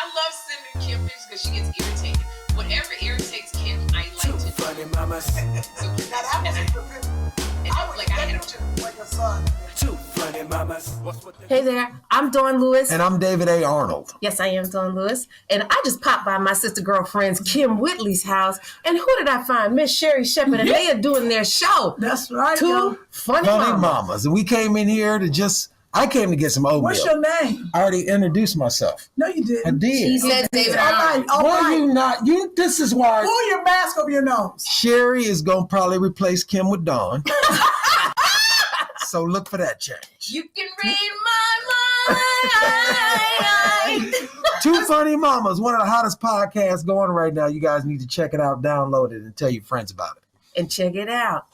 I love sending Kym pictures because she gets irritated. Whatever irritates Kym, I like to do. Funny mamas. So, Now that was like I had like a son. Two funny mamas. Hey there, I'm Dawn Lewis. And I'm David A. Arnold. Yes, I am Dawn Lewis. And I just popped by my sister girlfriend's Kym Whitley's house. And who did I find? Miss Sherri Shepherd. And they are doing their show. That's right. Two funny mamas. And we came in here to I came to get some oatmeal. What's your name? I already introduced myself. No, you didn't. I did. She said David Arnold. Why you not? This is why. Pull your mask over your nose. Sherri is going to probably replace Kym with Dawn. So look for that change. You can read my mind. Two Funny Mamas, one of the hottest podcasts going right now. You guys need to check it out, download it, and tell your friends about it. And check it out.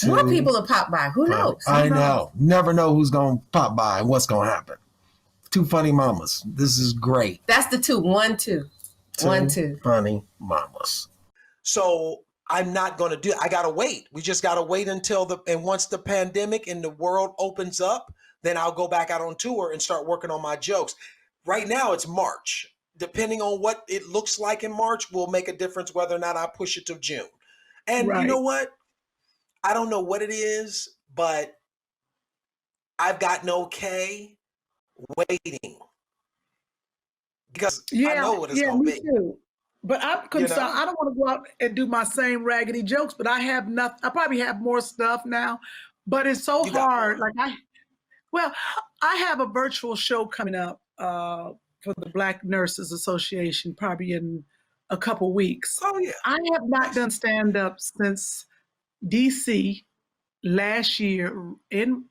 More people will pop by. Who knows? I know. Never know who's going to pop by and what's going to happen. Two Funny Mamas. This is great. That's the two. 1, 2. 1, 2. Funny Mamas. So I'm not going to do it. I got to wait. We just got to wait until and once the pandemic and the world opens up, then I'll go back out on tour and start working on my jokes. Right now it's March. Depending on what it looks like in March will make a difference whether or not I push it to June. And You know what? I don't know what it is, but I've gotten okay waiting because I know what it's going to be. Too. But I'm concerned. I don't want to go out and do my same raggedy jokes, but I have nothing. I probably have more stuff now, but it's so hard. Like I have a virtual show coming up for the Black Nurses Association, probably in a couple weeks. Oh yeah. I have not done stand-up since DC last year in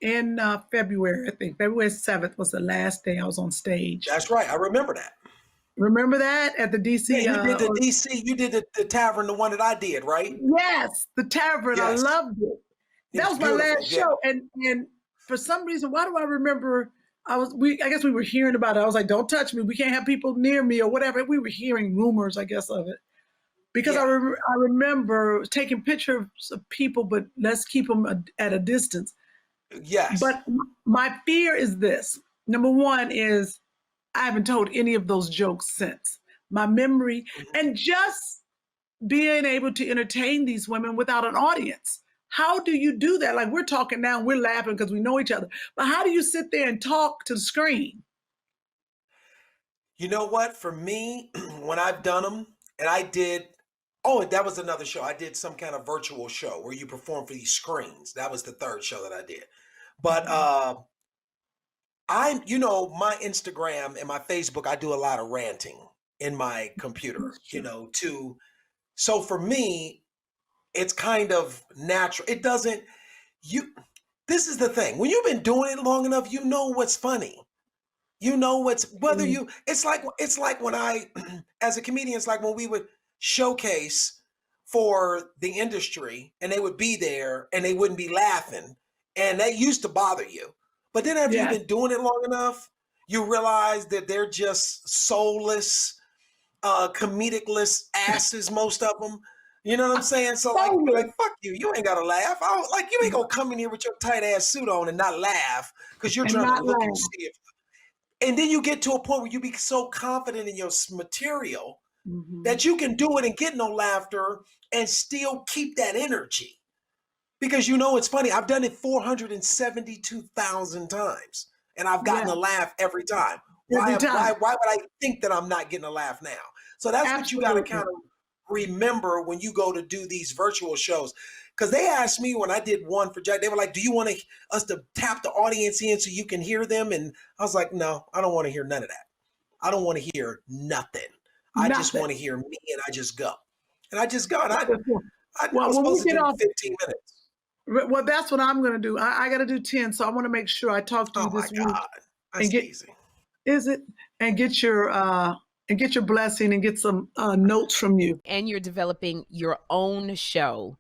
February. I think February 7th was the last day I was on stage. That's right. I remember that. Remember that at the DC? Yeah, you did the DC. You did the tavern, the one that I did, right? Yes, the tavern. Yes. I loved it. That was my last show, and for some reason, why do I remember? I guess we were hearing about it. I was like, "Don't touch me. We can't have people near me or whatever." We were hearing rumors, I guess, of it. Because I remember taking pictures of people, but let's keep them at a distance. Yes. But my fear is this. Number one is I haven't told any of those jokes since. My memory and just being able to entertain these women without an audience. How do you do that? Like we're talking now, we're laughing because we know each other. But how do you sit there and talk to the screen? You know what? For me, when I've done them, and I did, that was another show. I did some kind of virtual show where you perform for these screens. That was the third show that I did. But my Instagram and my Facebook, I do a lot of ranting in my computer, so for me, it's kind of natural. It doesn't, this is the thing. When you've been doing it long enough, you know what's funny. You know it's like when I, as a comedian, it's like when we would showcase for the industry and they would be there and they wouldn't be laughing and that used to bother you. But then after you've been doing it long enough, you realize that they're just soulless, comedicless asses, most of them. You know what I'm saying? So like fuck you. You ain't got to laugh. You ain't going to come in here with your tight ass suit on and not laugh because you're trying to look and see if. And then you get to a point where you be so confident in your material that you can do it and get no laughter and still keep that energy. Because it's funny. I've done it 472,000 times and I've gotten a laugh every time. Why would I think that I'm not getting a laugh now? So that's what you got to kind of remember when you go to do these virtual shows. Because they asked me when I did one for Jack, they were like, do you want us to tap the audience in so you can hear them? And I was like, no, I don't want to hear none of that. I don't want to hear nothing. I just want to hear me and I just go. And I just go. And I was supposed to do 15 minutes. Well, that's what I'm going to do. I got to do 10. So I want to make sure I talk to you this week. That's easy. Is it? And get your blessing and get some notes from you. And you're developing your own show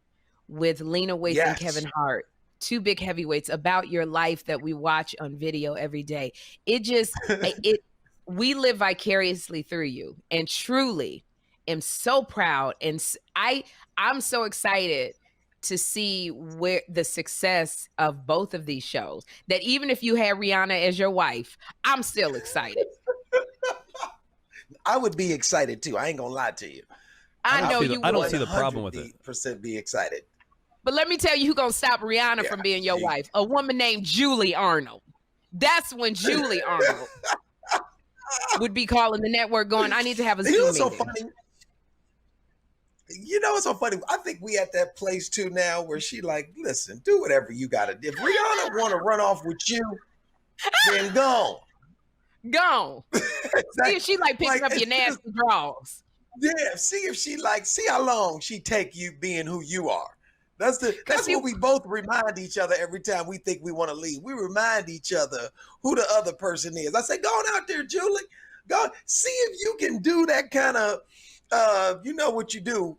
with Lena Waithe and Kevin Hart, two big heavyweights about your life that we watch on video every day. We live vicariously through you, and truly am so proud. And I'm so excited to see where the success of both of these shows, that even if you had Rihanna as your wife, I'm still excited. I would be excited too. I ain't gonna lie to you. I know you I don't would. see the problem with it. % be excited. But let me tell you who gonna stop Rihanna from being your wife. A woman named Julie Arnold. That's when Julie Arnold would be calling the network going, I need to have a Zoom meeting. So funny. You know what's so funny? I think we at that place too now where she like, listen, do whatever you gotta do. If Rihanna want to run off with you, then go. Gone. See if she like picking up your nasty drawers. Yeah, see if she like, see how long she take you being who you are. That's what we both remind each other every time we think we want to leave. We remind each other who the other person is. I say, go on out there, Julie. Go see if you can do that kind of you know what you do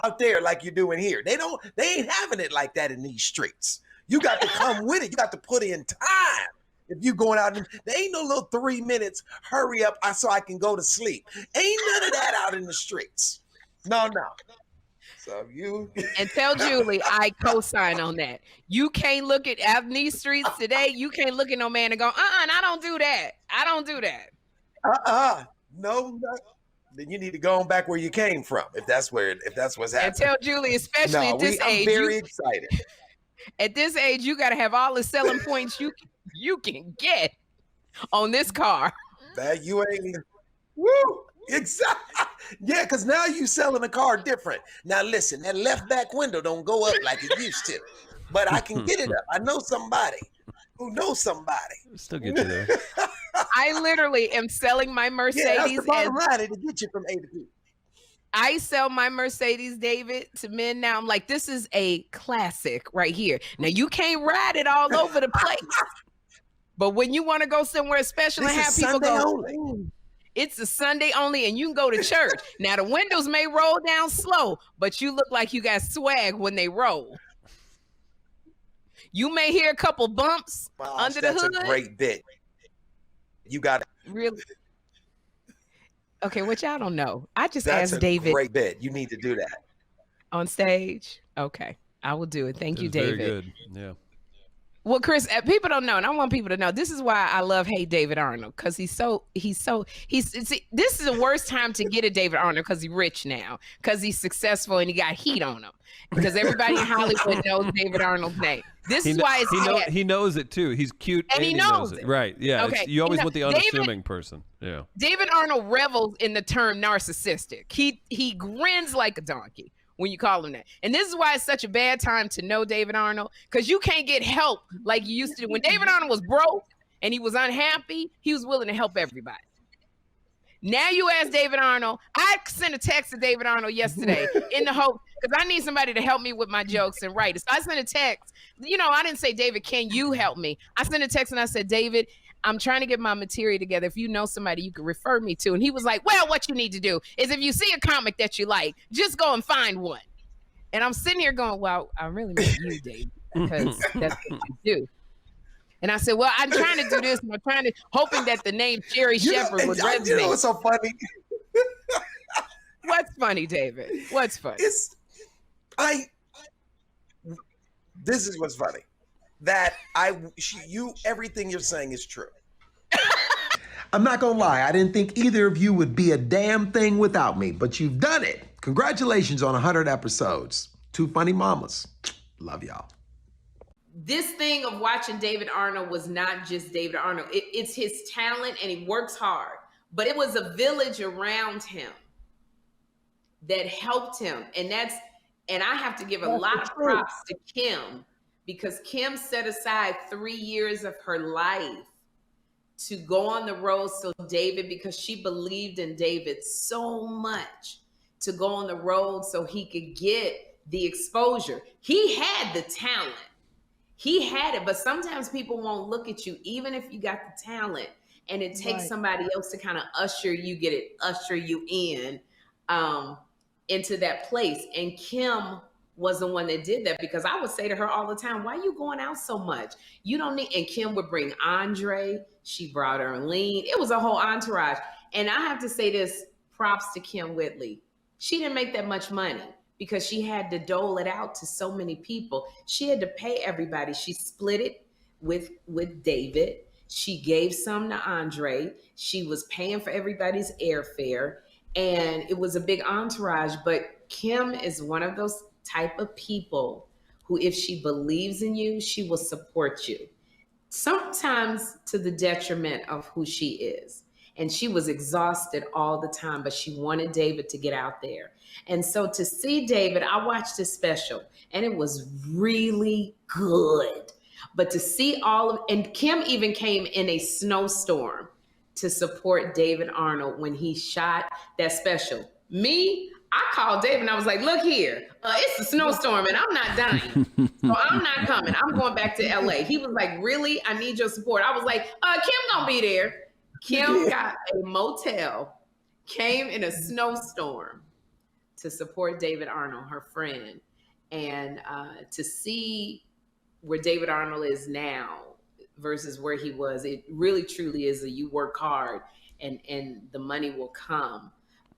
out there like you do in here. They ain't having it like that in these streets. You got to come with it. You got to put in time. If you going out, there ain't no little 3 minutes, hurry up so I can go to sleep. Ain't none of that out in the streets. No. So you and tell Julie I co-sign on that. You can't look at out in these streets today. You can't look at no man and go, I don't do that. I don't do that. No. Then you need to go on back where you came from, if that's what's happening. And tell Julie, especially at this age, I'm very excited. At this age, you got to have all the selling points you can get on this car. That you ain't. Woo! Exactly. Yeah, because now you selling a car different. Now listen, that left back window don't go up like it used to, but I can get it up. I know somebody who knows somebody. Still get you there. I literally am selling my Mercedes. Yeah, that's the bottom line to get you from A to B. I sell my Mercedes, David, to men now. I'm like, this is a classic right here. Now, you can't ride it all over the place. But when you want to go somewhere special and have people go, it's a Sunday only and you can go to church. Now, the windows may roll down slow, but you look like you got swag when they roll. You may hear a couple bumps under the hood. That's a great bit. You got it. Really? Okay, which I don't know. I just asked David. That's a great bit. You need to do that. On stage? Okay, I will do it. Thank you, David. Very good. Yeah. Well, Chris, people don't know, and I want people to know. This is why I love Hey David Arnold, because this is the worst time to get a David Arnold because he's rich now, because he's successful and he got heat on him, because everybody in Hollywood knows David Arnold's name. This is why it's he knows it too. He's cute and he knows it. Right? Yeah. Okay. You always want the unassuming person. Yeah. David Arnold revels in the term narcissistic. He grins like a donkey when you call him that. And this is why it's such a bad time to know David Arnold, because you can't get help like you used to do. When David Arnold was broke and he was unhappy, he was willing to help everybody. Now you ask David Arnold. I sent a text to David Arnold yesterday in the hope, because I need somebody to help me with my jokes and write it. So I sent a text. I didn't say, David, can you help me? I sent a text and I said, David, I'm trying to get my material together. If you know somebody you can refer me to. And he was like, well, what you need to do is if you see a comic that you like, just go and find one. And I'm sitting here going, well, I really need you, David, because that's what you do. And I said, well, I'm trying to do this. And I'm hoping that the name Sherri Shepherd would resonate. You know what's so funny? What's funny, David? What's funny? This is what's funny. Everything you're saying is true. I'm not gonna lie, I didn't think either of you would be a damn thing without me, but you've done it. Congratulations on 100 episodes. Two funny mamas. Love y'all. This thing of watching David Arnold was not just David Arnold. It's his talent and he works hard, but it was a village around him that helped him. And I have to give a lot of props to Kym, because Kym set aside 3 years of her life to go on the road. So David, because she believed in David so much, to go on the road so he could get the exposure. He had the talent. He had it, but sometimes people won't look at you, even if you got the talent, and it takes somebody else to kind of usher you in into that place. And Kym was the one that did that, because I would say to her all the time, why are you going out so much? You don't need, and Kym would bring Andre, she brought Erlene. It was a whole entourage. And I have to say this, props to Kym Whitley. She didn't make that much money because she had to dole it out to so many people. She had to pay everybody. She split it with David. She gave some to Andre. She was paying for everybody's airfare, and it was a big entourage. But Kym is one of those type of people who, if she believes in you, she will support you. Sometimes to the detriment of who she is. And she was exhausted all the time, but she wanted David to get out there. And so to see David, I watched his special and it was really good. But to see and Kym even came in a snowstorm to support David Arnold when he shot that special. Me, I called David and I was like, look here, it's a snowstorm and I'm not dying. So I'm not coming. I'm going back to LA. He was like, really? I need your support. I was like, Kym gonna be there. Kym got a motel, came in a snowstorm to support David Arnold, her friend. And to see where David Arnold is now versus where he was, it really truly is you work hard and the money will come.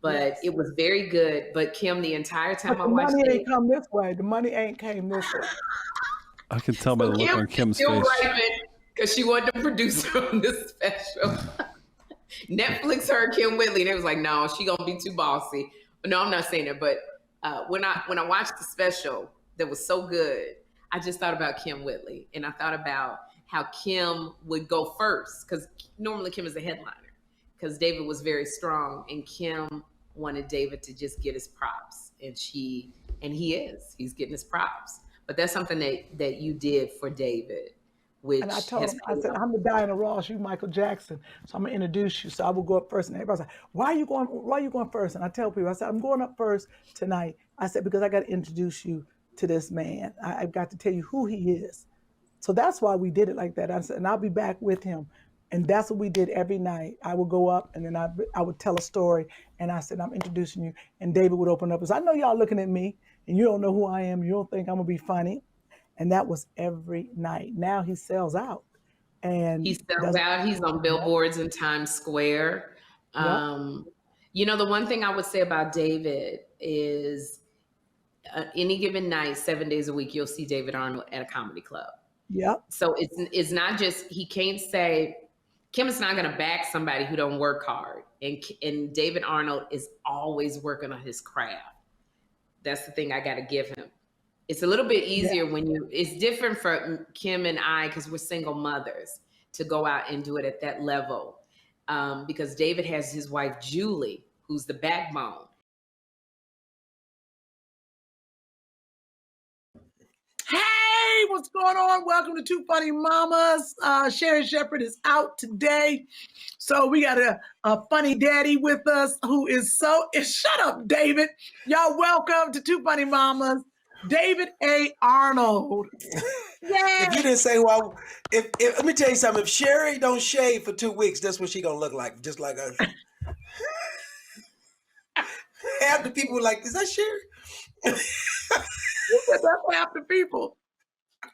But it was very good. But Kym, the entire time I watched it. The money ain't come this way. The money ain't came this way. I can tell by the look on Kym's face. Because she wanted to produce her on this special. Netflix heard Kym Whitley and it was like, no, she gonna be too bossy. No, I'm not saying that. But when I watched the special that was so good, I just thought about Kym Whitley. And I thought about how Kym would go first. Because normally Kym is the headliner. Because David was very strong. And Kym wanted David to just get his props. And he's getting his props. But that's something that you did for David. And I told him, I said, I'm the Diana Ross, you Michael Jackson. So I'm gonna introduce you. So I will go up first. And everybody's like, why are you going first? And I tell people, I said, I'm going up first tonight. I said, because I got to introduce you to this man. I've got to tell you who he is. So that's why we did it like that. I said, and I'll be back with him. And that's what we did every night. I would go up and then I would tell a story. And I said, I'm introducing you. And David would open up and say, I know y'all looking at me and you don't know who I am. You don't think I'm gonna be funny. And that was every night. Now he sells out. And he sells out. He's on billboards in Times Square. Yep. You know, the one thing I would say about David is any given night, 7 days a week, you'll see David Arnold at a comedy club. Yep. So it's not just, he can't say, Kym is not going to back somebody who don't work hard. And David Arnold is always working on his craft. That's the thing I got to give him. It's a little bit easier when it's different for Kym and I, because we're single mothers, to go out and do it at that level. Because David has his wife, Julie, who's the backbone. Hey, what's going on? Welcome to Two Funny Mamas. Sherri Shepherd is out today. So we got a funny daddy with us who is shut up, David. Y'all welcome to Two Funny Mamas. David A. Arnold. Yeah. If you didn't say who if let me tell you something. If Sherri don't shave for 2 weeks, that's what she gonna look like. Just like us. Half the people were like, is that Sherri? That's half the people.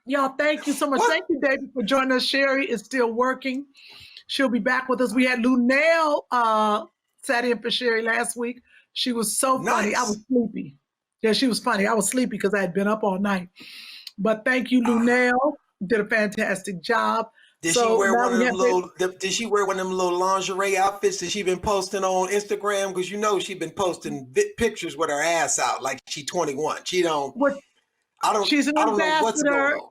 Y'all, thank you so much. What? Thank you, David, for joining us. Sherri is still working. She'll be back with us. We had Lunell sat in for Sherri last week. She was so funny. I was sleepy. Yeah, she was funny. I was sleepy because I had been up all night. But thank you, Lunell. Did a fantastic job. Did she wear one of them little lingerie outfits that she been posting on Instagram? Because you know she been posting pictures with her ass out like she 21. She don't. She's an ambassador. Know what's going on.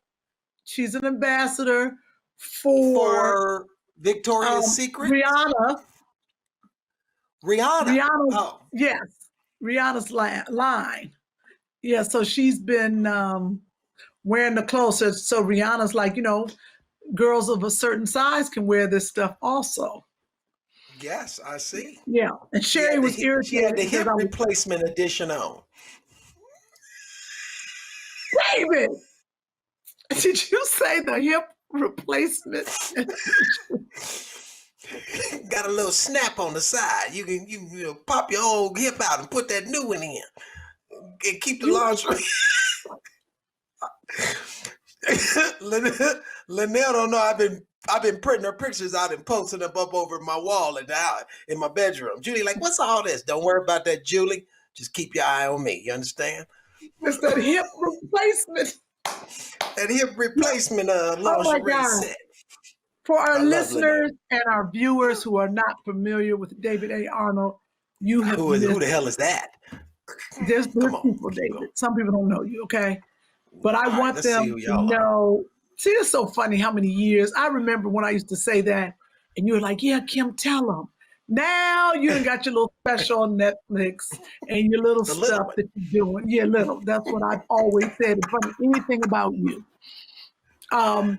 She's an ambassador for Victoria's Secret. Rihanna. Oh. Yes. Rihanna's line. Yeah, so she's been wearing the clothes. So Rihanna's like, girls of a certain size can wear this stuff also. Yes, I see. Yeah, and Sherri was irritated. She had the hip replacement edition on. David, did you say the hip replacement? Got a little snap on the side. You can pop your old hip out and put that new one in, and keep the lingerie. Lynell don't know I've been printing her pictures out and posting them up over my wall in my bedroom. Julie like, what's all this? Don't worry about that, Julie. Just keep your eye on me. You understand? It's that hip replacement. That hip replacement lingerie set. For our I love listeners and our viewers who are not familiar with David A. Arnold, you have Who the hell is that? There's Come on, people, keep David. going. Some people don't know you, okay? But I All right, want let's see them who to y'all are. know. See, it's so funny how many years. I remember when I used to say that, and you were like, yeah, Kim, tell them. Now you done got your little special on Netflix and your little The little stuff one. that you're doing. Yeah, little. That's what I've always said in front of anything about you. David,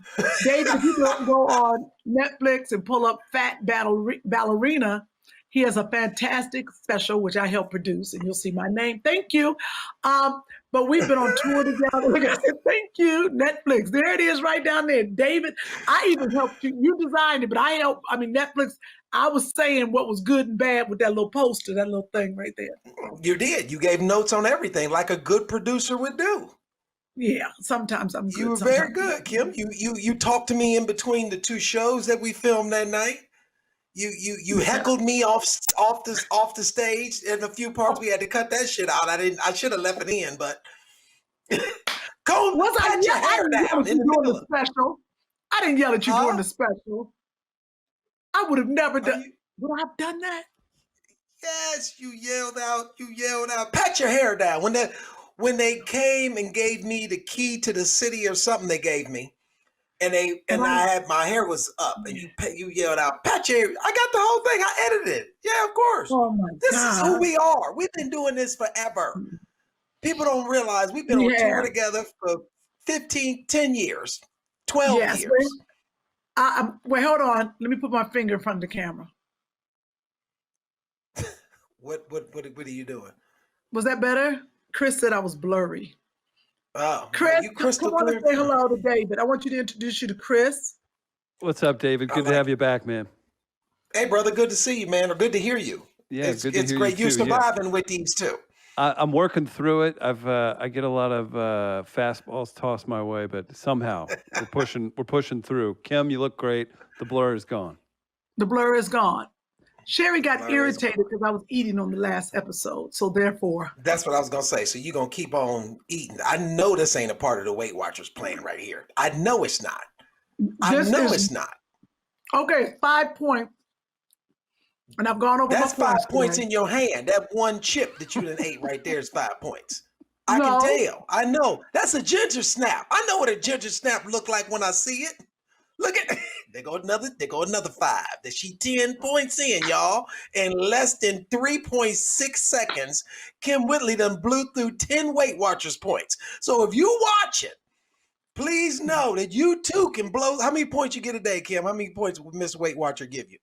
if you go on Netflix and pull up Fat Ballerina, he has a fantastic special, which I helped produce, and you'll see my name. Thank you. But we've been on tour together. Like I said, thank you, Netflix. There it is right down there. David, I even helped you. You designed it, but I helped. I mean, Netflix, I was saying what was good and bad with that little poster, that little thing right there. You did. You gave notes on everything like a good producer would do. Yeah, sometimes I'm good. You were very good, Kim. You talked to me in between the two shows that we filmed that night. You heckled me off the stage in a few parts. We had to cut that shit out. I should have left it in, but go pat your hair down in the middle of the special. I didn't yell at you during the special. I would have never done. Would I have done that? Yes, you yelled out. Pat your hair down. When they came and gave me the key to the city or something, they gave me. And I had my hair was up, and you yelled out, "Pat your hair!" I got the whole thing. I edited it. Yeah, of course. Oh my This God. is who we are. We've been doing this forever. People don't realize we've been on tour together for 10 years, 12 years. Wait, hold on. Let me put my finger in front of the camera. What are you doing? Was that better? Chris said I was blurry. Oh, Chris, you crystal come on clear. and say hello to David. I want you to introduce you to Chris. What's up, David? Good to have you back, man. Hey, brother, good to see you, man, or good to hear you. Yeah, it's good to hear great. you You're too, surviving with these two. I'm working through it. I get a lot of fastballs tossed my way, but somehow we're pushing through. Kim, you look great. The blur is gone. The blur is gone. Sherri got irritated because I was eating on the last episode, so therefore. That's what I was gonna say. So you're gonna keep on eating. I know this ain't a part of the Weight Watchers plan right here. I know it's not. It's not. Okay, 5 points. And I've gone over That's 5 points today. in your hand. That one chip that you done ate right there is 5 points. I can tell. I know. That's a ginger snap. I know what a ginger snap look like when I see it. Look at there go another 5. That she 10 points in, y'all. In less than 3.6 seconds, Kym Whitley done blew through 10 Weight Watchers points. So if you watch it, please know that you too can blow. How many points you get a day, Kim? How many points would Miss Weight Watcher give you?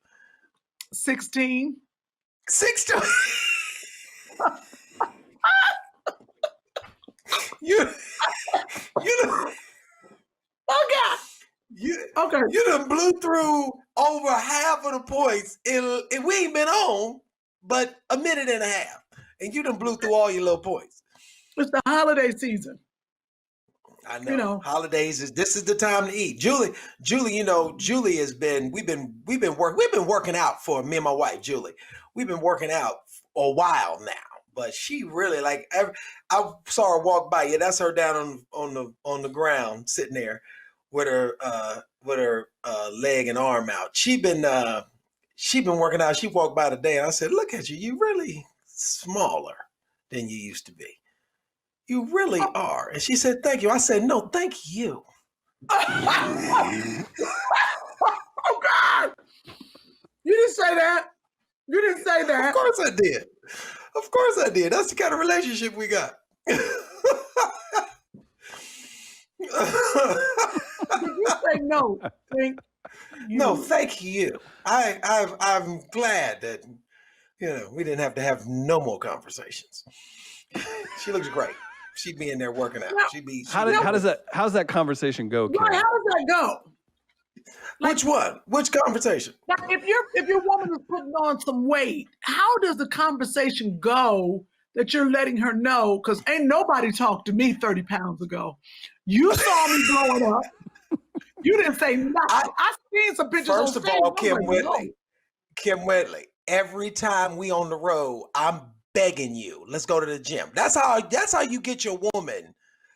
16. 16. You Oh God. You done blew through over half of the points and we ain't been on but a minute and a half. And you done blew through all your little points. It's the holiday season. I know. Holidays this is the time to eat. Julie, Julie has been we've been working out for me and my wife, Julie. We've been working out a while now. But she really I saw her walk by. Yeah, that's her down on the ground sitting there with her leg and arm out. She been working out. She walked by today and I said, "Look at you. You really smaller than you used to be. You really are." And she said, "Thank you." I said, "No, thank you." Oh God. You didn't say that. You didn't say that. Of course I did. Of course I did. That's the kind of relationship we got. Did you say no? Thank you. No, thank you. I'm glad that we didn't have to have no more conversations. She looks great. She'd be in there working out. How's that conversation go, Kim? Right, how does that go? Which one? Which conversation? Now, if your woman is putting on some weight, how does the conversation go that you're letting her know? Because ain't nobody talked to me 30 pounds ago. You saw me blowing up. You didn't say nothing. I seen some pictures. First of all, Kym Whitley, every time we on the road, I'm begging you, let's go to the gym. That's how you get your woman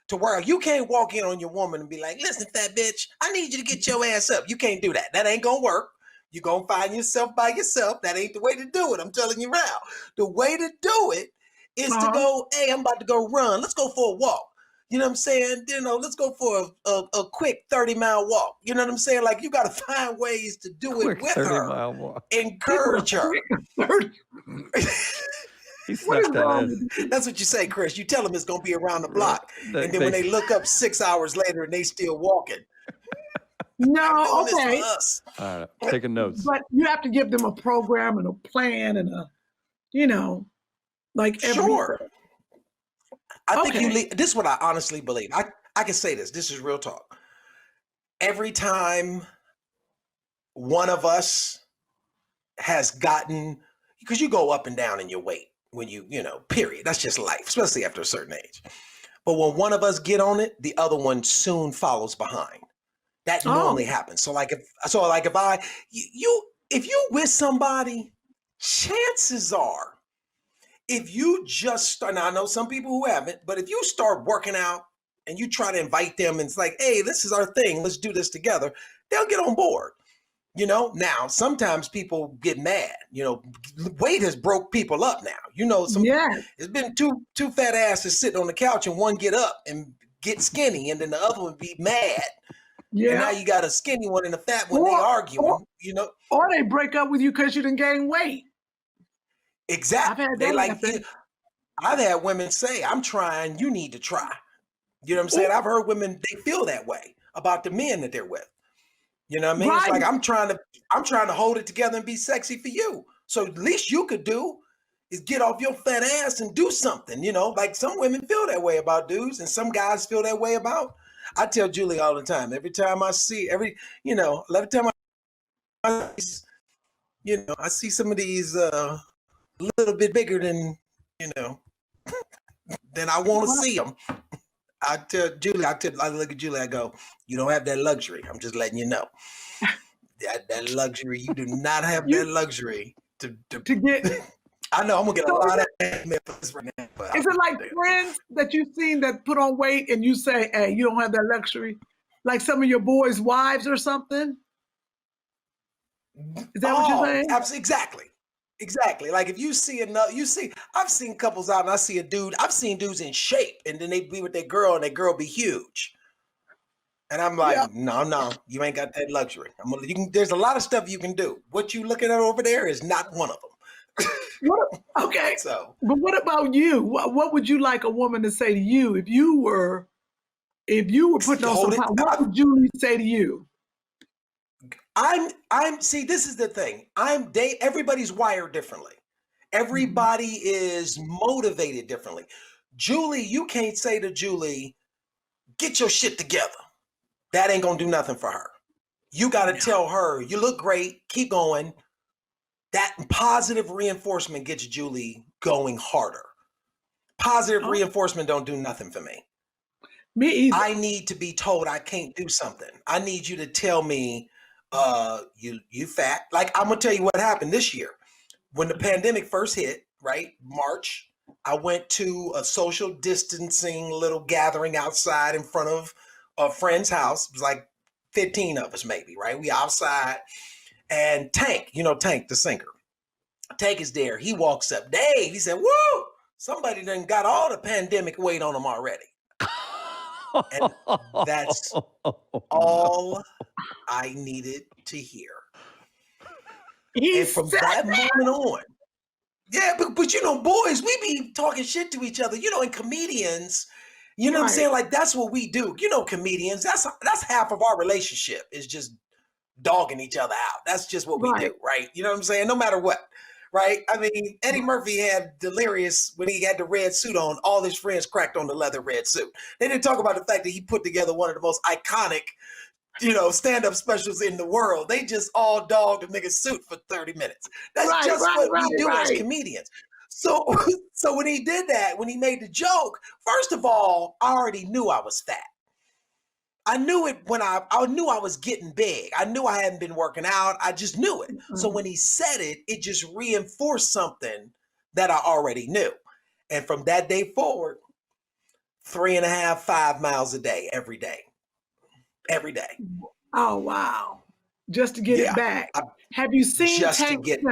to work. You can't walk in on your woman and be like, listen, fat bitch, I need you to get your ass up. You can't do that. That ain't gonna work. You're gonna find yourself by yourself. That ain't the way to do it. I'm telling you now. The way to do it is to go, hey, I'm about to go run. Let's go for a walk. You know what I'm saying? You know, let's go for a quick 30-mile walk. You know what I'm saying? Like, you got to find ways to do it with her. 30-mile walk. Encourage her. He snuck that in. That's what you say, Chris. You tell them it's going to be around the block. And then when they look up 6 hours later and they still walking. No, okay. All right, taking notes. But you have to give them a program and a plan and a, you know, like every. Sure. I think this is what I honestly believe. I can say this. This is real talk. Every time one of us has gotten, because you go up and down in your weight when you know, period. That's just life, especially after a certain age. But when one of us get on it, the other one soon follows behind. That normally happens. So if you with somebody, chances are, if you just start, now I know some people who haven't, but if you start working out and you try to invite them and it's like, hey, this is our thing, let's do this together, they'll get on board. You know, now sometimes people get mad. You know, weight has broke people up now. You know, it's been two fat asses sitting on the couch and one get up and get skinny and then the other one be mad. Yeah. And now you got a skinny one and a fat one, they arguing, you know. Or they break up with you because you didn't gain weight. Exactly. I've had women say, I'm trying, you need to try. You know what I'm saying? I've heard women, they feel that way about the men that they're with. You know what I mean? Right. It's like, I'm trying to hold it together and be sexy for you. So at least you could do is get off your fat ass and do something, you know, like some women feel that way about dudes and some guys feel that way about. I tell Julie all the time, every time I see I see some of these a little bit bigger than, you know, than I want to see them. I look at Julie, I go, you don't have that luxury. I'm just letting you know. That luxury, you do not have that luxury to get. I know I'm gonna get a lot of emails right now. Is it like friends that you've seen that put on weight and you say, hey, you don't have that luxury? Like some of your boys' wives or something? Is that what you're saying? Absolutely, exactly. Like if you see I've seen couples out and I see a dude, I've seen dudes in shape and then they be with their girl and their girl be huge. And I'm like, no, you ain't got that luxury. There's a lot of stuff you can do. What you looking at over there is not one of them. Okay. But what about you? What would you like a woman to say to you if you were putting on some power? What would Julie say to you? See, this is the thing. Everybody's wired differently. Everybody is motivated differently. Julie, you can't say to Julie, get your shit together. That ain't gonna do nothing for her. You got to tell her, you look great, keep going. That positive reinforcement gets Julie going harder. Positive reinforcement don't do nothing for me. Me either. I need to be told I can't do something. I need you to tell me, you fat. Like, I'm gonna tell you what happened this year. When the pandemic first hit, right, March, I went to a social distancing little gathering outside in front of a friend's house. It was like 15 of us maybe, right? We outside. And Tank, you know Tank, the singer. Tank is there. He walks up. Dave, he said, woo, somebody done got all the pandemic weight on them already. And that's all I needed to hear. And from that moment on, but you know, boys, we be talking shit to each other, you know, and comedians, you know what I'm saying? Like, that's what we do. You know, comedians, that's half of our relationship is just dogging each other out. That's just what we do, right? You know what I'm saying? No matter what, right? I mean, Eddie Murphy had Delirious when he had the red suit on. All his friends cracked on the leather red suit. They didn't talk about the fact that he put together one of the most iconic, you know, stand-up specials in the world. They just all dogged the nigga's suit for 30 minutes. That's what we do as comedians. So when he did that, when he made the joke, first of all, I already knew I was fat. I knew it when I knew I was getting big. I knew I hadn't been working out. I just knew it. Mm-hmm. So when he said it, it just reinforced something that I already knew. And from that day forward, 3.5, 5 miles a day, every day. Every day. Oh, wow. Just to get it back. Have you seen Tank since?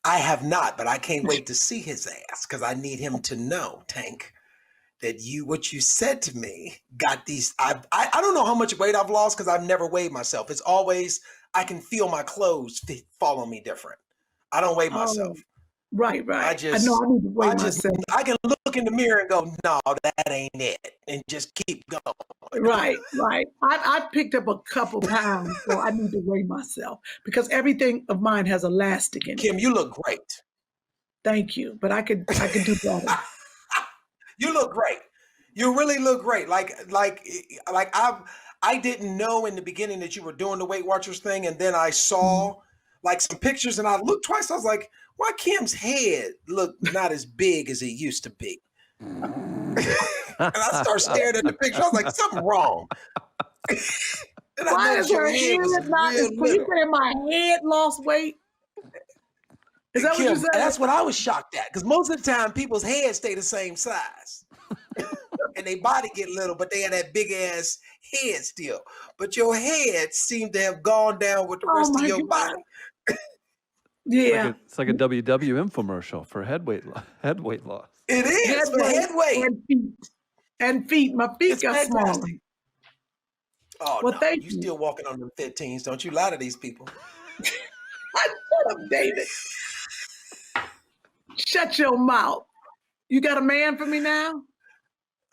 I have not, but I can't wait to see his ass because I need him to know, Tank, that what you said to me got these. I don't know how much weight I've lost because I've never weighed myself. It's always, I can feel my clothes fall on me different. I don't weigh myself. Right. I need to weigh myself. I can look in the mirror and go, no, that ain't it, and just keep going. Right. I picked up a couple pounds, so I need to weigh myself because everything of mine has elastic in it. Kym, you look great. Thank you, but I could do better. You look great. You really look great. Like I didn't know in the beginning that you were doing the Weight Watchers thing, and then I saw like some pictures, and I looked twice. I was like, why Kym's head look not as big as it used to be? And I started staring at the picture. I was like, something wrong. And why is your head not? You saying my head lost weight? Is that Kym, what you said? That's what I was shocked at, because most of the time people's heads stay the same size. And their body get little, but they have that big ass head still. But your head seemed to have gone down with the rest of your body. Yeah, it's like a WW infomercial for head weight loss. It is for head weight and feet. My feet got smaller. Oh, well, no, thank you still walking on them 15s. Don't you lie to these people. Shut up, David. Shut your mouth. You got a man for me now?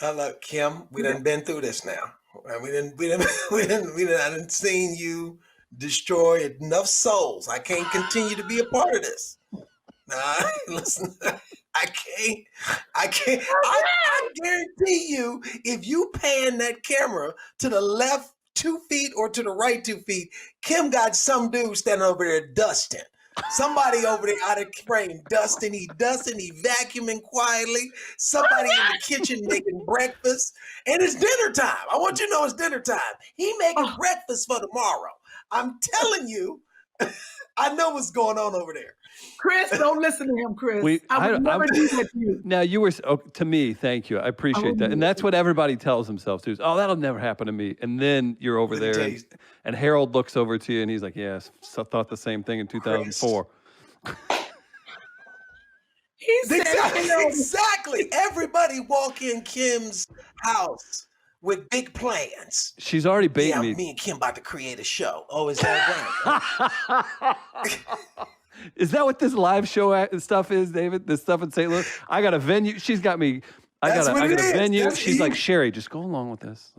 Look, Kym, we done been through this now. We done seen you destroy enough souls. I can't continue to be a part of this. Nah, listen, I can't. I guarantee you, if you pan that camera to the left 2 feet or to the right 2 feet, Kym got some dude standing over there dusting. Somebody over there out of frame dusting. He vacuuming quietly. Somebody in the kitchen making breakfast. And it's dinner time. I want you to know it's dinner time. He making breakfast for tomorrow. I'm telling you, I know what's going on over there. Chris, don't listen to him, Chris. I would never do that to you. Now, you were, to me, thank you. I appreciate that. And that's what everybody tells themselves, too. Is, oh, that'll never happen to me. And then you're over there, and Harold looks over to you, and he's like, yes, I thought the same thing in 2004. Exactly. Everybody walk in Kym's house with big plans. She's already baiting me. Me and Kym about to create a show. Oh, is that right? Is that what this live show stuff is, David? This stuff in St. Louis? I got a venue. She's got me. I got a venue. She's like, Sherri, just go along with this.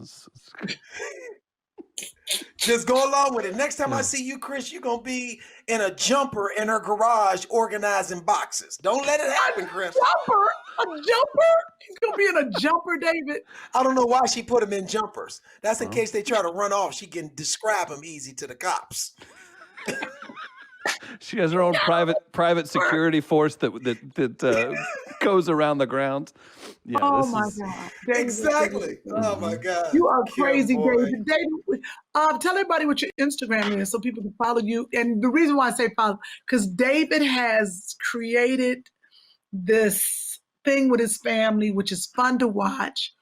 Just go along with it. Next time I see you, Chris, you're going to be in a jumper in her garage organizing boxes. Don't let it happen, Chris. A jumper? He's going to be in a jumper, David. I don't know why she put him in jumpers. That's in case they try to run off. She can describe him easy to the cops. She has her own private security force that goes around the grounds. Yeah, God. David, exactly. Oh my God. You are crazy, David. David, tell everybody what your Instagram is so people can follow you. And the reason why I say follow, because David has created this thing with his family, which is fun to watch,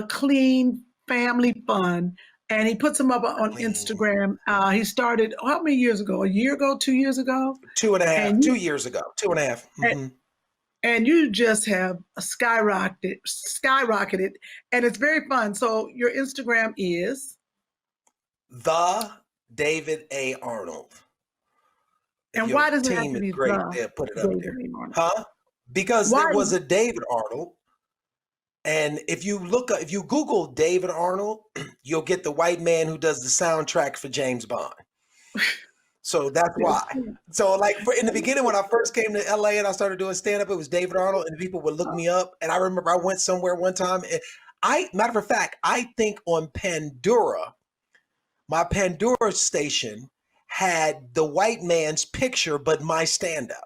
clean family fun. And he puts them up on Instagram. He started how many years ago? A year ago? 2 years ago? 2.5. 2 years ago. 2.5. Mm-hmm. And you just have skyrocketed, and it's very fun. So your Instagram is The David A. Arnold. And why does it have to be great, they'll put it up there. Huh? Because there was a David Arnold. And if you Google David Arnold, you'll get the white man who does the soundtrack for James Bond. So that's why. So like in the beginning, when I first came to LA and I started doing stand-up, it was David Arnold, and people would look me up. And I remember I went somewhere one time, and matter of fact, I think on Pandora, my Pandora station had the white man's picture, but my stand-up.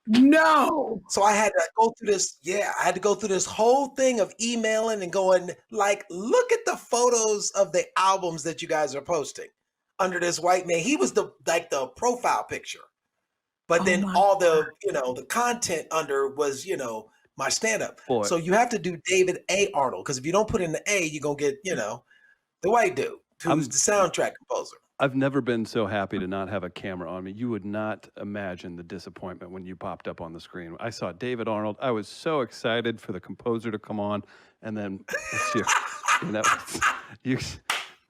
No. So I had to go through this. Yeah, I had to go through this whole thing of emailing and going like, look at the photos of the albums that you guys are posting under this white man. He was the profile picture, but then all the the content under was my stand-up. Boy. So you have to do David A. Arnold, because if you don't put in the A, you're going to get, the white dude who's the soundtrack composer. I've never been so happy to not have a camera on me. You would not imagine the disappointment when you popped up on the screen. I saw David Arnold. I was so excited for the composer to come on, and then it's you.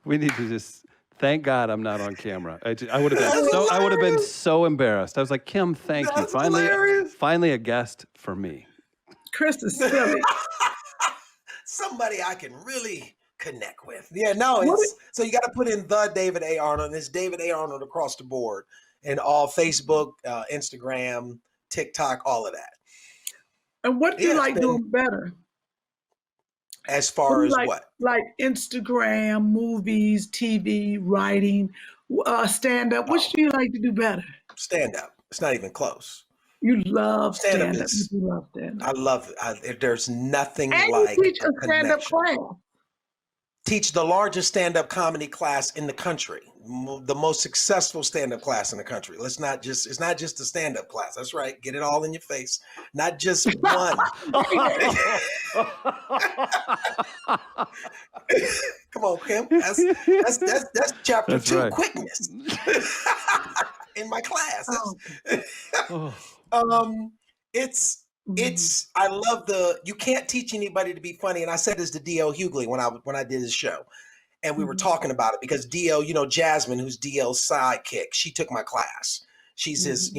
We need to just thank God I'm not on camera. I would have been so embarrassed. I was like, Kym, thank you. Finally a guest for me. Chris is silly. Somebody I can really connect with. Yeah, no, so you got to put in the David A. Arnold, and it's David A. Arnold across the board, and all Facebook, Instagram, TikTok, all of that. And what do you like doing better? As far as what? Like Instagram, movies, TV, writing, stand-up. Which do you like to do better? Stand-up. It's not even close. You love stand-up. You love stand-up. I love it. There's nothing and like you teach a stand-up class. Teach the largest stand-up comedy class in the country, the most successful stand-up class in the country. It's not just a stand-up class. That's right. Get it all in your face. Not just one. Come on, Kym. That's chapter 2, right. Quickness. In my class. I love you can't teach anybody to be funny. And I said this to D.L. Hughley when I did his show, and we were talking about it because D.L., Jasmine, who's D.L.'s sidekick, she took my class. She's his,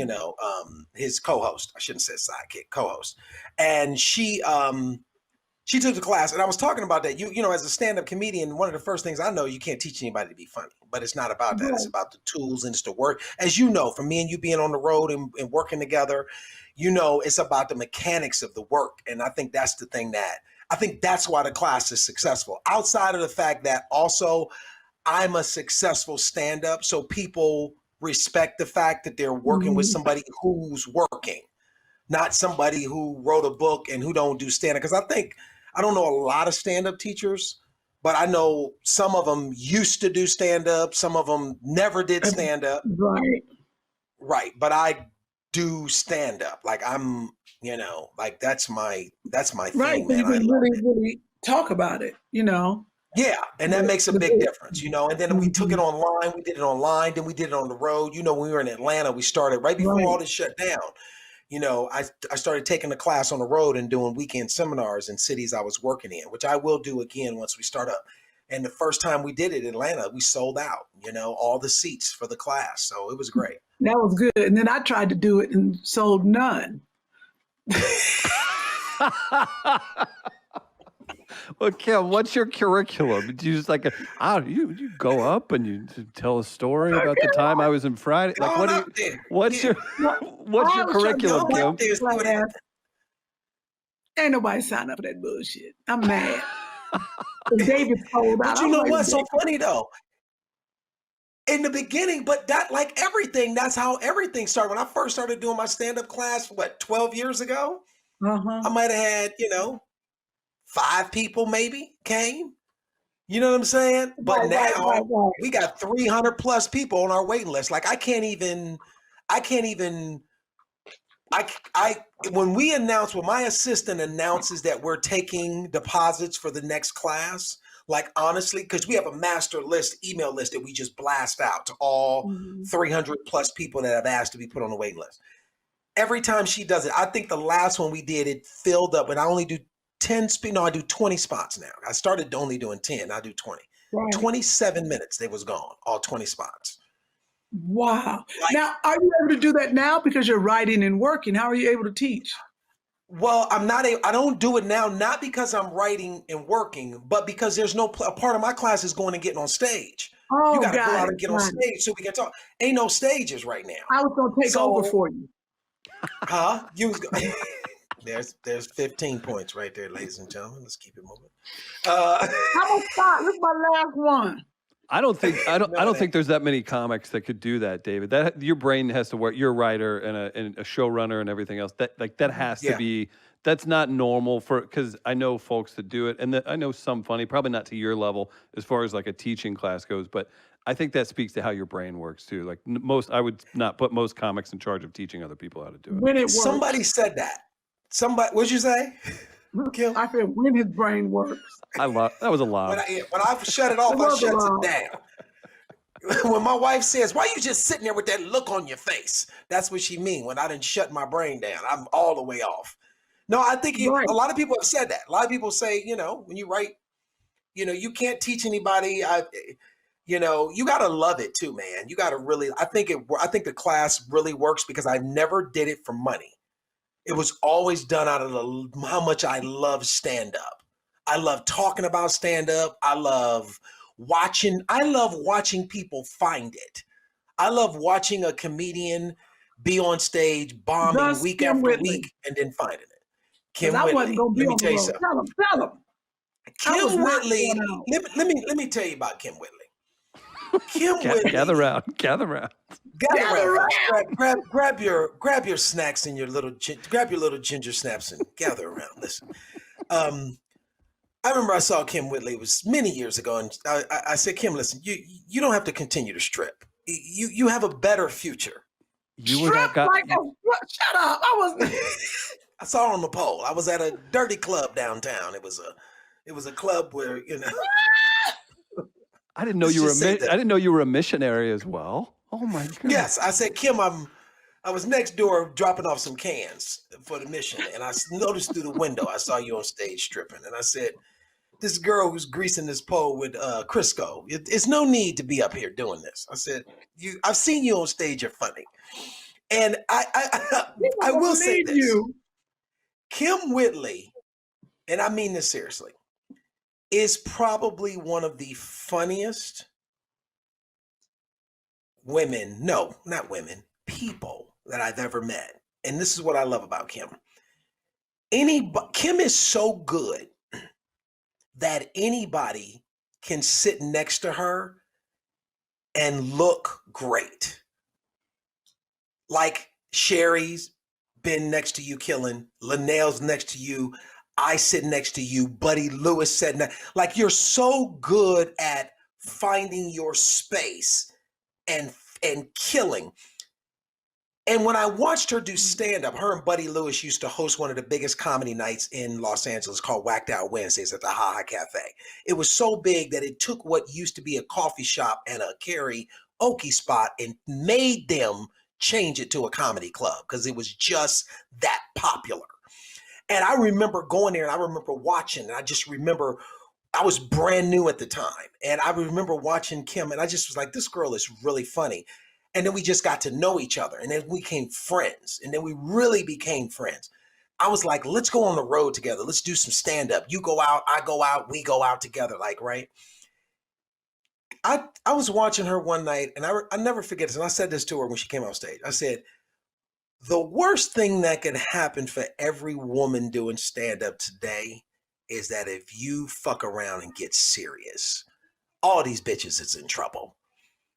his co-host. I shouldn't say sidekick, co-host. And she took the class, and I was talking about that. As a stand-up comedian, one of the first things I know, you can't teach anybody to be funny, but it's not about that. It's about the tools and it's the work. As you know, for me and you being on the road and working together, it's about the mechanics of the work. And I think that's the thing that's why the class is successful. Outside of the fact that also I'm a successful stand-up, so people respect the fact that they're working with somebody who's working, not somebody who wrote a book and who don't do stand-up. Because I don't know a lot of stand-up teachers, but I know some of them used to do stand-up. Some of them never did stand-up. Right. But I do stand-up. Like I'm, that's my thing. Right. Man. You can really talk about it, Yeah. And that makes a big difference, And then we took it online. We did it online. Then we did it on the road. When we were in Atlanta, we started right before all this shut down. I started taking the class on the road and doing weekend seminars in cities I was working in, which I will do again once we start up. And the first time we did it in Atlanta, we sold out, all the seats for the class. So it was great. That was good. And then I tried to do it and sold none. Well, Kym, what's your curriculum? Do you just you go up and you tell a story about the time I was in Friday? Like, what's your curriculum, Kym? Ain't nobody signed up for that bullshit. I'm mad. David sold out. But you know what's so funny though? In the beginning, but that, like everything, that's how everything started. When I first started doing my stand-up class, 12 years ago? I might have had, 5 people maybe came. You know what I'm saying? But now we got 300 plus people on our waiting list. Like when my assistant announces that we're taking deposits for the next class, like honestly, because we have a master email list that we just blast out to all 300 plus people that have asked to be put on the waiting list. Every time she does it, I think the last one we did, it filled up, and I only do I do 20 spots now. I started only doing 10. I do 20. Right. 27 minutes, they was gone, all 20 spots. Wow. Now, are you able to do that now because you're writing and working? How are you able to teach? Well, I don't do it now, not because I'm writing and working, but because there's a part of my class is going and getting on stage. Oh, you got to go out and get on stage so we can talk. Ain't no stages right now. I was going to take over for you. Huh? There's 15 points right there, ladies and gentlemen. Let's keep it moving. I'm gonna start. This is my last one. I don't think there's that many comics that could do that, David. That your brain has to work. You're a writer and a showrunner and everything else. That has to be. That's not normal because I know folks that do it, and I know some funny, probably not to your level as far as like a teaching class goes, but I think that speaks to how your brain works too. Like I would not put most comics in charge of teaching other people how to do it. When it works. Somebody said that. Somebody, what'd you say, Kym? I said when his brain works. That was a lie. When I shut it off, I shut it down. When my wife says, "Why you just sitting there with that look on your face?" That's what she mean when I didn't shut my brain down. I'm all the way off. No, I think a lot of people have said that. A lot of people say, when you write, you can't teach anybody. You got to love it too, man. You got to really. I think the class really works because I never did it for money. It was always done out of how much I love stand up. I love talking about stand up. I love watching people find it. I love watching a comedian be on stage bombing week after week and then finding it. Kym Whitley. Let me tell you something. Tell him. Kym Whitley. Let me tell you about Kym Whitley. Kym Whitley. Gather round. Grab your snacks and your little ginger snaps and gather around. Listen. I remember I saw Kym Whitley, it was many years ago, and I said, Kym, listen, you don't have to continue to strip. You have a better future. Shut up! I was. I saw her on the pole. I was at a dirty club downtown. It was a club where I didn't know you were. I didn't know you were a missionary as well. Oh my God. Yes, I said, Kym, I was next door dropping off some cans for the mission, and I noticed through the window I saw you on stage stripping, and I said, this girl who's greasing this pole with Crisco, it's no need to be up here doing this. I said, I've seen you on stage. You're funny, and I will say this: Kym Whitley, and I mean this seriously, is probably one of the funniest people that I've ever met. And this is what I love about Kym. Kym is so good that anybody can sit next to her and look great. Like Sherri's been next to you killing, Linnell's next to you, I sit next to you, Buddy Lewis said, like you're so good at finding your space and killing. And when I watched her do stand-up, her and Buddy Lewis used to host one of the biggest comedy nights in Los Angeles called Whacked Out Wednesdays at the Ha Ha Cafe. It was so big that it took what used to be a coffee shop and a karaoke spot and made them change it to a comedy club because it was just that popular. And I remember going there and I remember watching, and I just remember I was brand new at the time. And I remember watching Kym and I just was like, this girl is really funny. And then we just got to know each other. And then we became friends. And then we really became friends. I was like, let's go on the road together. Let's do some stand-up. You go out, I go out, we go out together, like, right? I was watching her one night, and I never forget this. And I said this to her when she came on stage. I said, the worst thing that can happen for every woman doing stand-up today is that if you fuck around and get serious, all these bitches is in trouble.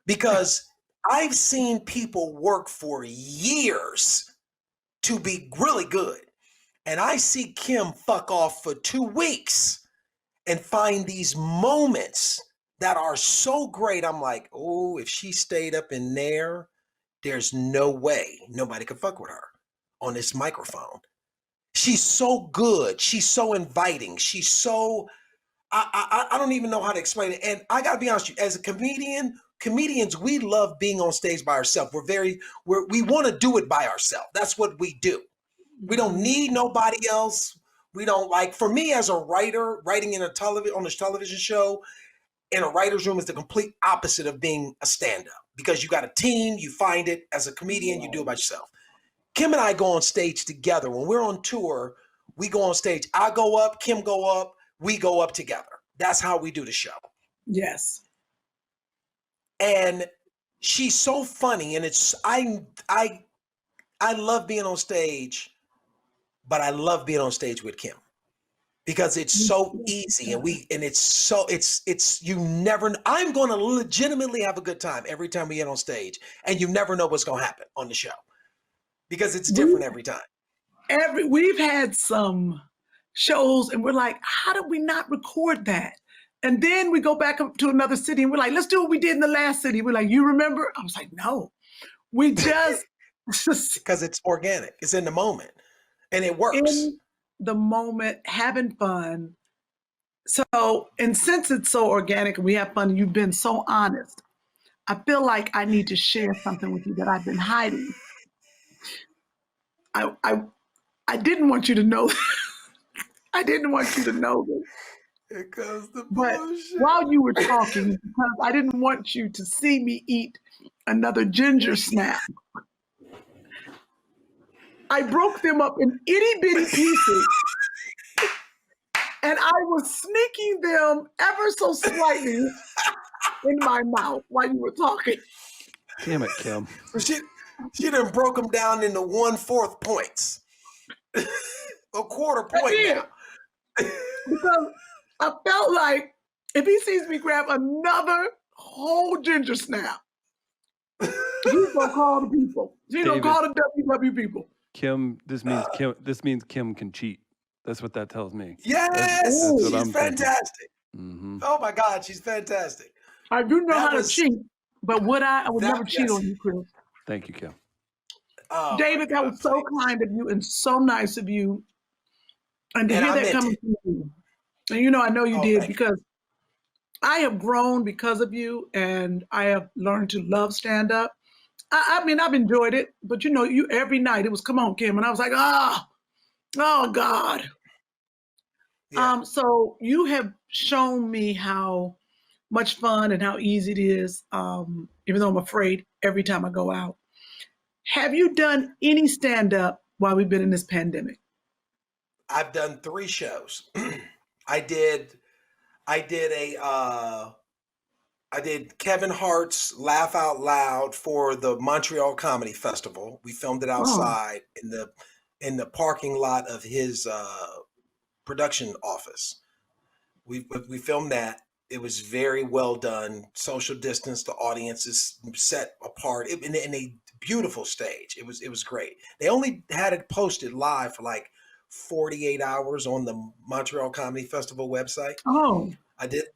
Because I've seen people work for years to be really good. And I see Kym fuck off for 2 weeks and find these moments that are so great. I'm like, oh, if she stayed up in there, there's no way nobody could fuck with her on this microphone. She's so good. She's so inviting. She's so, I don't even know how to explain it. And I gotta be honest with you, as a comedians, we love being on stage by ourselves. We want to do it by ourselves. That's what we do. We don't need nobody else. We don't like, for me as a writer, writing on a television show in a writer's room is the complete opposite of being a stand-up, because you got a team, you find it. As a comedian, you do it by yourself. Kym and I go on stage together. When we're on tour, we go on stage. I go up, Kym go up, we go up together. That's how we do the show. Yes. And she's so funny, and I love being on stage, but I love being on stage with Kym because it's so easy, I'm going to legitimately have a good time every time we get on stage, and you never know what's going to happen on the show because it's different every time. We've had some shows, and we're like, how did we not record that? And then we go back up to another city and we're like, let's do what we did in the last city. We're like, you remember? I was like, no, we just. Because it's organic. It's in the moment. And it works. In the moment, having fun. So, and since it's so organic and we have fun and you've been so honest, I feel like I need to share something with you that I've been hiding. I didn't want you to know. I didn't want you to know this. Here comes the But bullshit. while you were talking, because I didn't want you to see me eat another ginger snap, I broke them up in itty bitty pieces. And I was sneaking them ever so slightly in my mouth while you were talking. Damn it, Kym. She done broke them down into 1/4 points. A quarter point now. Because I felt like if he sees me grab another whole ginger snap, he's gonna call the people. He's gonna call the WW people. Kym, this means Kym can cheat. That's what that tells me. Yes, she's fantastic. Mm-hmm. Oh my God, she's fantastic. I do know how to cheat, but I would never cheat on you, Chris. Thank you, Kym. Oh, David, that was so kind of you and so nice of you. And to hear that coming from you. And I know you did, because I have grown because of you, and I have learned to love stand-up. I mean, I've enjoyed it, but you every night it was, come on, Kym. And I was like, oh God. Yeah. So you have shown me how much fun and how easy it is, even though I'm afraid every time I go out. Have you done any stand-up while we've been in this pandemic? I've done 3 shows. I did Kevin Hart's Laugh Out Loud for the Montreal Comedy Festival. We filmed it outside in the parking lot of his production office. We filmed that. It was very well done. Social distance. The audience is set apart in a beautiful stage. It was great. They only had it posted live for like 48 hours on the Montreal Comedy Festival website. Oh, I did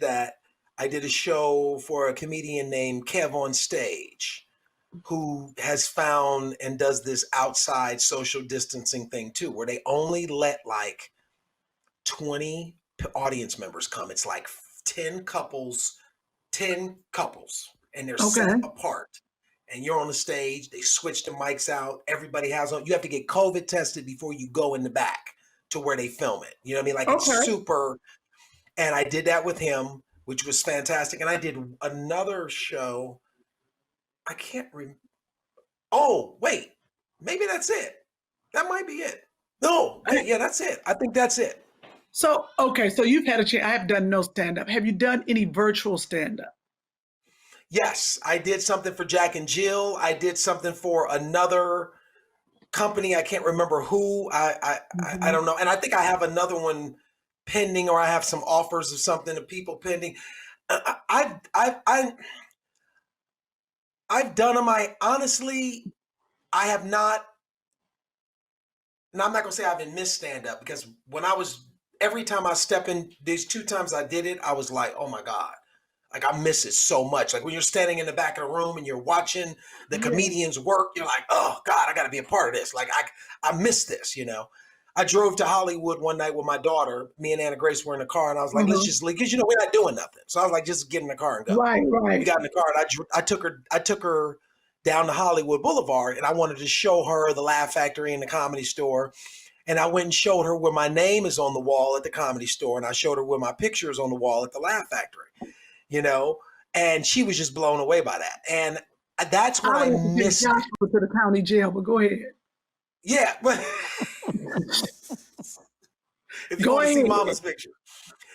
that. I did a show for a comedian named Kev on Stage, who has found and does this outside social distancing thing too, where they only let like 20 audience members come. It's like 10 couples, and they're set apart. And you're on the stage, they switch the mics out, everybody has on, you have to get COVID tested before you go in the back to where they film it. You know what I mean? Like it's super. And I did that with him, which was fantastic. And I did another show. I can't remember. Oh, wait, maybe that's it. That might be it. No, wait, yeah, that's it. I think that's it. So, so you've had a chance. I have done no stand-up. Have you done any virtual stand-up? Yes, I did something for Jack and Jill. I did something for another company. I can't remember who. I don't know. And I think I have another one pending, or I have some offers of something to people pending. I've done them. Honestly, I have not. And I'm not gonna say I haven't missed stand-up, because every time I step in, these 2 times I did it, I was like, oh my God. Like I miss it so much. Like when you're standing in the back of the room and you're watching the comedians work, you're like, oh God, I got to be a part of this. Like I miss this, I drove to Hollywood one night with my daughter. Me and Anna Grace were in the car, and I was like, let's just leave, because we're not doing nothing. So I was like, just get in the car and go. Right. We got in the car, and I took her down to Hollywood Boulevard, and I wanted to show her the Laugh Factory and the Comedy Store. And I went and showed her where my name is on the wall at the Comedy Store, and I showed her where my picture is on the wall at the Laugh Factory. And she was just blown away by that. And that's what I missed. To the county jail, but go ahead. Yeah, but if you want to see Mama's picture.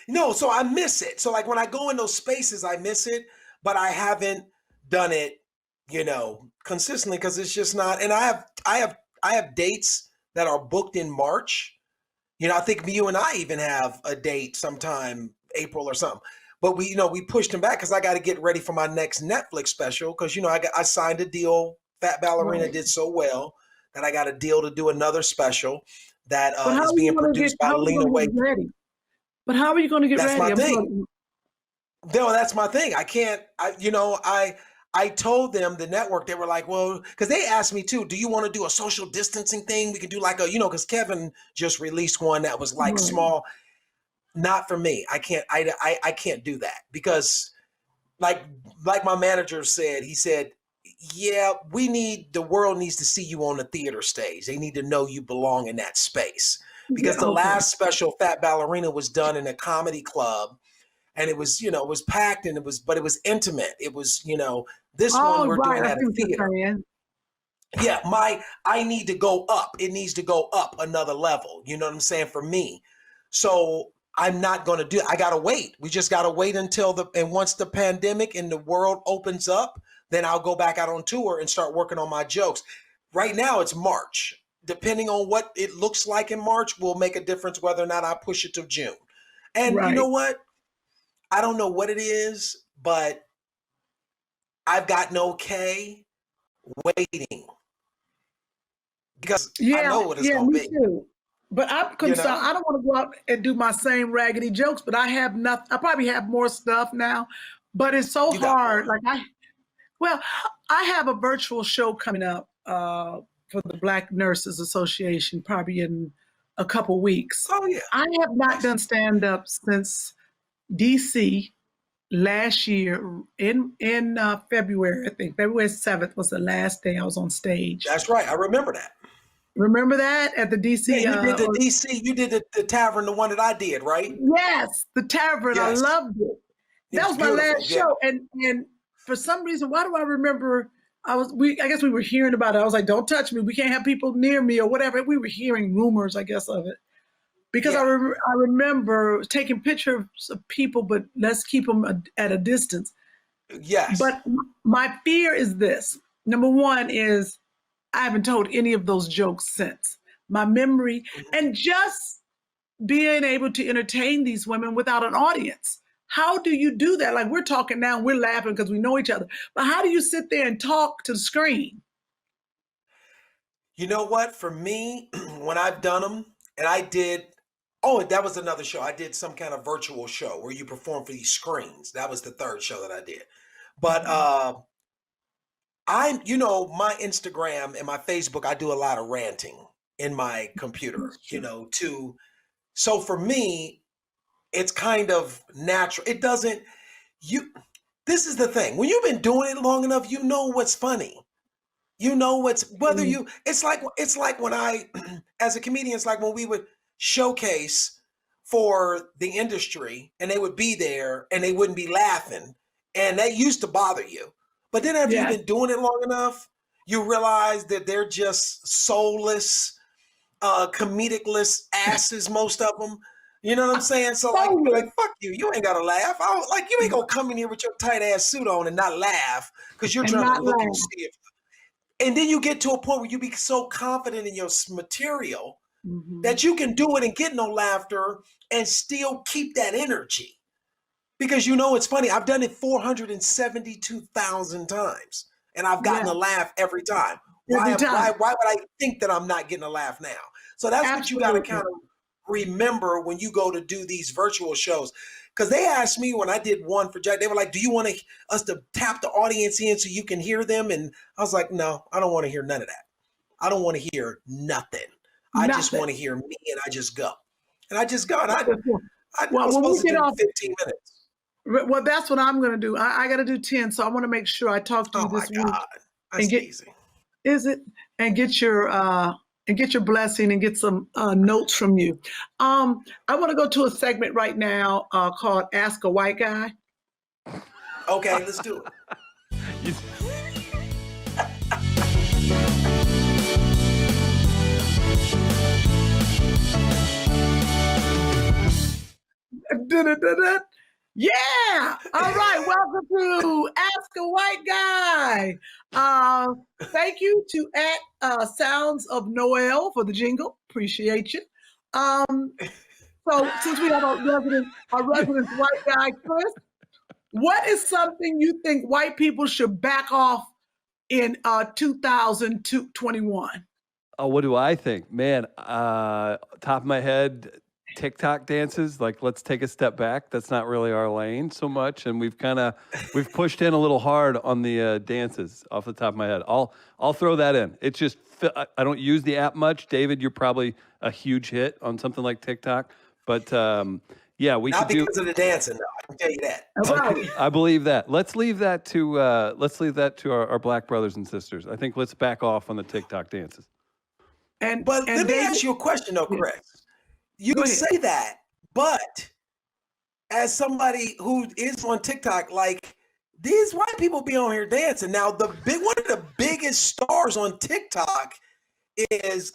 No, so I miss it. So like when I go in those spaces, I miss it, but I haven't done it, consistently, because it's just not. And I have dates that are booked in March. I think you and I even have a date sometime April or something. But we pushed them back because I got to get ready for my next Netflix special, because I signed a deal. Fat Ballerina did so well that I got a deal to do another special that is being produced by Lena Waithe. But how are you going to get ready? That's my thing. No, that's my thing. I can't. I I told them, the network, they were like, well, because they asked me too, do you want to do a social distancing thing? We can do like a, because Kevin just released one that was like small. Not for me. I can't do that because like my manager said, he said, yeah, the world needs to see you on the theater stage. They need to know you belong in that space. Because the last special, Fat Ballerina, was done in a comedy club, and it was, it was packed, and but it was intimate. It was, this one we're doing at a theater. Yeah, I need to go up. It needs to go up another level. You know what I'm saying? For me. So I'm not going to do it. I got to wait. We just got to wait until and once the pandemic and the world opens up, then I'll go back out on tour and start working on my jokes. Right now it's March. Depending on what it looks like in March will make a difference whether or not I push it to June. And you know what? I don't know what it is, but I've gotten okay waiting. Because I know what it's going to be. Too. But I'm concerned. I don't want to go out and do my same raggedy jokes, but I have nothing. I probably have more stuff now, but it's so hard. Like I have a virtual show coming up for the Black Nurses Association, probably in a couple weeks. Oh yeah. I have not done stand-up since DC last year in February. I think February 7th was the last day I was on stage. That's right. I remember that. Remember that at the DC? Yeah, you did the DC. You did the tavern, the one that I did, right? Yes, the tavern. Yes. I loved it. That was my last show, and for some reason, why do I remember? I guess we were hearing about it. I was like, "Don't touch me. We can't have people near me," or whatever. We were hearing rumors, I guess, of it, because I remember taking pictures of people, but let's keep them at a distance. Yes. But my fear is this. Number one is, I haven't told any of those jokes since. My memory, and just being able to entertain these women without an audience. How do you do that? Like, we're talking now, we're laughing because we know each other. But how do you sit there and talk to the screen? You know what? For me, when I've done them, and I did, that was another show. I did some kind of virtual show where you perform for these screens. That was the third show that I did. But my Instagram and my Facebook, I do a lot of ranting in my computer, so for me, it's kind of natural. It doesn't, this is the thing. When you've been doing it long enough, you know what's funny. You know it's like when I, as a comedian, it's like when we would showcase for the industry and they would be there and they wouldn't be laughing. And that used to bother you. But then after you've been doing it long enough, you realize that they're just soulless, comedicless asses, most of them. You know what I'm saying? So like fuck you. You ain't got to laugh. You ain't going to come in here with your tight ass suit on and not laugh because you're trying to look and see it. And then you get to a point where you be so confident in your material that you can do it and get no laughter and still keep that energy. Because it's funny, I've done it 472,000 times and I've gotten a laugh every time. Why would I think that I'm not getting a laugh now? So that's what you got to kind of remember when you go to do these virtual shows. Because they asked me when I did one for Jack, they were like, do you want us to tap the audience in so you can hear them? And I was like, no, I don't want to hear none of that. I don't want to hear nothing. I just want to hear me, and I just go. And I just go. And I was supposed to do 15 minutes. Well, that's what I'm going to do. I got to do 10, so I want to make sure I talk to you this week. That's easy. Is it? And get your blessing and get some notes from you. I want to go to a segment right now called Ask a White Guy. Okay, let's do it. Yeah. All right. Welcome to Ask a White Guy. Thank you to Sounds of Noel for the jingle. Appreciate you. So since we have our resident white guy, Chris, what is something you think white people should back off in 2021? Oh, what do I think? Man, top of my head, TikTok dances, like let's take a step back. That's not really our lane so much, and we've pushed in a little hard on the dances off the top of my head. I'll throw that in. It's just I don't use the app much. David, you're probably a huge hit on something like TikTok, but yeah, we not could because of the dancing. Though, I can tell you that. Right. I believe that. Let's leave that to our black brothers and sisters. I think let's back off on the TikTok dances. But let me ask you a question, though, Chris. You say that, but as somebody who is on TikTok, like these white people be on here dancing. Now, one of the biggest stars on TikTok is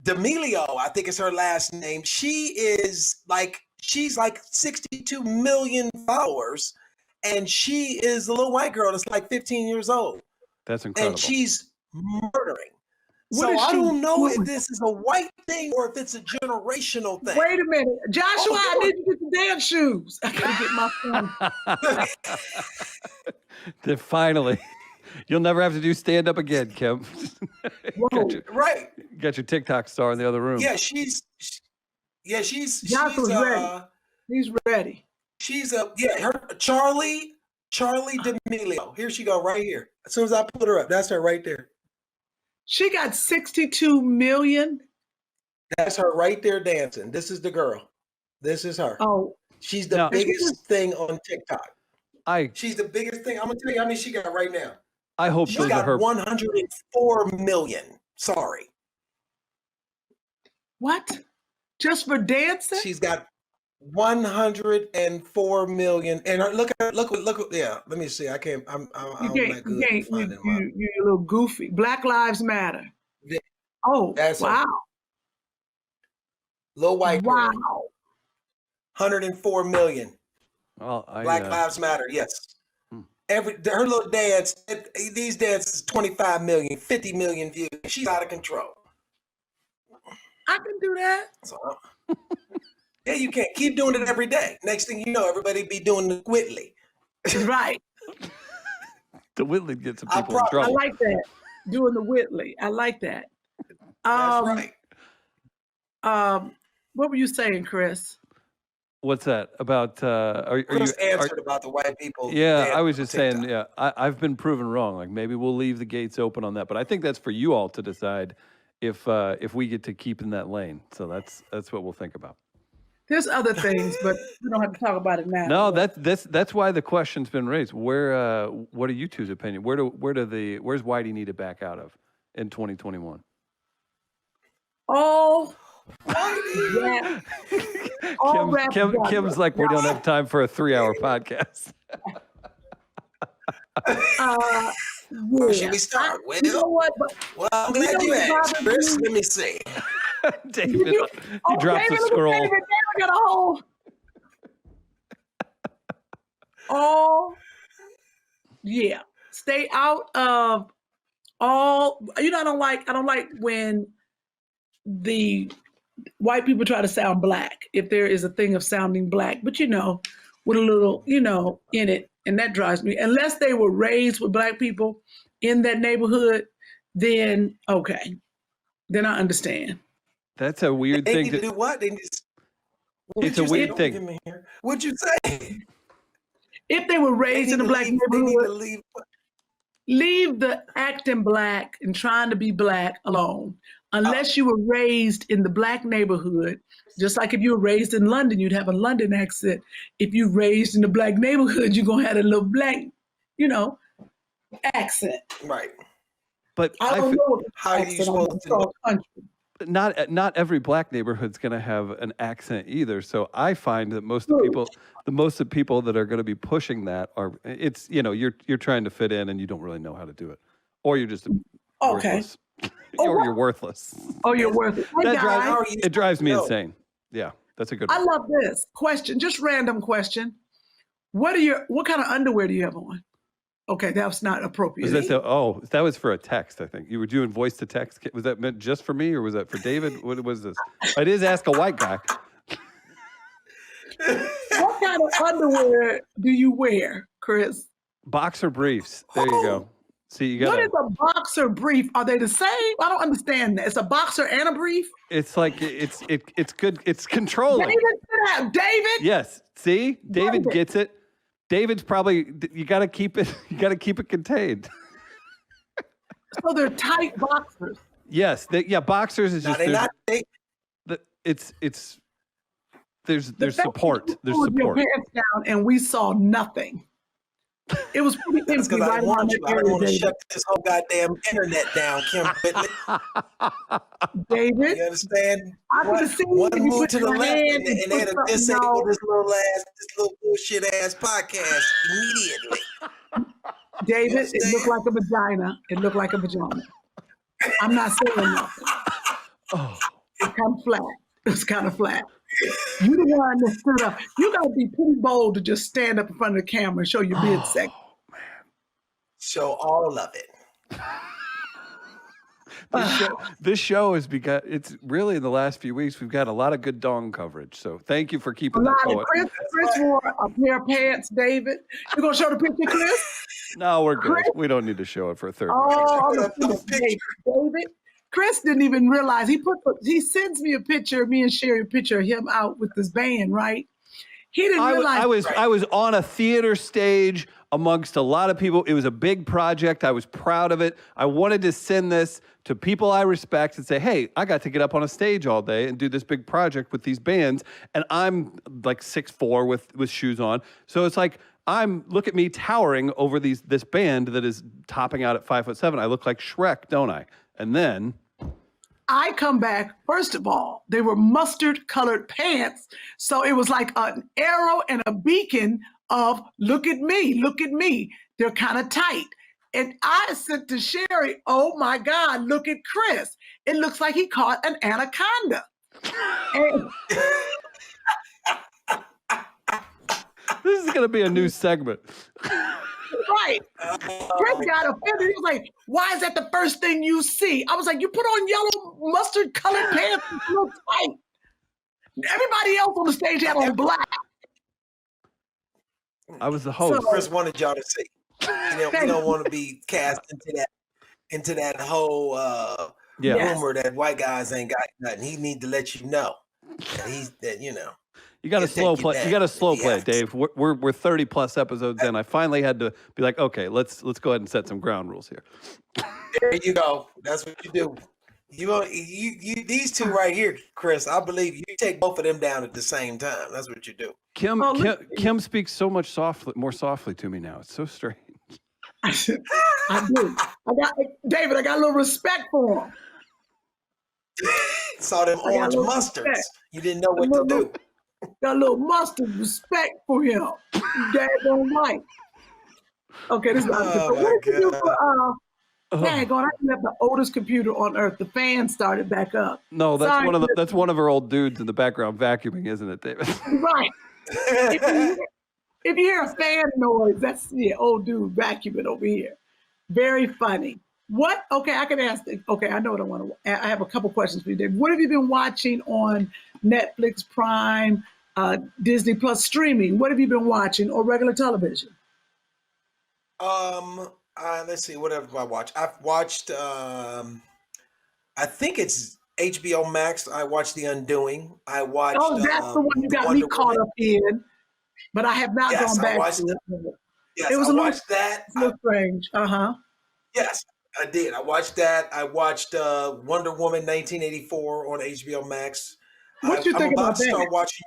D'Amelio, I think is her last name. She's like 62 million followers, and she is a little white girl that's like 15 years old. That's incredible. And she's murdering. So I don't know if this is a white thing or if it's a generational thing. Wait a minute. Joshua, I need to get the dance shoes. I gotta get my phone. Finally. You'll never have to do stand-up again, Kym. Right. Got your TikTok star in the other room. Yeah, she's ready. He's ready. She's Charlie D'Amelio. Here she go, right here. As soon as I put her up, that's her right there. She got 62 million. That's her right there dancing. This is the girl. This is her. Oh, she's the biggest thing on TikTok. She's the biggest thing. I'm gonna tell you how many she got right now. I hope she got 104 million. Sorry. What? Just for dancing? She's got 104 million. And look. Yeah, let me see. I can't. I'm not good at finding mine. You're a little goofy. Black Lives Matter. Yeah. Oh, wow. Little white girl. Wow. 104 million. Well, Black Lives Matter. Yes. Her little dance. These dances 25 million, 50 million views. She's out of control. I can do that. So, yeah, you can't keep doing it every day. Next thing you know, everybody be doing the Whitley. Right. The Whitley gets some people in trouble. I like that. Doing the Whitley. I like that. That's right. What were you saying, Chris? What's that about? Chris answered about the white people. Yeah, I was just saying. Yeah, I've been proven wrong. Like maybe we'll leave the gates open on that, but I think that's for you all to decide if we get to keep in that lane. So that's what we'll think about. There's other things, but we don't have to talk about it now. No, that's why the question's been raised. What are you two's opinion? Where's Whitey need to back out of in 2021? Oh. Yeah. Kym's like, we don't have time for a 3-hour podcast. Where should we start? You know what? Well, I'm glad you asked, Chris. Let me see. David, he drops the scroll. David got a hole. Oh, yeah. Stay out of all. I don't like when the white people try to sound black, if there is a thing of sounding black, but with a little, in it. And that drives me. Unless they were raised with black people in that neighborhood, then okay. Then I understand. That's a weird thing to do. What? It's a weird thing. What'd you say? If they were raised in a black neighborhood, leave the acting black and trying to be black alone. Unless you were raised in the black neighborhood, just like if you were raised in London, you'd have a London accent. If you're raised in the black neighborhood, you're going to have a little black, accent. Right. But I don't know how are you supposed to know? Not every black neighborhood's going to have an accent either. So I find that most of the people that are going to be pushing that are, it's, you're trying to fit in and you don't really know how to do it. Or you're just worthless. Or you're worthless. Oh, you're worthless. It drives me insane. Yeah, that's a good one. I love this question. Just random question. What kind of underwear do you have on? Okay, that's not appropriate. That was for a text, I think. You were doing voice to text. Was that meant just for me or was that for David? What was this? It is Ask a White Guy. What kind of underwear do you wear, Chris? Boxer briefs. There you go. See, you got. What is a boxer brief? Are they the same? I don't understand that. It's a boxer and a brief. It's like it's good. It's controlling. David. Yes. See, David gets it. David's probably. You got to keep it. You got to keep it contained. So they're tight boxers. Yes. Boxers is just. It's. There's support. There's support. Your pants down, and we saw nothing. It was pretty empty. Because I don't want to shut this whole goddamn internet down, Kym Whitley. David, you understand? I could have seen one you move to the left, and it'll disable this little bullshit ass podcast immediately. David, it looked like a vagina. It looked like a vagina. I'm not saying nothing. Oh. It's kind of flat. It's kind of flat. You the one that stood up. You gotta be pretty bold to just stand up in front of the camera and show your midsection. Man. Show all of it. This show has begun. It's really in the last few weeks we've got a lot of good dong coverage. So thank you for keeping that going. Chris wore a pair of pants, David. You gonna show the picture, Chris? No, we're good. We don't need to show it for a third. David. Chris didn't even realize he sends me a picture, me and Sherri, a picture of him out with this band, right? He didn't realize. I was on a theater stage amongst a lot of people. It was a big project. I was proud of it. I wanted to send this to people I respect and say, hey, I got to get up on a stage all day and do this big project with these bands. And I'm like 6'4" with shoes on. So it's like, look at me towering over this band that is topping out at 5'7". I look like Shrek, don't I? And then I come back, first of all, they were mustard colored pants. So it was like an arrow and a beacon of look at me. They're kind of tight. And I said to Sherri, oh my God, look at Chris. It looks like he caught an anaconda. And this is going to be a new segment. Right. Chris got offended. He was like, why is that the first thing you see? I was like, you put on yellow mustard colored pants and look tight. Everybody else on the stage had on black. I was the host. So, Chris wanted y'all to see. We don't want to be cast into that whole rumor that white guys ain't got nothing. He need to let you know that You got to slow play. You got to slow play, Dave. We're 30 plus episodes in. I finally had to be like, okay, let's go ahead and set some ground rules here. There you go. That's what you do. You these two right here, Chris. I believe you take both of them down at the same time. That's what you do. Kym speaks so much more softly to me now. It's so strange. I do. David, I got a little respect for him. Saw them orange mustards. You didn't know what to do. Got a little mustard respect for him. Dad don't like. Okay, this is what did you do for dang on, I have the oldest computer on earth. The fan started back up. No, that's one of our old dudes in the background vacuuming, isn't it, David? Right. If you hear a fan noise, that's old dude vacuuming over here. Very funny. What? Okay, I can ask. Okay, I know what I want to. I have a couple questions for you, Dave. What have you been watching on Netflix, Prime, Disney Plus streaming? What have you been watching or regular television? Let's see. What have I watched? I've watched. I think it's HBO Max. I watched The Undoing. I watched. Oh, that's the one you got me caught up in, but I have not gone back to it. Yes, it was I watched that. A little strange. Yes, I did. I watched that. I watched Wonder Woman 1984 on HBO Max. What you think about that? I'm about to start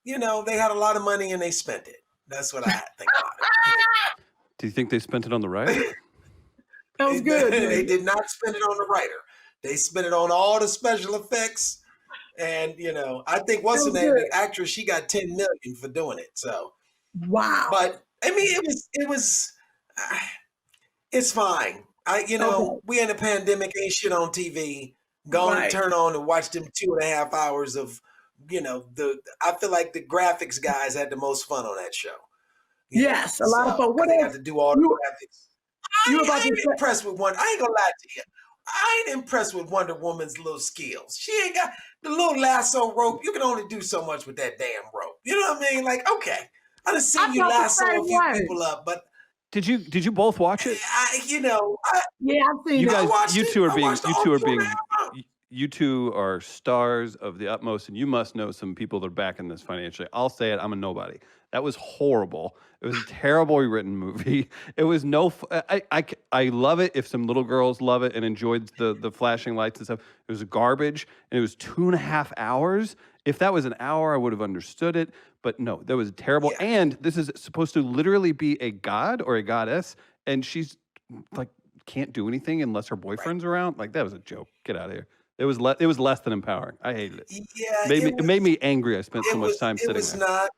watching they had a lot of money and they spent it. That's what I think about it. Do you think they spent it on the writer? That was good. They did not spend it on the writer. They spent it on all the special effects. And, I think what's her name, the actress, she got $10 million for doing it. So, wow. But I mean, it's fine. We in a pandemic, ain't shit on TV. Go and turn on and watch them 2.5 hours of, I feel like the graphics guys had the most fun on that show. Yes, a lot of fun. What they got to do all the graphics. I ain't impressed with Wonder. I ain't gonna lie to you. I ain't impressed with Wonder Woman's little skills. She ain't got the little lasso rope. You can only do so much with that damn rope. You know what I mean? Like, okay, I done seen you lasso a few people up, but Did you both watch it? Yeah, I've seen You it. guys, you two are being, being. you two are stars of the utmost, and you must know some people that are backing this financially. I'll say it, I'm a nobody. That was horrible. It was a terribly written movie. It was I love it if some little girls love it and enjoyed the flashing lights and stuff. It was garbage, and it was 2.5 hours. If that was an hour, I would have understood it. But no, that was terrible. Yeah. And this is supposed to literally be a god or a goddess, and she's like can't do anything unless her boyfriend's around. Like that was a joke. Get out of here. It was less than empowering. I hated it. Yeah, it made me angry. I spent so much time sitting there. It was not.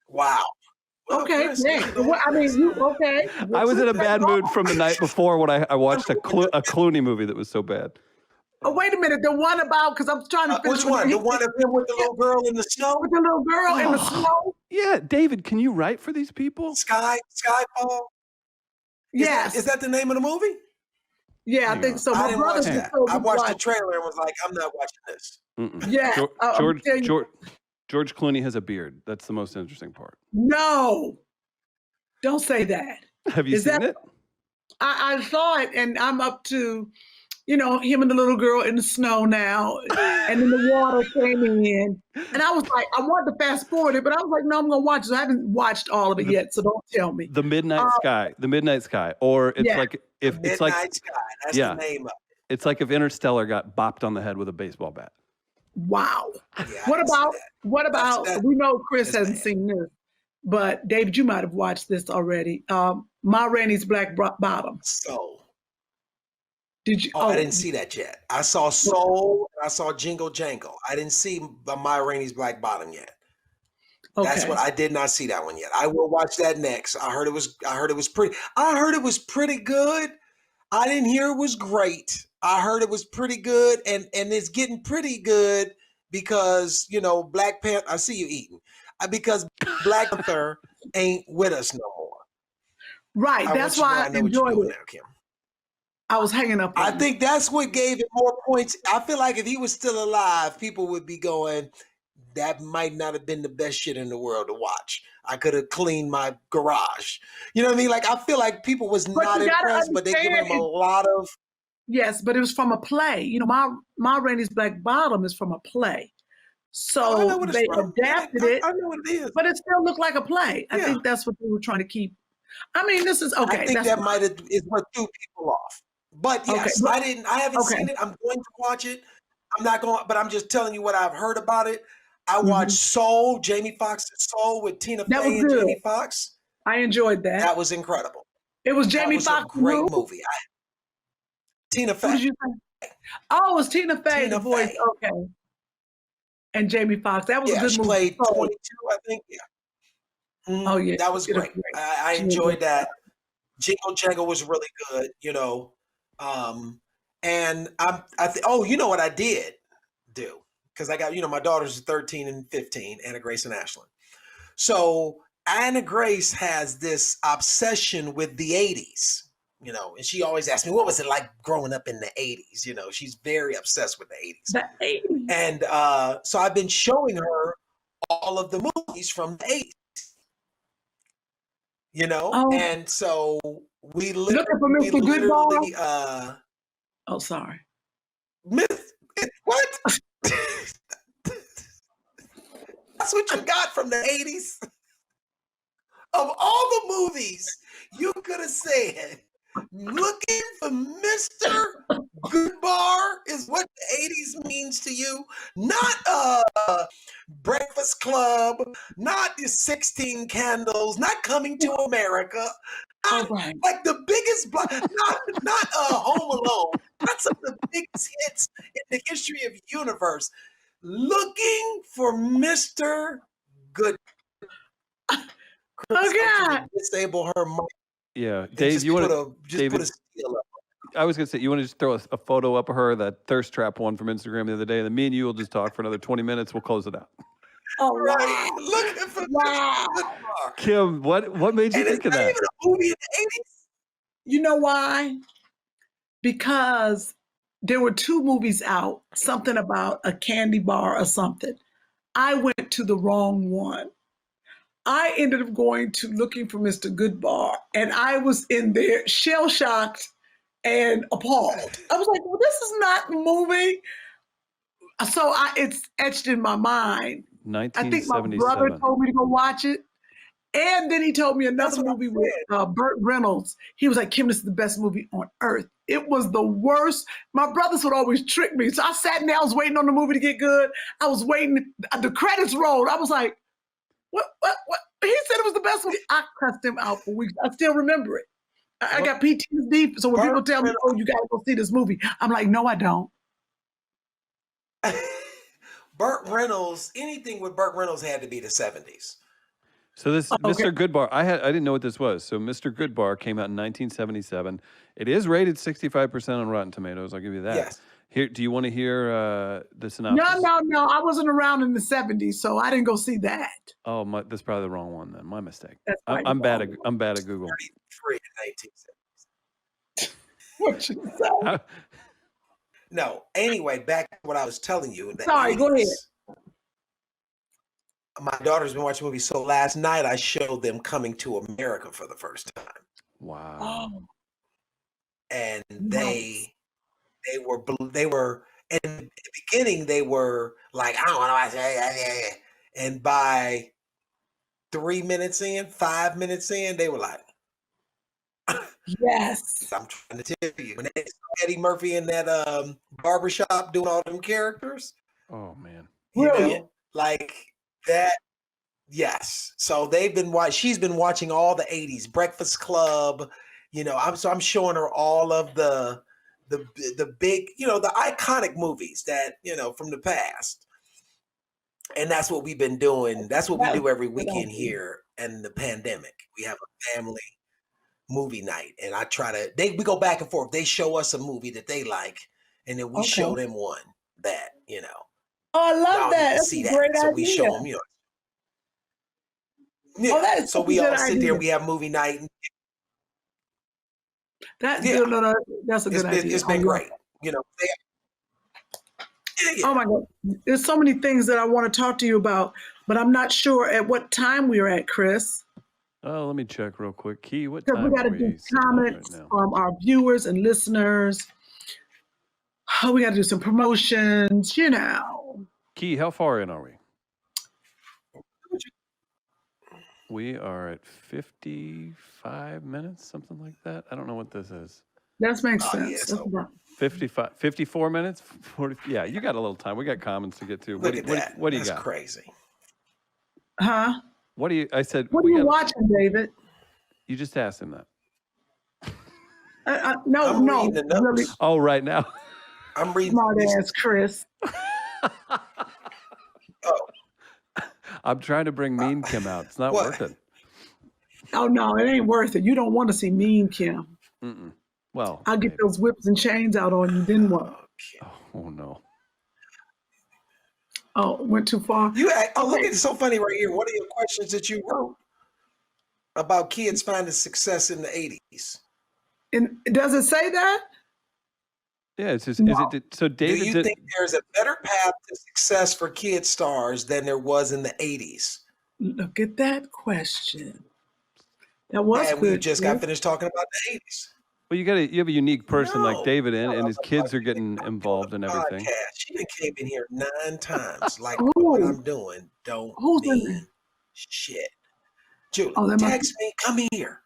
Wow. Well, okay. Well, I mean, okay. I was in a bad mood from the night before when I watched a Clooney movie that was so bad. Oh, wait a minute. The one about, because I'm trying to finish. Which one? The one of him with the little girl in the snow? With the little girl in the snow? Yeah. David, can you write for these people? Skyfall? Yes. Is that the name of the movie? Yeah, I think so. I didn't watch that. I watched the trailer and was like, I'm not watching this. Yeah. George Clooney has a beard. That's the most interesting part. No. Don't say that. Have you seen it? I saw it, and I'm up to, him and the little girl in the snow now, and then the water came in. And I was like, I wanted to fast forward it, but I was like, no, I'm going to watch it. So I haven't watched all of it yet, so don't tell me. The Midnight Sky. Or it's like, if it's like, Midnight Sky, that's the name of it. It's like if Interstellar got bopped on the head with a baseball bat. Wow. Yeah, what about, we know Chris hasn't seen this, but David, you might have watched this already. Ma Rainey's Black Bottom. Soul. Did you? I didn't see that yet. I saw Soul and I saw Jingle Jangle. I didn't see Ma Rainey's Black Bottom yet. Okay. That's what I did not see that one yet. I will watch that next. I heard it was pretty good. I didn't hear it was great. I heard it was pretty good, and it's getting pretty good because Black Panther. I see you eating because Black Panther ain't with us no more. Right. That's why I enjoyed it. Now, Kym. I was hanging up. I think that's what gave it more points. I feel like if he was still alive, people would be going, that might not have been the best shit in the world to watch. I could have cleaned my garage. You know what I mean? Like, I feel like people was not impressed, but they give him a lot of. Yes, but it was from a play. Ma Rainey's Black Bottom is from a play. So they adapted it. I know what it is. But it still looked like a play. I think that's what they were trying to keep. I mean, this is okay. I think that might have is what threw people off. But yes, I haven't seen it. I'm going to watch it. I'm not going, but I'm just telling you what I've heard about it. I watched Soul, Jamie Foxx's Soul with Tina Fey and Jamie Foxx. I enjoyed that. That was incredible. It was Jamie Foxx. Great movie. Tina Fey. What did you say? Oh, it was Tina Fey, the voice. Okay. And Jamie Foxx. That was a good movie. She played 22, I think. Yeah. Mm-hmm. Oh yeah, that was great. I enjoyed that. Jingle Jangle was really good, and you know what I did do? Because I got, my daughters are 13 and 15, Anna Grace and Ashlyn. So Anna Grace has this obsession with the 80s, and she always asks me, what was it like growing up in the 80s? She's very obsessed with the 80s. The 80s. And so I've been showing her all of the movies from the 80s. And so we literally, oh, sorry. What? That's what you got from the 80s? Of all the movies you could have said, looking for Mr. Goodbar is what the 80s means to you. Not Breakfast Club, not the 16 Candles, not Coming to America, not like the biggest, not Home Alone. That's some of the biggest hits in the history of the universe. Looking for Mr. Good. Oh God! Disable her mic. Yeah, Dave, you want to put a steal up. I was gonna say, you want to just throw a photo up of her, that thirst trap one from Instagram the other day, and then me and you will just talk for another 20 minutes. We'll close it out. All right, looking for Kym, what made you think of that? Even a movie in the 80s. You know why? Because there were 2 movies out, something about a candy bar or something. I went to the wrong one. I ended up going to looking for Mr. Goodbar, and I was in there shell-shocked and appalled. I was like, well, this is not the movie. So it's etched in my mind. I think my brother 1977. told me to go watch it. And then he told me another movie with Burt Reynolds. He was like, Kim, this is the best movie on earth. It was the worst. My brothers would always trick me. So I sat there, I was waiting on the movie to get good. I was waiting. The credits rolled. I was like, what? He said it was the best movie. I cussed him out for weeks. I still remember it. I got PTSD. So when people tell me, oh, you got to go see this movie, I'm like, no, I don't. Burt Reynolds, anything with Burt Reynolds had to be the 70s. So this Mr. Goodbar, I didn't know what this was. So Mr. Goodbar came out in 1977. It is rated 65% on Rotten Tomatoes. I'll give you that. Yes. Here, do you want to hear the synopsis? No. I wasn't around in the 70s, so I didn't go see that. Oh, that's probably the wrong one then. My mistake. I'm bad at Google. 33 in 1970s. What you say? No. Anyway, back to what I was telling you. Sorry, go ahead. My daughter's been watching movies, so last night I showed them Coming to America for the first time. Wow. Oh. And they were in the beginning, they were like, I don't know what I say. And by 3 minutes in, 5 minutes in, they were like, yes. I'm trying to tell you. When they saw Eddie Murphy in that barbershop doing all them characters. Oh, man. You know, like that. Yes. So she's been watching all the 80s, Breakfast Club, you know, I'm showing her all of the big, you know, the iconic movies that, you know, from the past. And that's what we've been doing. That's what we do every weekend here in the pandemic. We have a family movie night, and we go back and forth. They show us a movie that they like, and then we show them one that, you know. Oh, I love that. That's see a that. great So idea. we show them, you know. Yeah. So we all sit there, we have movie night. That's a good idea. It's been great. You know. Oh my God. There's so many things that I want to talk to you about, but I'm not sure at what time we're at, Chris. Oh, let me check real quick. Key, what time we got to do comments from our viewers and listeners. Oh, we got to do some promotions, you know. Key, how far in are we? We are at 55 minutes, something like that. I don't know what this is. That makes sense. Yeah, 54 minutes? 40, yeah, you got a little time. We got comments to get to. What do you got? That's crazy. Huh? What are you watching, David? You just asked him that. No. Really. Oh, right now. I'm reading. Smart ass, Chris. I'm trying to bring Mean Kim out. It's not worth it. Oh, no, it ain't worth it. You don't want to see Mean Kim. Mm-mm. Well, I'll get those whips and chains out on you. Then what? Oh no. Oh, went too far. Look at it's so funny right here. What are your questions that you wrote about kids finding success in the 80s? And does it say that? Yeah, it's just, No. So David, do you think there's a better path to success for kid stars than there was in the 80s? Look at that question. That was good. We just got finished talking about the 80s. Well, you have a unique person like David, and his kids are getting involved in everything. She came in here 9 times. Like what I'm doing don't mean shit. Julie, text me, come here.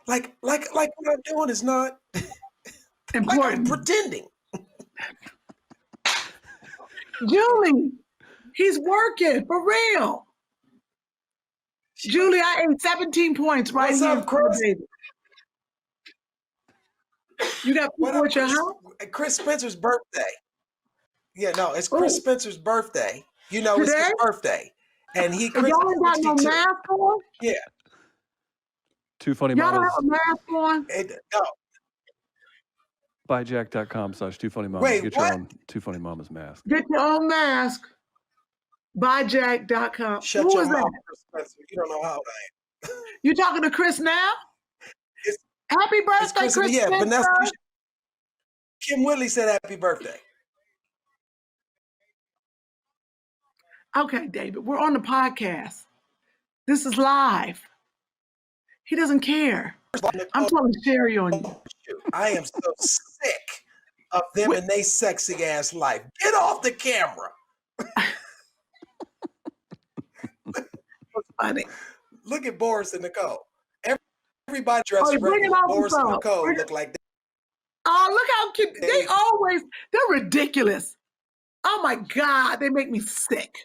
Like what I'm doing is not important. Like I'm pretending. Julie, he's working for real. Julie, I ate 17 points right What's here. up, Chris? You got people at your house? Chris Spencer's birthday. Yeah, no, it's Chris Spencer's birthday. You know, it's his birthday. And Chris y'all ain't got no mask on? Yeah. Too Funny Y'all Mamas. don't have a mask on? No. Buyjack.com/2funnymamas. Wait, Get your own 2 Funny Mamas mask. Get your own mask. Buyjack.com. Shut your mouth, Chris Spencer. You don't know how old I am. You talking to Chris now? Happy birthday, Chris Spencer. Yeah, Vanessa. Kym Whitley said happy birthday. Okay, David, we're on the podcast. This is live. He doesn't care. I'm telling Sherri on you. I am so sick of them and they sexy ass life. Get off the camera. What's funny? Look at Boris and Nicole. Everybody dressed regular. Boris and Nicole look like that. Oh, look how cute. They're ridiculous. Oh my God, they make me sick.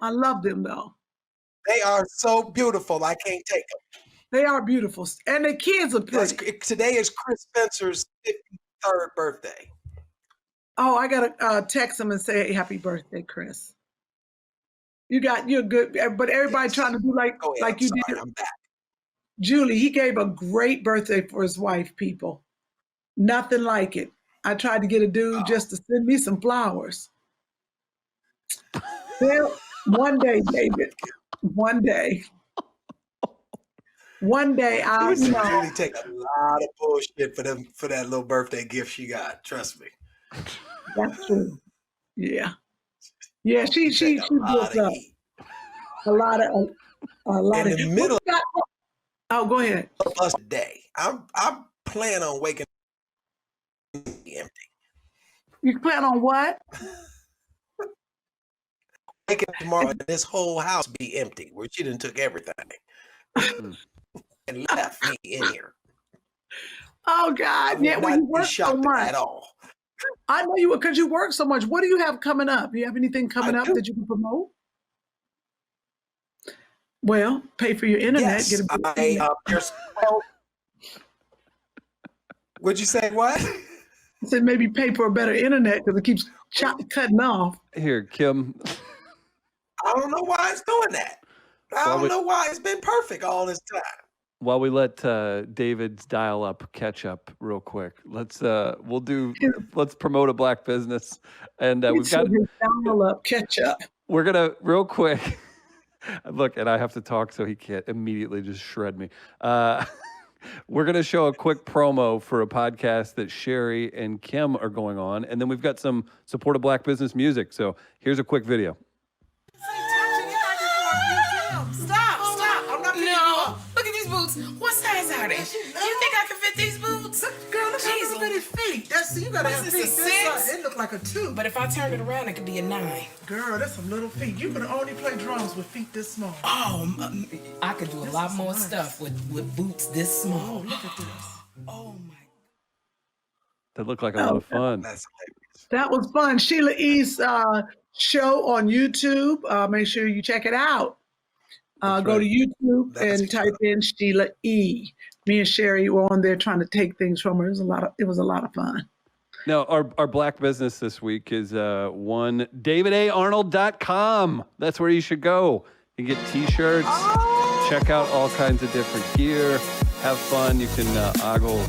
I love them though. They are so beautiful. I can't take them. They are beautiful. And the kids are pretty. Today is Chris Spencer's 53rd birthday. Oh, I got to text him and say, hey, happy birthday, Chris. You're good. But everybody trying to do like you did. I'm back. Julie, he gave a great birthday for his wife, people. Nothing like it. I tried to get a dude just to send me some flowers. Well, one day, David. One day, I'll Julie take a lot of bullshit for that little birthday gift she got. Trust me. That's true. Yeah. Yeah, she built up a lot of in the middle oh, go ahead. of us today. I'm planning on waking up empty. You plan on what? Waking up tomorrow and this whole house be empty, where she done took everything and left me in here. Oh God! Yeah, well, you work so much. At all. I know you because you work so much. What do you have coming up? Do you have anything coming up that you can promote? Well, pay for your internet. Yes, What'd you say? What? I said maybe pay for a better internet because it keeps cutting off. Here, Kym. I don't know why it's doing that. I don't know why it's been perfect all this time. While we let David's dial-up catch up real quick, let's promote a black business, and we've got dial-up catch up. We're gonna real quick. Look, and I have to talk so he can't immediately just shred me. We're going to show a quick promo for a podcast that Sherri and Kym are going on, and then we've got some support of black business music. So here's a quick video. Stop. I'm not picking you up. Look at these boots. What size are they? You think I can fit these boots? Girl, look at these little feet. You gotta have feet this size. They look like a 2. But if I turn it around, it could be a 9. Girl, that's some little feet. You could only play drums with feet this small. Oh, I could do a lot more stuff with boots this small. Oh, look at this. Oh my. That looked like a lot of fun. That was fun. Sheila E's show on YouTube. Make sure you check it out. Go to YouTube and type in Sheila E. Me and Sherri were on there trying to take things from her. It was a lot of fun. Now, our black business this week is one davidarnold.com. That's where you should go. You can get t-shirts, check out all kinds of different gear, have fun. You can ogle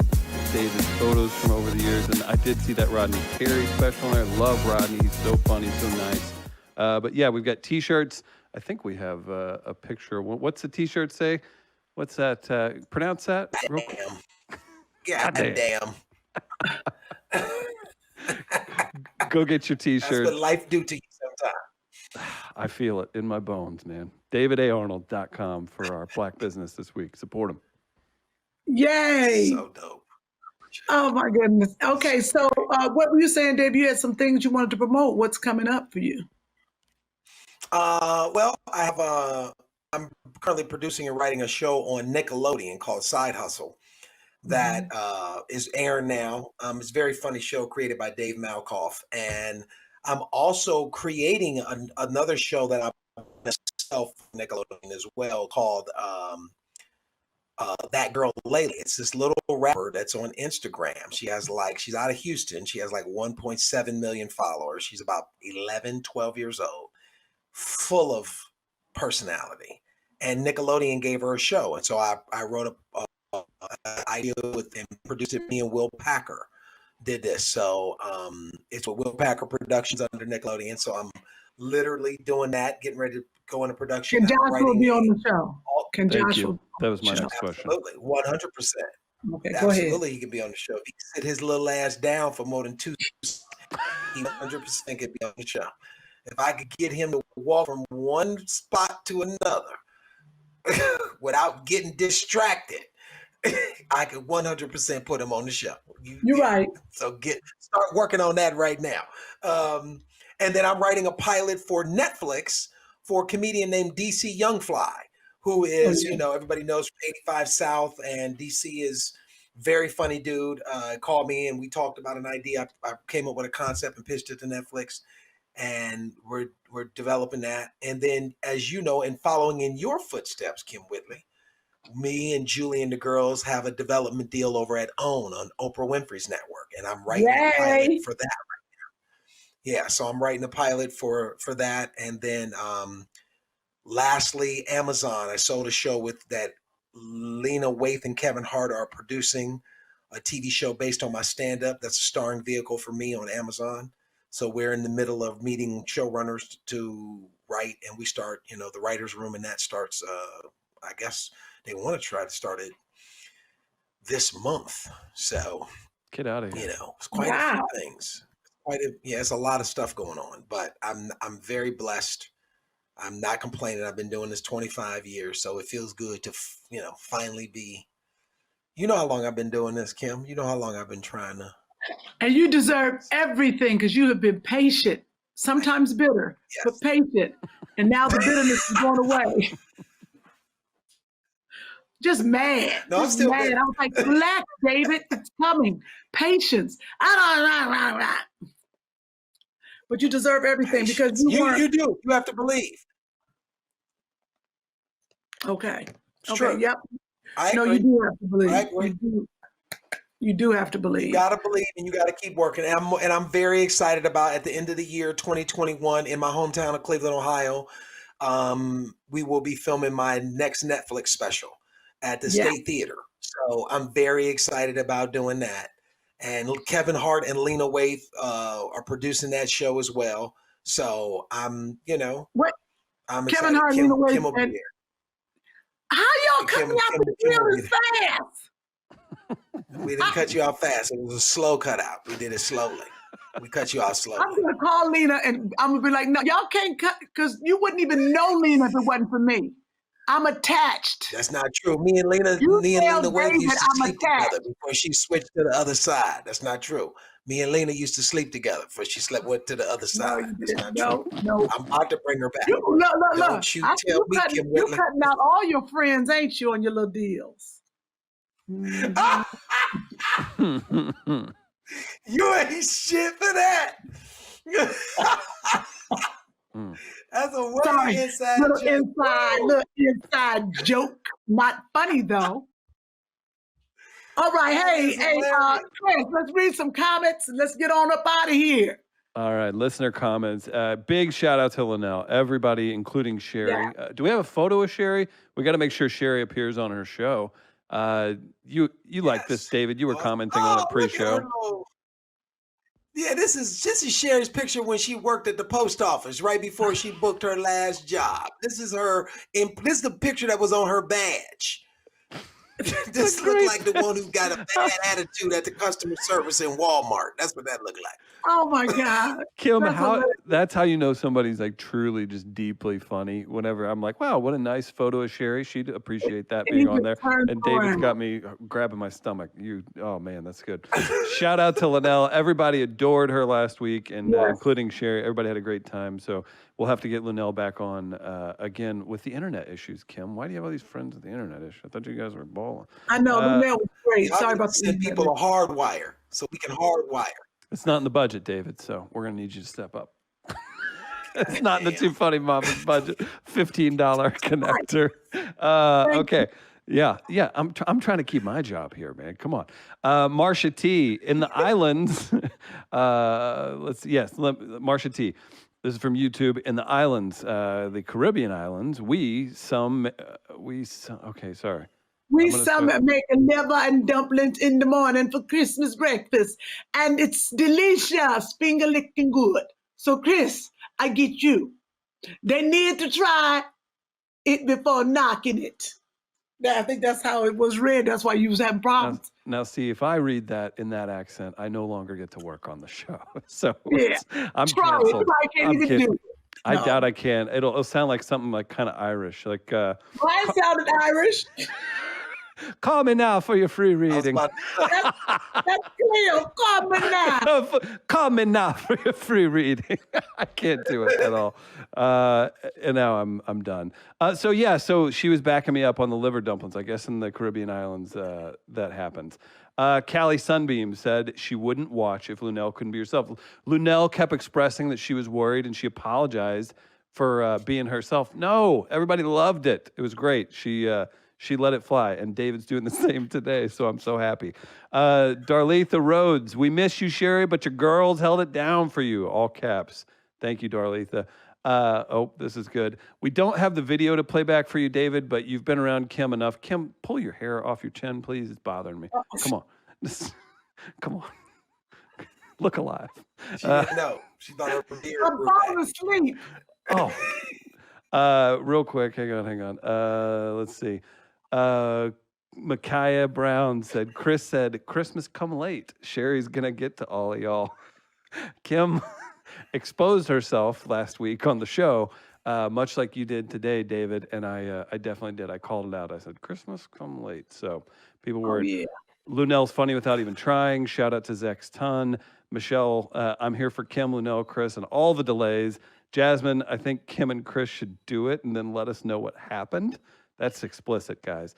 David's photos from over the years. And I did see that Rodney Perry special there. Love Rodney. He's so funny, so nice. But yeah, we've got t-shirts. I think we have a picture. What's the t-shirt say? What's that? Pronounce that? God damn. Go get your t-shirt. That's what life do to you sometimes. I feel it in my bones, man. davidarnold.com for our black business this week. Support them. Yay. So dope. Oh my goodness. Okay, so what were you saying, Dave? You had some things you wanted to promote. What's coming up for you? Well, I'm currently producing and writing a show on Nickelodeon called Side Hustle that is airing now. It's a very funny show created by Dave Malkoff. And I'm also creating another show that I'm myself Nickelodeon as well called That Girl Layla. It's this little rapper that's on Instagram. She's out of Houston. She has like 1.7 million followers. She's about 11, 12 years old, full of personality. And Nickelodeon gave her a show. And so I wrote an idea with him, produced it. Me and Will Packer did this. So it's with Will Packer Productions under Nickelodeon. So I'm literally doing that, getting ready to go into production. Can Joshua be on the show? Can Joshua? That was my next question. Absolutely, 100%. Okay, Absolutely, go ahead. he can be on the show. If he can sit his little ass down for more than 2 seconds, he 100% could be on the show. If I could get him to walk from one spot to another, without getting distracted, I could 100% put him on the show. You're right. So start working on that right now. And then I'm writing a pilot for Netflix for a comedian named DC Youngfly, who is, everybody knows from 85 South, and DC is very funny dude. Called me and we talked about an idea. I came up with a concept and pitched it to Netflix, and we're developing that. And then, as you know, and following in your footsteps, Kym Whitley, me and Julie and the girls have a development deal over at OWN on Oprah Winfrey's network, and I'm writing a pilot for that right now. Yeah, so I'm writing a pilot for that, and then lastly, Amazon. I sold a show with that. Lena Waithe and Kevin Hart are producing a TV show based on my stand-up. That's a starring vehicle for me on Amazon. So we're in the middle of meeting showrunners to write, and we start, the writer's room, and that starts, I guess they want to try to start it this month. So get out of here. It's quite a few things. It's a lot of stuff going on, but I'm very blessed. I'm not complaining. I've been doing this 25 years, so it feels good to, finally be. You know how long I've been doing this, Kym. You know how long I've been trying to. And you deserve everything because you have been patient, sometimes bitter, but patient. And now the bitterness is going away. Just mad. No, I'm still mad. bitter. I was like, relax, David. It's coming. Patience. But you deserve everything because you do. You have to believe. Okay. It's okay. true. Yep. You do have to believe. I agree. You do have to believe. You gotta believe, and you gotta keep working. And I'm very excited about at the end of the year, 2021, in my hometown of Cleveland, Ohio. We will be filming my next Netflix special at the State Theater. So I'm very excited about doing that. And Kevin Hart and Lena Waithe are producing that show as well. So I'm excited. Kevin Hart and Lena Waithe. Kim will be there. How y'all cut me off the really fast? We didn't cut you out fast. It was a slow cutout. We did it slowly. We cut you out slowly. I'm gonna call Lena and I'm gonna be like, no, y'all can't cut because you wouldn't even know Lena if it wasn't for me. I'm attached. That's not true. Me and Lena Waithe used to sleep together before she switched to the other side. That's not true. Me and Lena used to sleep together before she went to the other side. That's not true. No. I'm about to bring her back. Don't you tell me, Kym Whitley. You're cutting out all your friends, ain't you, on your little deals? You ain't shit for that. That's a way inside joke. Little inside joke. Not funny though. All right, hey, Chris, let's read some comments and let's get on up out of here. All right, listener comments. Big shout out to Linnell, everybody, including Sherri. Yeah. Do we have a photo of Sherri? We got to make sure Sherri appears on her show. You like this, David? You were commenting on a pre-show. Yeah, this is Sherri's picture when she worked at the post office right before she booked her last job. This is the picture that was on her badge. This looked like the one who got a bad attitude at the customer service in Walmart. That's what that looked like. Oh my God. Kym, that's how you know somebody's like truly just deeply funny. Whenever I'm like, wow, what a nice photo of Sherri. She'd appreciate that being on there. And David's got me grabbing my stomach. Oh man, that's good. Shout out to Linnell. Everybody adored her last week, and including Sherri. Everybody had a great time. So we'll have to get Linnell back on again with the internet issues. Kym, why do you have all these friends with the internet issue? I thought you guys were balling. I know, Linnell was great. Sorry about send people a hardwire so we can hardwire. It's not in the budget, David, so we're going to need you to step up. It's not in the Too Funny Mamas budget. $15 connector. Okay. Yeah. I'm trying to keep my job here, man. Come on. Marsha T. In the islands. Marsha T. This is from YouTube. In the islands, the Caribbean islands, we some make a liver and dumplings in the morning for Christmas breakfast. And it's delicious, finger licking good. So Chris, I get you. They need to try it before knocking it. I think that's how it was read. That's why you was having problems. Now see, if I read that in that accent, I no longer get to work on the show. So yeah. I'm canceled. I doubt I can. It'll sound like something like kind of Irish, like. Mine sounded Irish. Call me now for your free reading. That's clear. Call me now. Call me now for your free reading. I can't do it at all. And now I'm done. So she was backing me up on the liver dumplings. I guess in the Caribbean islands that happens. Callie Sunbeam said she wouldn't watch if Lunel couldn't be herself. Lunel kept expressing that she was worried and she apologized for being herself. No, everybody loved it. It was great. She let it fly, and David's doing the same today, so I'm so happy. Darletha Rhodes, we miss you, Sherri, but your girls held it down for you, all caps. Thank you, Darletha. This is good. We don't have the video to play back for you, David, but you've been around Kym enough. Kym, pull your hair off your chin, please. It's bothering me. Come on. Come on. Look alive. She didn't know. She thought her beard I'm falling asleep. Real quick. Hang on. Let's see. Micaiah Brown said, Chris said, Christmas come late. Sherri's going to get to all of y'all. Kym exposed herself last week on the show, much like you did today, David, and I definitely did. I called it out. I said, Christmas come late. So people were. Yeah. Lunel's funny without even trying. Shout out to Zex Ton. Michelle, I'm here for Kym, Lunel, Chris, and all the delays. Jasmine, I think Kym and Chris should do it and then let us know what happened. That's explicit, guys.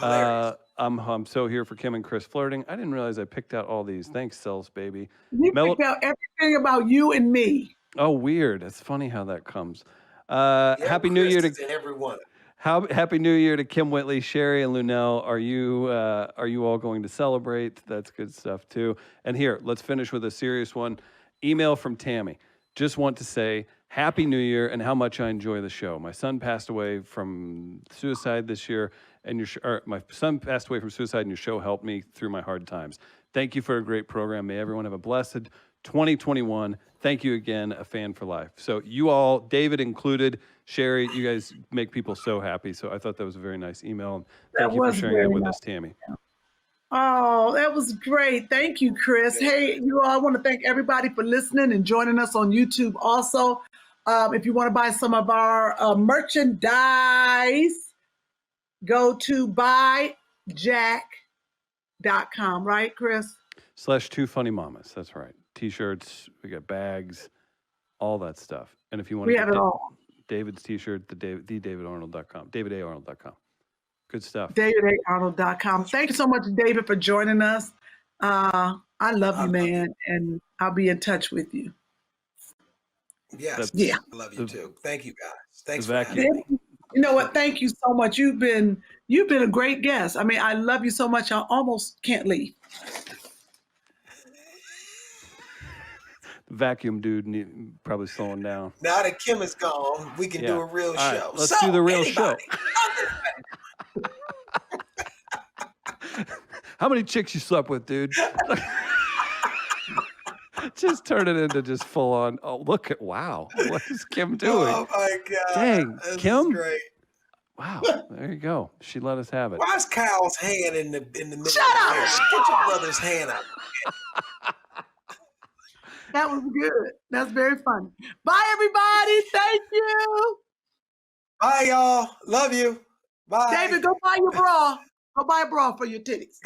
I'm so here for Kym and Chris flirting. I didn't realize I picked out all these. Thanks, Cells, baby. We picked out everything about you and me. Oh, weird. It's funny how that comes. Happy New Year to everyone. Happy New Year to Kim Whitley, Sherri, and Lunel. Are you all going to celebrate? That's good stuff too. And here, let's finish with a serious one. Email from Tammy. Just want to say Happy New Year and how much I enjoy the show. My son passed away from suicide this year, and my son passed away from suicide, and your show helped me through my hard times. Thank you for a great program. May everyone have a blessed 2021. Thank you again, a fan for life. So you all, David included, Sherri, you guys make people so happy. So I thought that was a very nice email. And thank you for sharing that with us, Tammy. Oh, that was great. Thank you, Chris. Hey, you all, I want to thank everybody for listening and joining us on YouTube also. If you want to buy some of our merchandise, go to buyjack.com, right, Chris? /2 funny mamas. That's right. T-shirts, we got bags, all that stuff. And if you want we have it all. David's T-shirt, thedavidarnold.com, davidarnold.com. Good stuff. davidarnold.com. Thank you so much, David, for joining us. I love you, man, and I'll be in touch with you. Yes. Yeah. I love you too. Thank you, guys. Thanks for having me. You know what? Thank you so much. You've been a great guest. I mean, I love you so much. I almost can't leave. Vacuum dude probably slowing down. Now that Kym is gone, we can do a real show. Right, let's do the real show. How many chicks you slept with, dude? Just turn it into just full on. Oh, look at wow. What is Kym doing? Oh my God. Dang, this Kym. is great. Wow. There you go. She let us have it. Why is Kyle's hand in the middle? Shut up! Get your brother's hand out. That was good. That's very funny. Bye, everybody. Thank you. Bye, y'all. Love you. Bye. David, go buy your bra. Go buy a bra for your titties.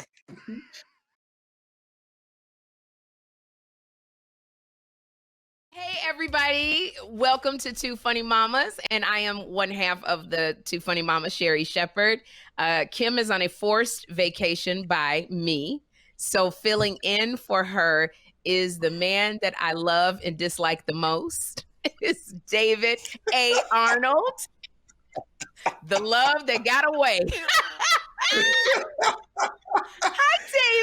Hey everybody, welcome to Two Funny Mamas, and I am one half of the Two Funny Mamas, Sherri Shepherd. Kym is on a forced vacation by me, so filling in for her is the man that I love and dislike the most. It's David A. Arnold, the love that got away. Hi,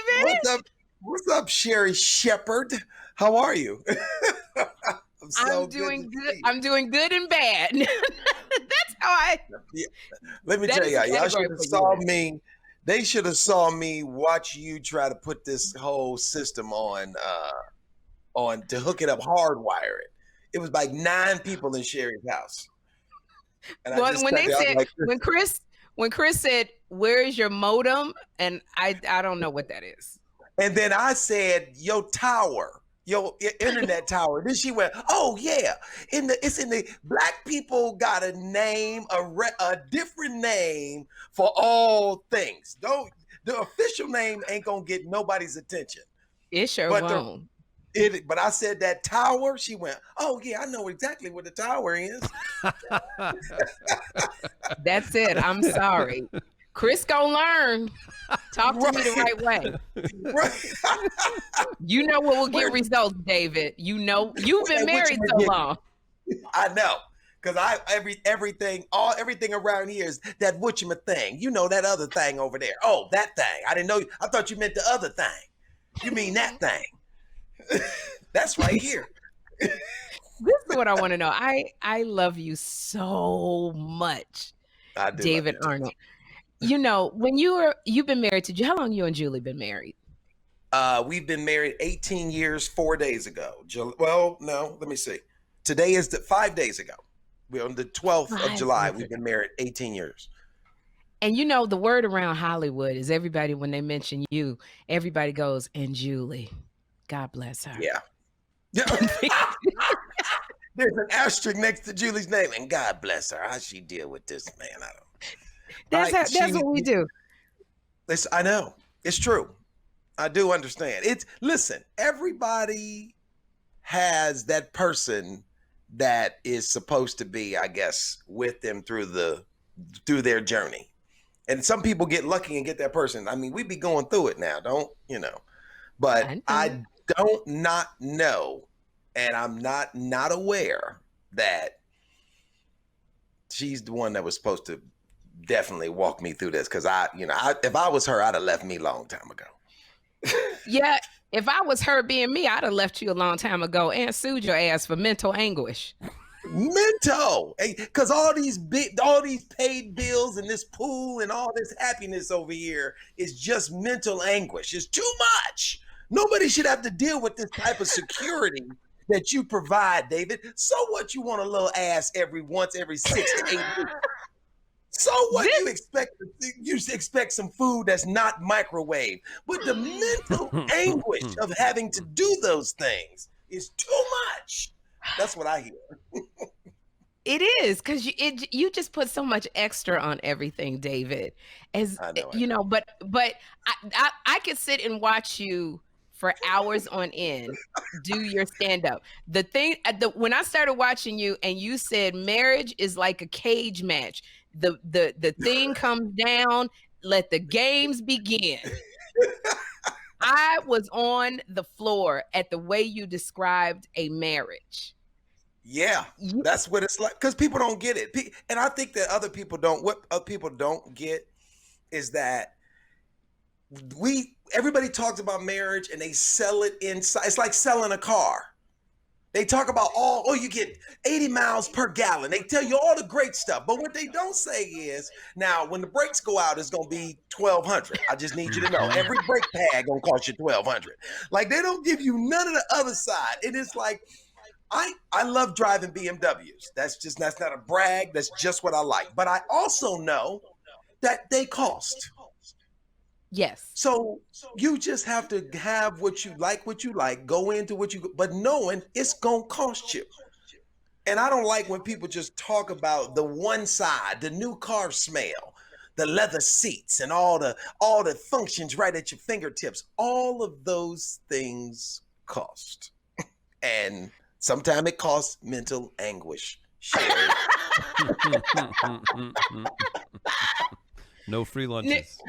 David. What's up, Sherri Shepherd? How are you? I'm doing good. I'm doing good and bad. That's how I. Yeah. Let me tell y'all should have saw me. They should have saw me watch you try to put this whole system on to hook it up, hardwire it. It was like 9 people in Sherri's house. And well, when Chris said, "Where is your modem?" and I don't know what that is. And then I said, "Your tower." your internet tower. Then she went, oh yeah, it's in the black people got a name, a different name for all things. The official name ain't gonna get nobody's attention. It sure But won't. But I said that tower. She went, oh yeah, I know exactly what the tower is. That's it. I'm sorry. Chris gonna learn. Talk to me the right way. Right. You know what will get results, David. You know you've been married so long. I know. Cause everything around here is that thing. You know that other thing over there. Oh, that thing. I didn't know. I thought you meant the other thing. You mean that thing. That's right here. This is what I want to know. I love you so much, I do, David Arnold. You know, when you've been married to, how long you and Julie been married? We've been married 18 years, 4 days ago. Well, no, let me see. Today is 5 days ago. We're on the 12th of July. We've been married 18 years. And you know, the word around Hollywood is everybody, when they mention you, everybody goes, and Julie, God bless her. Yeah. There's an asterisk next to Julie's name, and God bless her. How she deal with this, man? I don't. That's what we do. I know. It's true. I do understand. Listen, everybody has that person that is supposed to be, I guess, with them through their journey. And some people get lucky and get that person. I mean, we be going through it now, but I don't not know, and I'm not aware that she's the one that was supposed to definitely walk me through this. Cause if I was her, I'd have left me a long time ago. Yeah. If I was her being me, I'd have left you a long time ago and sued your ass for mental anguish. Mental, because all these paid bills and this pool and all this happiness over here is just mental anguish. It's too much. Nobody should have to deal with this type of security that you provide, David. So what? You want a little ass every 6 to 8 weeks. So what? You expect some food that's not microwave, but the mental anguish of having to do those things is too much. That's what I hear. It is, because you just put so much extra on everything, David. But I could sit and watch you for hours on end do your stand-up. When I started watching you and you said marriage is like a cage match, the thing comes down, let the games begin. I was on the floor at the way you described a marriage. Yeah, that's what it's like, because people don't get it. And I think that other people don't. What other people don't get is that everybody talks about marriage and they sell it inside. It's like selling a car. They talk about you get 80 miles per gallon. They tell you all the great stuff. But what they don't say is, now, when the brakes go out, it's going to be $1,200. I just need you to know, every brake pad going to cost you $1,200. Like, they don't give you none of the other side. And it's like, I love driving BMWs. That's not a brag. That's just what I like. But I also know that they cost. Yes. So you just have to have what you like, go into but knowing it's going to cost you. And I don't like when people just talk about the one side, the new car smell, the leather seats, and all the functions right at your fingertips. All of those things cost. And sometimes it costs mental anguish. No free lunches.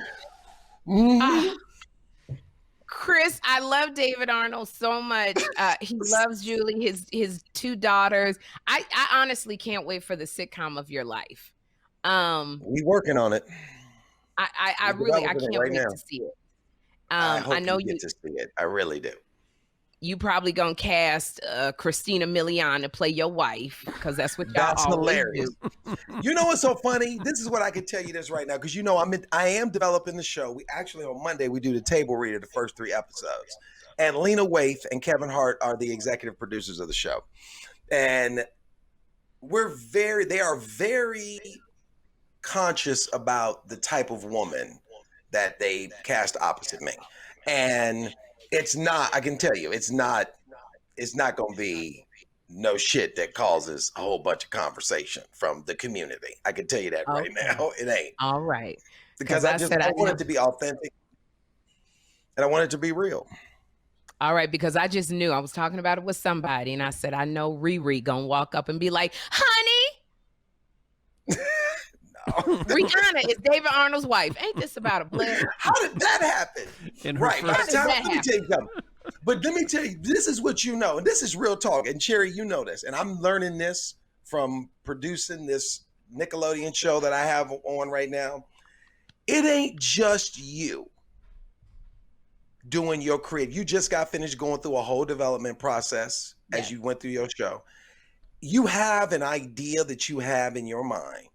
Chris, I love David Arnold so much. He loves Julie, his two daughters. I honestly can't wait for the sitcom of your life. We working on it. I can't wait to see it. I know you get to see it. I really do. You probably gonna cast Christina Milian to play your wife, because that's what y'all That's always hilarious. do. You know what's so funny? This is what I can tell you this right now, because I am developing the show. We actually, on Monday, we do the table read of the first 3 episodes. And Lena Waithe and Kevin Hart are the executive producers of the show. And they are very conscious about the type of woman that they cast opposite me. And it's not, I can tell you, it's not it's not going to be no shit that causes a whole bunch of conversation from the community. I can tell you that right now. It ain't. All right. Because I want it to be authentic and I want it to be real. All right, because I just knew I was talking about it with somebody, and I said, I know Riri gonna walk up and be like, honey. No. Rihanna is David Arnold's wife. Ain't this about a blood? How did that happen? Right. Let me tell you something. But let me tell you, this is what you know, and this is real talk. And Sherri, you know this, and I'm learning this from producing this Nickelodeon show that I have on right now. It ain't just you doing your creative. You just got finished going through a whole development process as you went through your show. You have an idea that you have in your mind.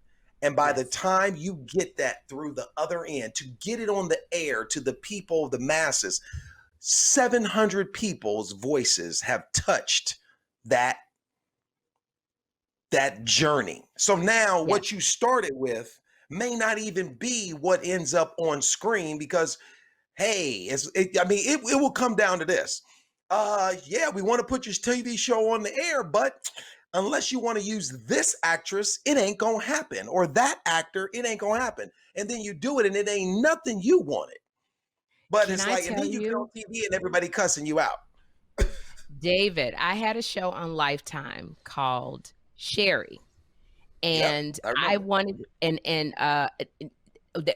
And by the time you get that through the other end, to get it on the air to the people, the masses, 700 people's voices have touched that journey. So now what you started with may not even be what ends up on screen because, hey, it will come down to this. We want to put your TV show on the air, but unless you want to use this actress, it ain't going to happen. Or that actor, it ain't going to happen. And then you do it and it ain't nothing you wanted. But it's like, and then you get on TV and everybody cussing you out. David, I had a show on Lifetime called Sherri. And I wanted, it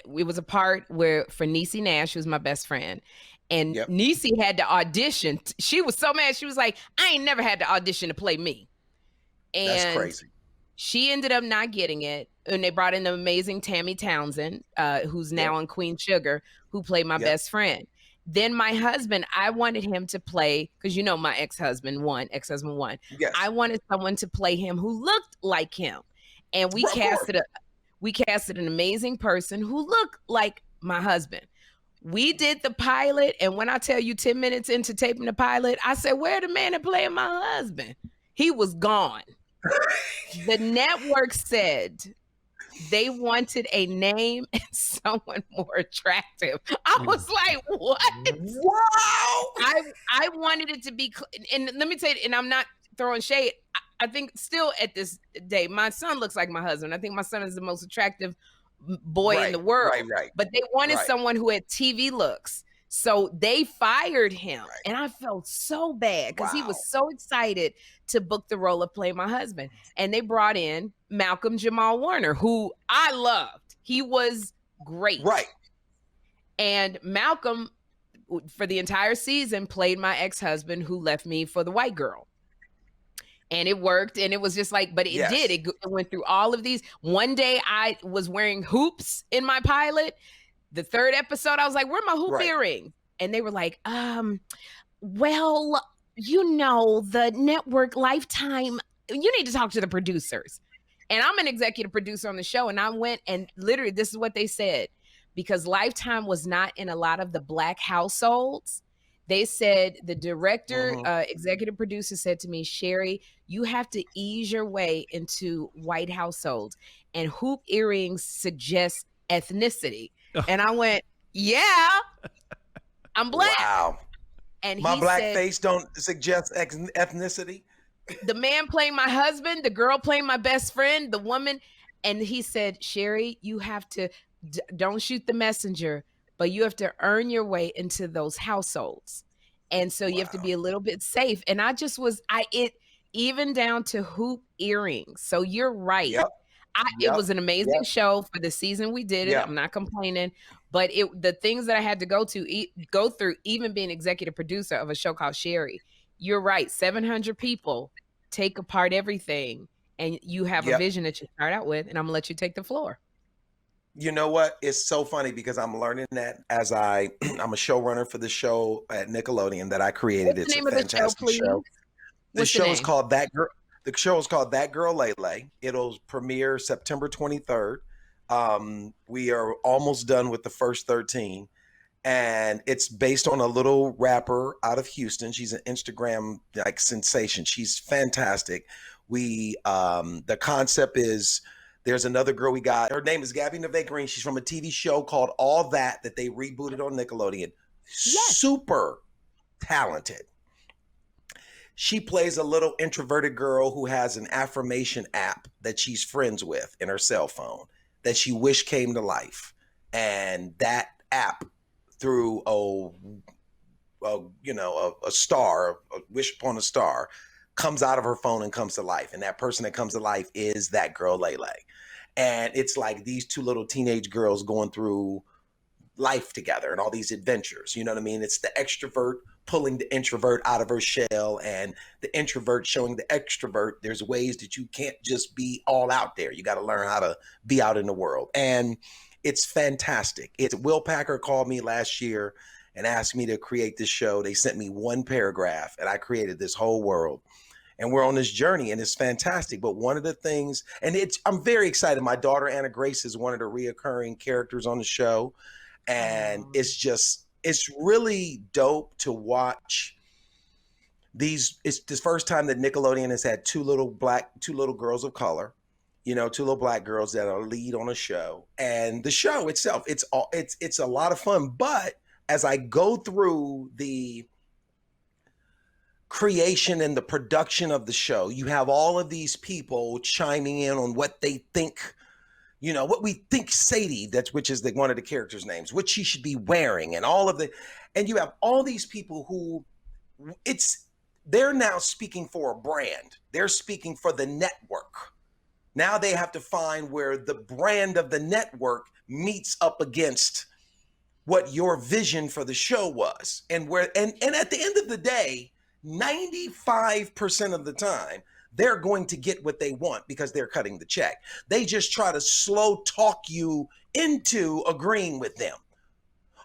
was a part where for Niecy Nash, who was my best friend. And Niecy had to audition. She was so mad. She was like, I ain't never had to audition to play me. And that's crazy. She ended up not getting it. And they brought in the amazing Tammy Townsend, who's now on Queen Sugar, who played my best friend. Then my husband, I wanted him to play, because you know my ex-husband won. Yes. I wanted someone to play him who looked like him. And we casted an amazing person who looked like my husband. We did the pilot, and when I tell you 10 minutes into taping the pilot, I said, where the man that playing my husband? He was gone. The network said they wanted a name and someone more attractive. I was like, what? Wow. I wanted it to be, and let me tell you, and I'm not throwing shade. I think still at this day, my son looks like my husband. I think my son is the most attractive boy in the world. Right. But they wanted someone who had TV looks. So they fired him. And I felt so bad because he was so excited to book the role of playing my husband. And they brought in Malcolm Jamal Warner, who I loved. He was great. Right. And Malcolm, for the entire season, played my ex-husband who left me for the white girl. And it worked. And it was just like, but it did. It went through all of these. One day I was wearing hoops in my pilot. The third episode, I was like, where are my hoop earrings? And they were like, well, you know, the network Lifetime, you need to talk to the producers. And I'm an executive producer on the show. And I went and literally, this is what they said. Because Lifetime was not in a lot of the Black households. They said, the director, executive producer said to me, Sherri, you have to ease your way into white households. And hoop earrings suggest ethnicity. And I went, yeah, I'm Black. Wow. And my Black face don't suggest ethnicity. The man playing my husband, the girl playing my best friend, the woman. And he said, Sherri, you have to, don't shoot the messenger, but you have to earn your way into those households. And so you have to be a little bit safe. And I just was, even down to hoop earrings. So you're right. It was an amazing show for the season we did it. I'm not complaining, but the things that I had to go through, even being executive producer of a show called Sherri, you're right. 700 people take apart everything, and you have a vision that you start out with, and I'm gonna let you take the floor. You know what? It's so funny because I'm learning that as I'm a showrunner for the show at Nickelodeon that I created. It's a fantastic show. The show is called That Girl. The show is called That Girl Lele. It'll premiere September 23rd. We are almost done with the first 13. And it's based on a little rapper out of Houston. She's an Instagram sensation. She's fantastic. The concept is there's another girl we got. Her name is Gabby Neve Green. She's from a TV show called All That they rebooted on Nickelodeon. Yes. Super talented. She plays a little introverted girl who has an affirmation app that she's friends with in her cell phone that she wished came to life. And that app, through a star, a wish upon a star, comes out of her phone and comes to life. And that person that comes to life is that girl, Lele. And it's like these two little teenage girls going through life together and all these adventures. You know what I mean? It's the extrovert pulling the introvert out of her shell, and the introvert showing the extrovert there's ways that you can't just be all out there. You got to learn how to be out in the world. And it's fantastic. Will Packer called me last year and asked me to create this show. They sent me one paragraph and I created this whole world. And we're on this journey and it's fantastic. But one of the things, and I'm very excited. My daughter, Anna Grace, is one of the reoccurring characters on the show. And it's really dope to watch these. It's the first time that Nickelodeon has had two little girls of color, two little black girls that are lead on a show. And the show itself, it's a lot of fun. But as I go through the creation and the production of the show, you have all of these people chiming in on what they think, what we think Sadie, which is one of the characters' names, what she should be wearing, and and you have all these people who they're now speaking for a brand. They're speaking for the network. Now they have to find where the brand of the network meets up against what your vision for the show was. And at the end of the day, 95% of the time, they're going to get what they want because they're cutting the check. They just try to slow talk you into agreeing with them.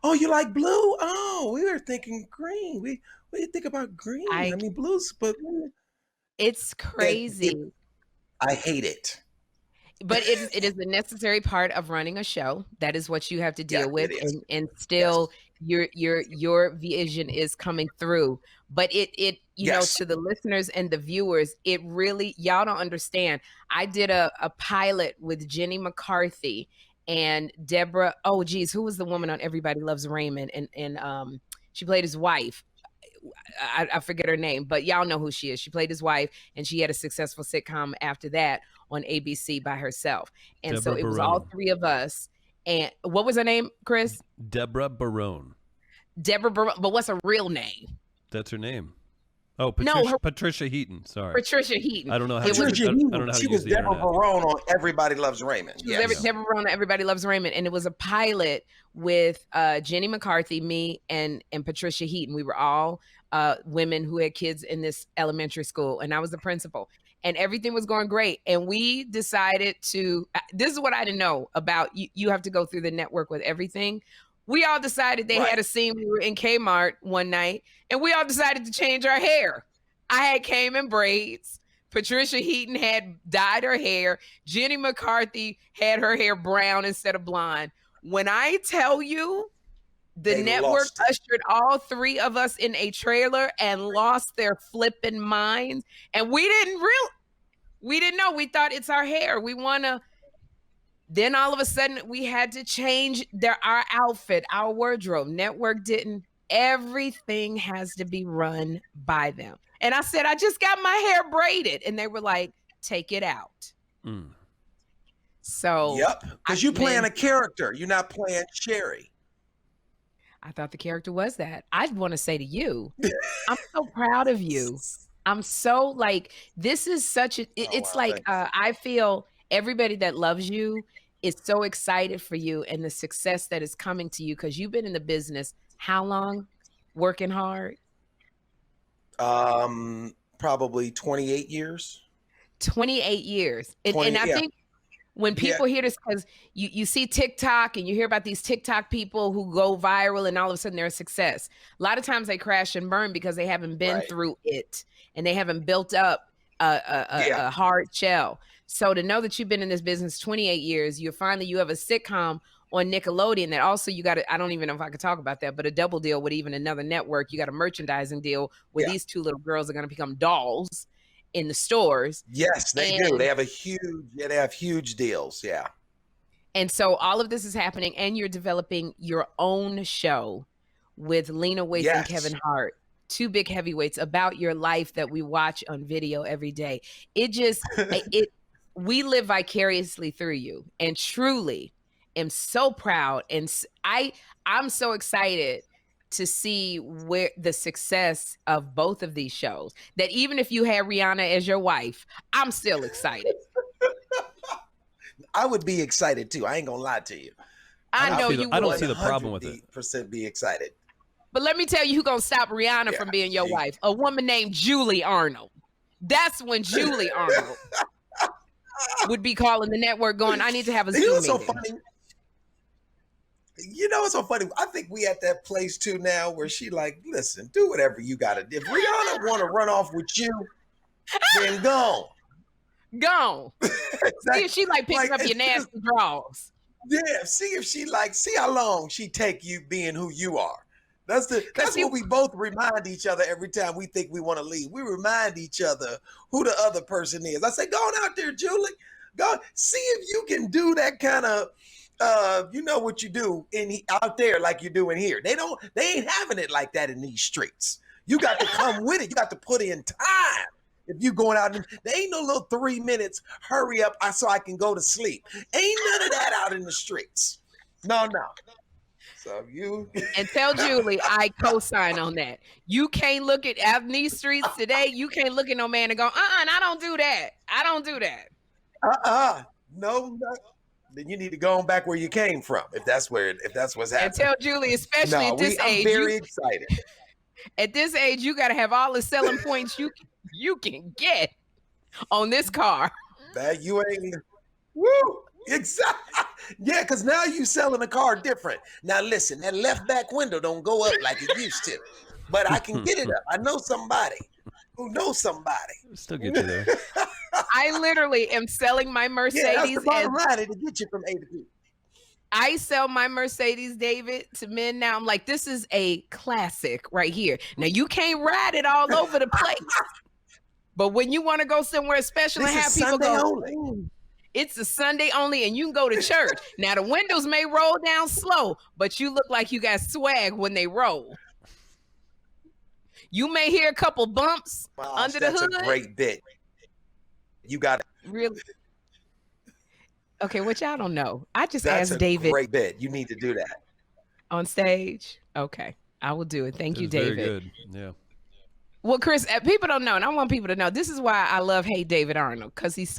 Oh, you like blue? Oh, we were thinking green. What do you think about green? I mean, blues, but it's crazy. I hate it. But it is a necessary part of running a show. That is what you have to deal with, and still your vision is coming through. But it to the listeners and the viewers, it really, y'all don't understand. I did a pilot with Jenny McCarthy and Deborah. Oh geez, who was the woman on Everybody Loves Raymond? And she played his wife. I forget her name, but y'all know who she is. She played his wife, and she had a successful sitcom after that on ABC by herself. And Deborah so it was all three of us. And what was her name, Chris? Deborah Barone. Deborah Barone, but what's her real name? That's her name. Oh, Patricia Heaton. Sorry, Patricia Heaton. I don't know how. She was Deborah Barone on Everybody Loves Raymond. Yes. Deborah Barone on Everybody Loves Raymond, and it was a pilot with Jenny McCarthy, me, and Patricia Heaton. We were all women who had kids in this elementary school, and I was the principal. And everything was going great. And we decided this is what I didn't know about. You have to go through the network with everything. We all decided they had a scene. We were in Kmart one night, and we all decided to change our hair. I had Kym in braids. Patricia Heaton had dyed her hair. Jenny McCarthy had her hair brown instead of blonde. When I tell you, the network ushered all three of us in a trailer and lost their flipping minds. And we didn't know. We thought it's our hair. We want to. Then all of a sudden we had to change our outfit, our wardrobe. Network didn't. Everything has to be run by them. And I said, I just got my hair braided. And they were like, take it out. Mm. So. Yep. Because you're playing a character. You're not playing Sherri. I thought the character was that. I want to say to you, I'm so proud of you. I'm so this is such a, I feel everybody that loves you is so excited for you and the success that is coming to you, because you've been in the business how long? Working hard? Probably 28 years. 28 years. And I think when people hear this, because you see TikTok and you hear about these TikTok people who go viral and all of a sudden they're a success. A lot of times they crash and burn because they haven't been through it and they haven't built up a hard shell. So to know that you've been in this business 28 years, you have a sitcom on Nickelodeon that also you got I don't even know if I could talk about that, but a double deal with even another network. You got a merchandising deal where these two little girls are going to become dolls in the stores. Yes, they do. They have huge deals. Yeah. And so all of this is happening, and you're developing your own show with Lena Waithe and Kevin Hart. two big heavyweights about your life that we watch on video every day. We live vicariously through you, and truly am so proud. And I'm so excited to see where the success of both of these shows, that even if you had Rihanna as your wife, I'm still excited. I would be excited too. I ain't gonna lie to you. I know you would. I don't see the problem with it. % be excited. But let me tell you who's gonna stop Rihanna from being your wife. A woman named Julie Arnold. That's when Julie Arnold would be calling the network going, I need to have a Zoom meeting. So funny. You know, it's so funny. I think we at that place too now where she like, listen, do whatever you gotta do. If Rihanna want to run off with you, then go. Gone. Exactly. See if she like picking up your nasty drawers. Yeah, see if she like, see how long she take you being who you are. That's what we both remind each other every time we think we want to leave. We remind each other who the other person is. I say, go on out there, Julie. Go see if you can do that kind of you know what you do out there like you do in here. They ain't having it like that in these streets. You got to come with it. You got to put in time. If you going out, there ain't no little 3 minutes, hurry up so I can go to sleep. Ain't none of that out in the streets. No. So you and tell Julie I co-sign on that. You can't look at out in these streets today. You can't look at no man and go, I don't do that. I don't do that. No. Then you need to go on back where you came from. If that's what's happening. And tell Julie, especially at this age, I'm very excited. At this age, you got to have all the selling points you can get on this car. That you ain't. Woo! Exactly. Yeah, because now you selling a car different. Now listen, that left back window don't go up like it used to, but I can get it up. I know somebody who knows somebody. Still get you there. I literally am selling my Mercedes. Yeah, that's the bottom line to get you from A to B. I sell my Mercedes, David, to men now. I'm like, this is a classic right here. Now you can't ride it all over the place, but when you want to go somewhere special and have people go, it's a Sunday only, and you can go to church. Now the windows may roll down slow, but you look like you got swag when they roll. You may hear a couple bumps under the hood. That's a great bit. You got it. Really? Okay, which I don't know. I just asked David. Great bit. You need to do that on stage. Okay, I will do it. Thank you, David. Very good. Yeah. Well, Chris, people don't know, and I want people to know. This is why I love Hey David Arnold, because this is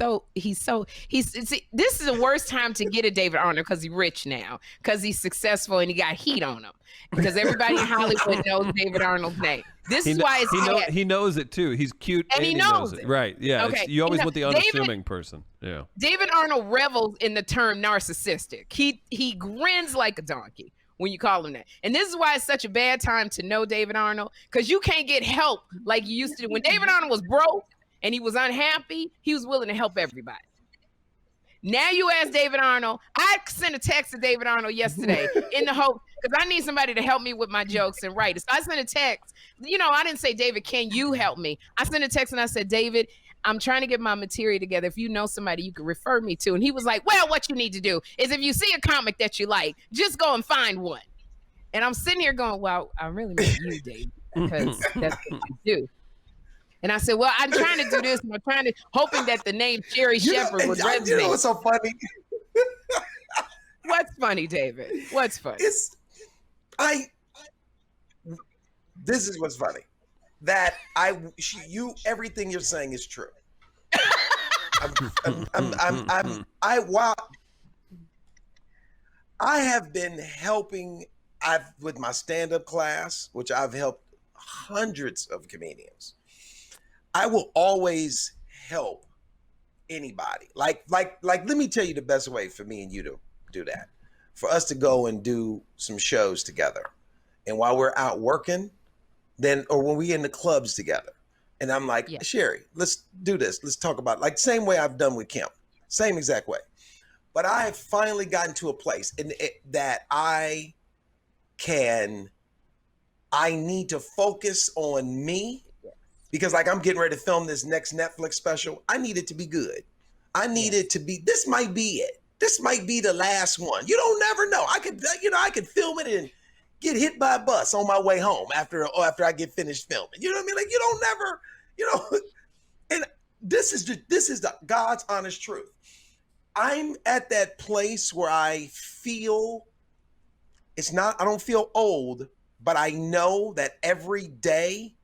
the worst time to get a David Arnold because he's rich now, because he's successful and he got heat on him, because everybody in Hollywood knows David Arnold's name. This is why he knows it too. He's cute and he knows it. Right? Yeah. Okay. You always want the unassuming person. Yeah. David Arnold revels in the term narcissistic. He grins like a donkey when you call him that. And this is why it's such a bad time to know David Arnold, because you can't get help like you used to do. When David Arnold was broke and he was unhappy, he was willing to help everybody. Now you ask David Arnold. I sent a text to David Arnold yesterday in the hope, because I need somebody to help me with my jokes and write it. So I sent a text. I didn't say, David, can you help me? I sent a text and I said, David, I'm trying to get my material together. If you know somebody you can refer me to. And he was like, well, what you need to do is if you see a comic that you like, just go and find one. And I'm sitting here going, well, I really meant you, David, because that's what you do. And I said, well, I'm trying to do this. And I'm hoping that the name Sherri Shepherd would resonate. You know what's so funny? What's funny, David? What's funny? This is what's funny. That everything you're saying is true. I have been helping. With my stand-up class, which I've helped hundreds of comedians. I will always help anybody. Like, let me tell you the best way for me and you to do that. For us to go and do some shows together, and while we're out working, or when we in the clubs together, and I'm like, Sherri, let's do this. Let's talk about like same way I've done with Kym, same exact way. But I have finally gotten to a place that I need to focus on me, because like I'm getting ready to film this next Netflix special. I need it to be good. I need it to be, this might be it. This might be the last one. You don't never know. I could film it get hit by a bus on my way home after I get finished filming. You know what I mean? Like, you don't never, and this is the God's honest truth. I'm at that place where I feel I don't feel old, but I know that every day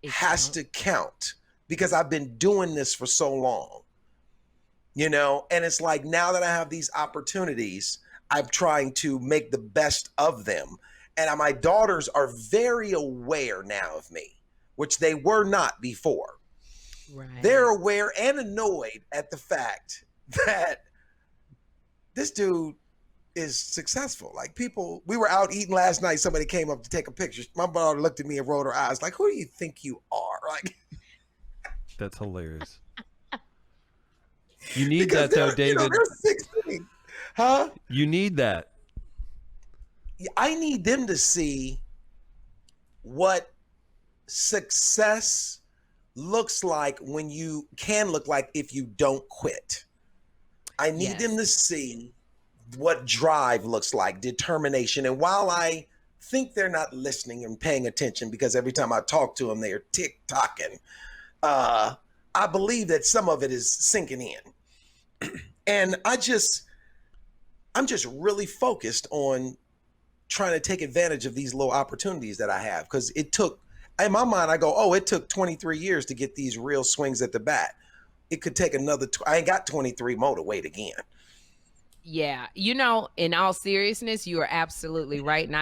has to count because I've been doing this for so long, and it's like, now that I have these opportunities, I'm trying to make the best of them. And my daughters are very aware now of me, which they were not before. Right. They're aware and annoyed at the fact that this dude is successful. Like, we were out eating last night. Somebody came up to take a picture. My daughter looked at me and rolled her eyes like, who do you think you are? Like, that's hilarious. You need that though, David. They're 16. Huh? You need that. I need them to see what success looks like can look like if you don't quit. I need them to see what drive looks like, determination. And while I think they're not listening and paying attention, because every time I talk to them, they're tick-tocking, I believe that some of it is sinking in. And I'm just really focused on trying to take advantage of these little opportunities that I have. Because in my mind, I go, it took 23 years to get these real swings at the bat. It could take another, I ain't got 23 more to wait again. Yeah. In all seriousness, you are absolutely right. And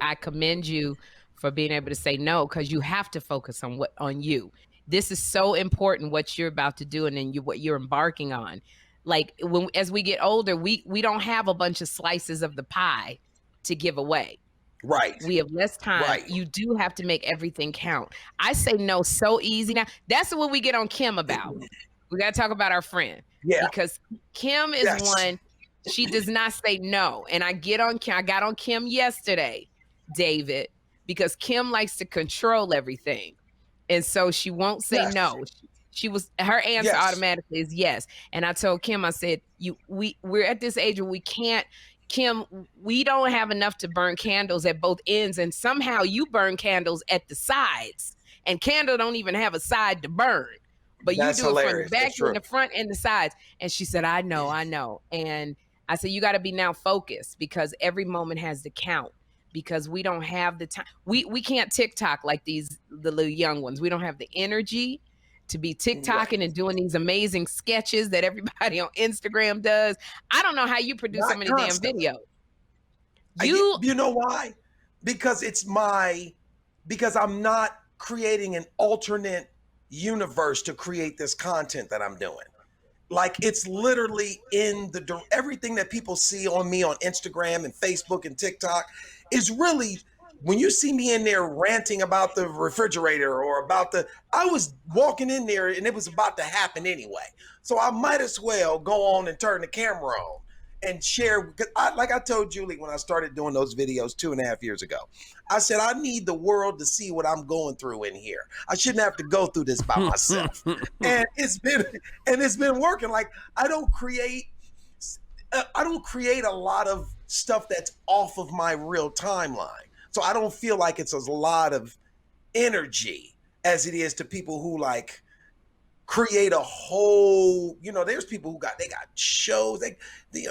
I commend you for being able to say no, because you have to focus on you. This is so important, what you're about to do and then what you're embarking on. Like, as we get older, we don't have a bunch of slices of the pie to give away. Right. We have less time. Right. You do have to make everything count. I say no so easy now. That's what we get on Kym about. We got to talk about our friend. Yeah. Because Kym is one, she does not say no. And I got on Kym yesterday, David, because Kym likes to control everything. And so she won't say no. Her answer automatically is yes. And I told Kym, I said, we're at this age where we can't, Kym, we don't have enough to burn candles at both ends. And somehow you burn candles at the sides. And candle don't even have a side to burn. But that's you do hilarious. It from the back and the front and the sides. And she said, I know. And I said, you got to be now focused, because every moment has to count, because we don't have the time. We can't TikTok like the little young ones. We don't have the energy to be TikToking and doing these amazing sketches that everybody on Instagram does. I don't know how you produce so many damn videos. You know why? Because because I'm not creating an alternate universe to create this content that I'm doing. Like, it's literally everything that people see on me on Instagram and Facebook and TikTok is really, when you see me in there ranting about the refrigerator or I was walking in there and it was about to happen anyway. So I might as well go on and turn the camera on and share. Because like I told Julie when I started doing those videos 2.5 years ago, I said, I need the world to see what I'm going through in here. I shouldn't have to go through this by myself. And it's been working. Like, I don't create a lot of stuff that's off of my real timeline. So I don't feel like it's a lot of energy as it is to people who like create a whole, there's people who got shows.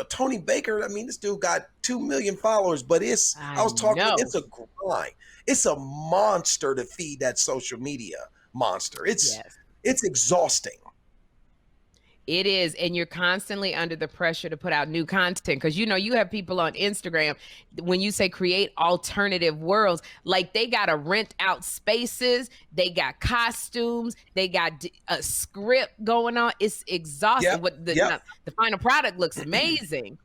Tony Baker, I mean, this dude got 2 million followers, but it's a grind. It's a monster to feed that social media monster. It's exhausting. It is. And you're constantly under the pressure to put out new content. Because, you have people on Instagram, when you say create alternative worlds, like they got to rent out spaces. They got costumes. They got a script going on. It's exhausting. The final product looks amazing,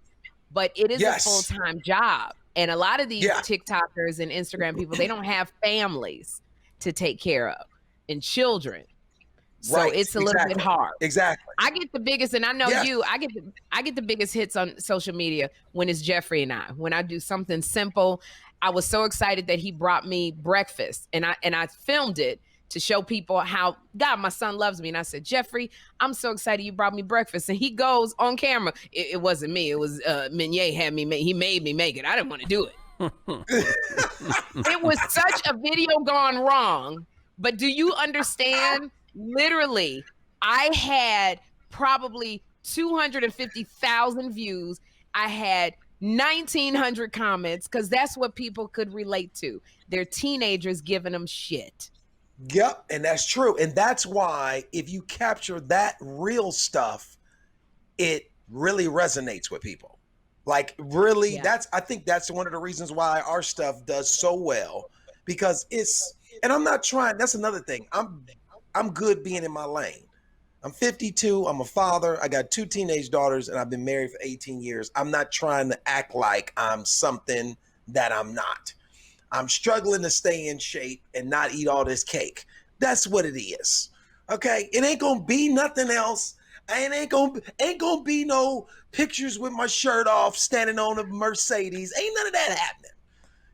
but it is a full-time job. And a lot of these TikTokers and Instagram people, they don't have families to take care of and children. So it's a little bit hard. Exactly. I get the biggest, and I know you, I get the biggest hits on social media when it's Jeffrey and I. When I do something simple, I was so excited that he brought me breakfast, and I filmed it to show people how, God, my son loves me. And I said, Jeffrey, I'm so excited you brought me breakfast. And he goes on camera. It wasn't me. It was Mignet had me. He made me make it. I didn't want to do it. It was such a video gone wrong. But do you understand? Literally, I had probably 250,000 views. I had 1,900 comments because that's what people could relate to. They're teenagers giving them shit. Yep, and that's true. And that's why if you capture that real stuff, it really resonates with people. Like really, I think that's one of the reasons why our stuff does so well, because and I'm not trying, that's another thing. I'm good being in my lane. I'm 52, I'm a father, I got 2 teenage daughters, and I've been married for 18 years. I'm not trying to act like I'm something that I'm not. I'm struggling to stay in shape and not eat all this cake. That's what it is. Okay? It ain't gonna be nothing else. And ain't gonna be no pictures with my shirt off standing on a Mercedes. Ain't none of that happening.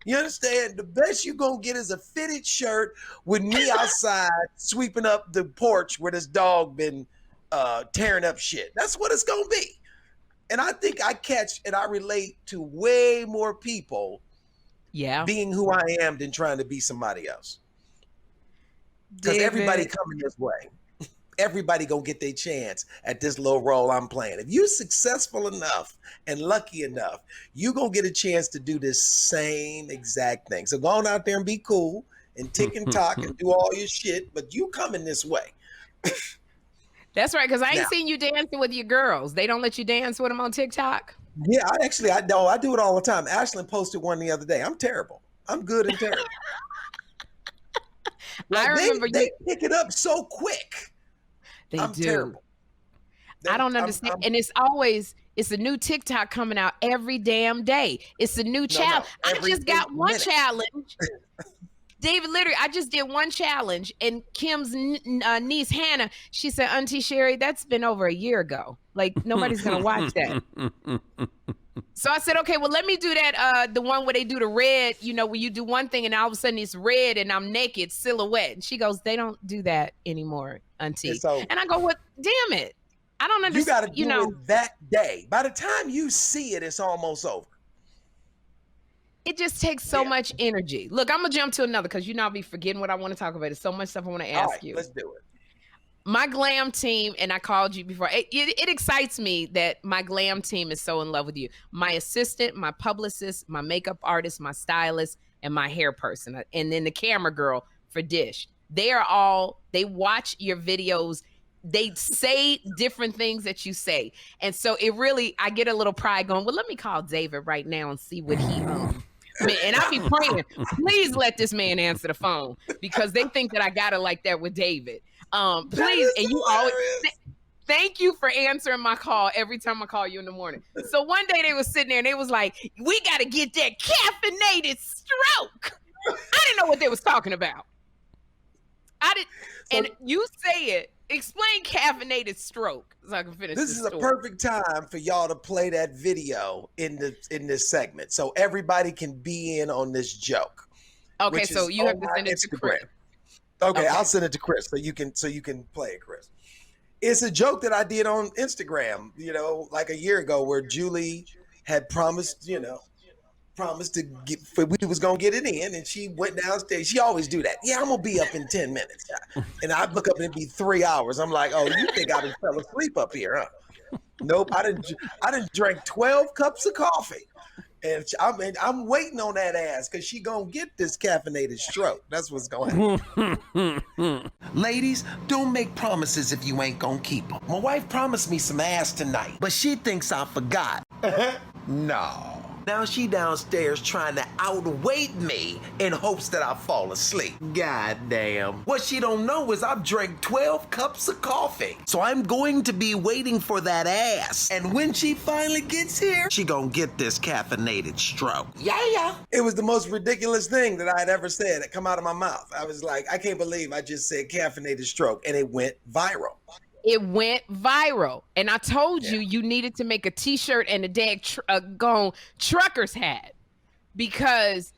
You understand? The best you gonna get is a fitted shirt with me outside sweeping up the porch where this dog been tearing up shit. That's what it's gonna be. And I think I catch and I relate to way more people being who I am than trying to be somebody else. Because everybody coming this way. Everybody gonna get their chance at this little role I'm playing. If you're successful enough and lucky enough, you gonna get a chance to do this same exact thing. So go on out there and be cool and tick and talk and do all your shit, but you coming this way. That's right, because I ain't seen you dancing with your girls. They don't let you dance with them on TikTok? Yeah, I know. I do it all the time. Ashlyn posted one the other day. I'm terrible. I'm good and terrible. Like, I remember they pick it up so quick. I'm terrible. I don't understand. And it's a new TikTok coming out every damn day. It's a new challenge. I just got one challenge. David, literally, I just did one challenge. And Kim's niece, Hannah, she said, Auntie Sherri, that's been over a year ago. Like, nobody's going to watch that. So I said, okay, well, let me do that. The one where they do the red, where you do one thing and all of a sudden it's red and I'm naked, silhouette. And she goes, they don't do that anymore, Auntie. And I go, well, damn it. I don't understand. You got to do it that day. By the time you see it, it's almost over. It just takes so much energy. Look, I'm going to jump to another because I'll be forgetting what I want to talk about. There's so much stuff I want to ask you. Let's do it. My glam team, and I called you before, it excites me that my glam team is so in love with you. My assistant, my publicist, my makeup artist, my stylist, and my hair person, and then the camera girl for Dish. They watch your videos. They say different things that you say. And so I get a little pride going, well, let me call David right now and see what he and I be praying, please let this man answer the phone because they think that I got it like that with David. Please, and you always thank you for answering my call every time I call you in the morning. So one day they was sitting there and they was like, we got to get that caffeinated stroke. I didn't know what they was talking about. And you say it. Explain caffeinated stroke so I can finish this. This is a perfect time for y'all to play that video in this segment so everybody can be in on this joke. Okay, so you have to send it to Chris. Okay, I'll send it to Chris so you can play it, Chris. It's a joke that I did on Instagram, like a year ago, where Julie had promised to get, we was gonna get it in, and she went downstairs. She always do that. Yeah, I'm gonna be up in 10 minutes, and I look up and it'd be 3 hours. I'm like, oh, you think I fell asleep up here, huh? Nope, I didn't drink 12 cups of coffee. And I'm waiting on that ass because she gonna get this caffeinated stroke. That's what's going on. Ladies, don't make promises if you ain't gonna keep them. My wife promised me some ass tonight, but she thinks I forgot. No. Now she downstairs trying to outweight me in hopes that I fall asleep. God damn. What she don't know is I've drank 12 cups of coffee. So I'm going to be waiting for that ass. And when she finally gets here, she gonna get this caffeinated stroke. Yeah. It was the most ridiculous thing that I had ever said that come out of my mouth. I was like, I can't believe I just said caffeinated stroke, and it went viral. It went viral. And I told you needed to make a t-shirt and a dag trucker's hat because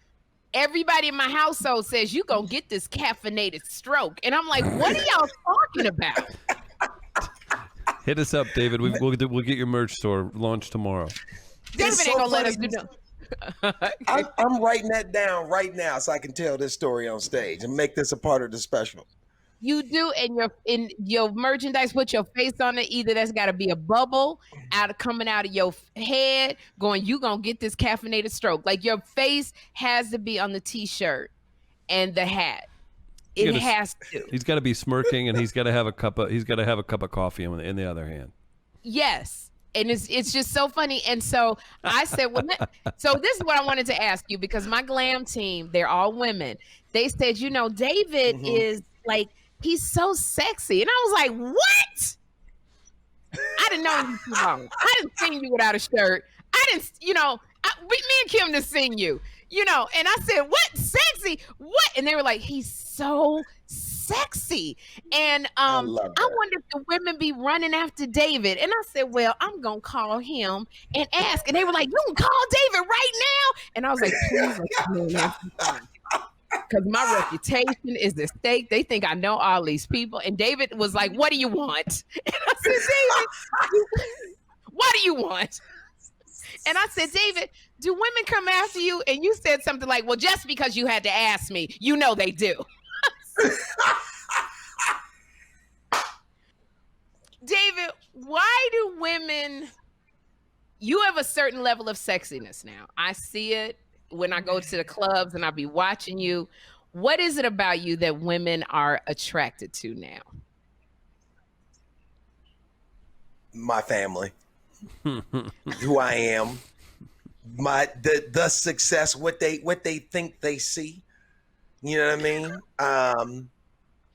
everybody in my household says you gonna get this caffeinated stroke. And I'm like, what are y'all talking about? Hit us up, David. We'll get your merch store launched tomorrow. David ain't gonna let us do that. I'm writing that down right now so I can tell this story on stage and make this a part of the special. You do, and your merchandise, put your face on it. Either that's got to be a bubble coming out of your head, going, you gonna get this caffeinated stroke. Like your face has to be on the T-shirt and the hat. It has to. He's got to be smirking, and he's got to have a cup of coffee in the other hand. Yes. And it's just so funny. And so I said, well, so this is what I wanted to ask you, because my glam team, they're all women. They said, David is like, he's so sexy. And I was like, what? I didn't know you too long. I didn't seen you without a shirt. I didn't, me and Kym didn't seen you, and I said, what? Sexy? What? And they were like, he's so sexy. And I wonder if the women be running after David. And I said, well, I'm going to call him and ask. And they were like, you can call David right now? And I was like, please, because my reputation is at stake. They think I know all these people. And David was like, what do you want? And I said, David, what do you want? And I said, David, do women come after you? And you said something like, well, just because you had to ask me, they do. David, why do women, you have a certain level of sexiness now. I see it when I go to the clubs and I'll be watching you. What is it about you that women are attracted to now? My family, who I am, the success, what they think they see. You know what I mean?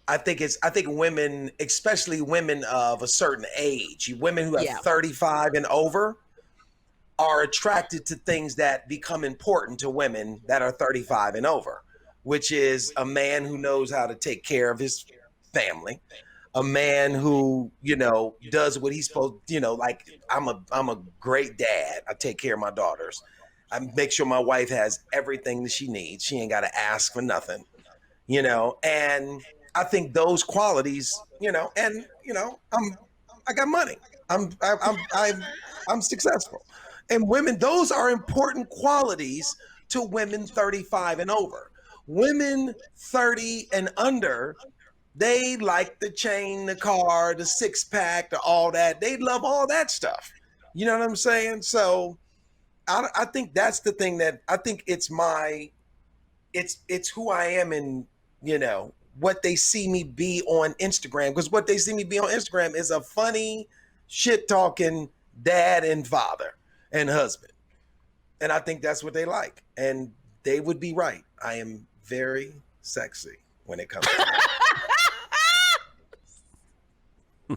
I think women, especially women of a certain age, women who have 35 and over, are attracted to things that become important to women that are 35 and over, which is a man who knows how to take care of his family, a man who, does what he's supposed, like I'm a great dad. I take care of my daughters. I make sure my wife has everything that she needs. She ain't got to ask for nothing, and I think those qualities, I got money. I'm successful. And women, those are important qualities to women 35 and over. Women 30 and under, they like the chain, the car, the six pack, all that. They love all that stuff. You know what I'm saying? So I think that's the thing that I think it's who I am, and what they see me be on Instagram, because what they see me be on Instagram is a funny, shit talking dad and father and husband. And I think that's what they like. And they would be right. I am very sexy when it comes to that. I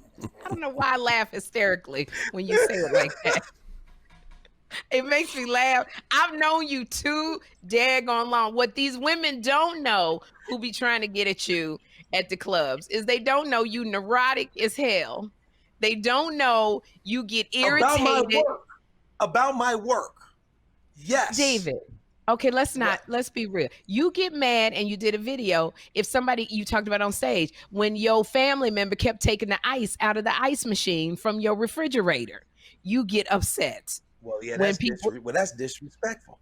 don't know why I laugh hysterically when you say it like that. It makes me laugh. I've known you too daggone long. What these women don't know who be trying to get at you at the clubs is they don't know you neurotic as hell. They don't know you get irritated. About my work. Yes. David. Okay, let's be real. You get mad, and you did a video. If somebody you talked about on stage, when your family member kept taking the ice out of the ice machine from your refrigerator, you get upset. Well, yeah, that's disrespectful.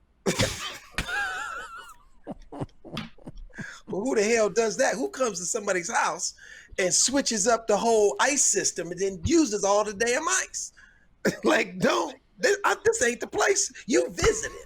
Well, who the hell does that? Who comes to somebody's house and switches up the whole ice system and then uses all the damn ice? Like, this ain't the place. You visited.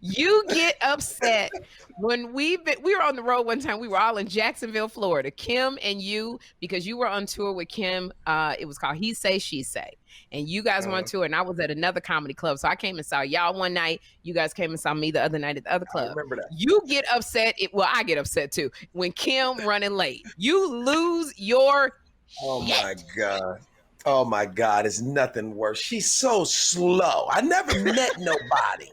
You get upset when we were on the road one time. We were all in Jacksonville, Florida. Kym and you, because you were on tour with Kym. It was called He Say, She Say. And you guys were on tour, and I was at another comedy club. So I came and saw y'all one night. You guys came and saw me the other night at the other club. I remember that. You get upset. I get upset too. When Kym running late, you lose your Oh my God, it's nothing worse. She's so slow. I never met nobody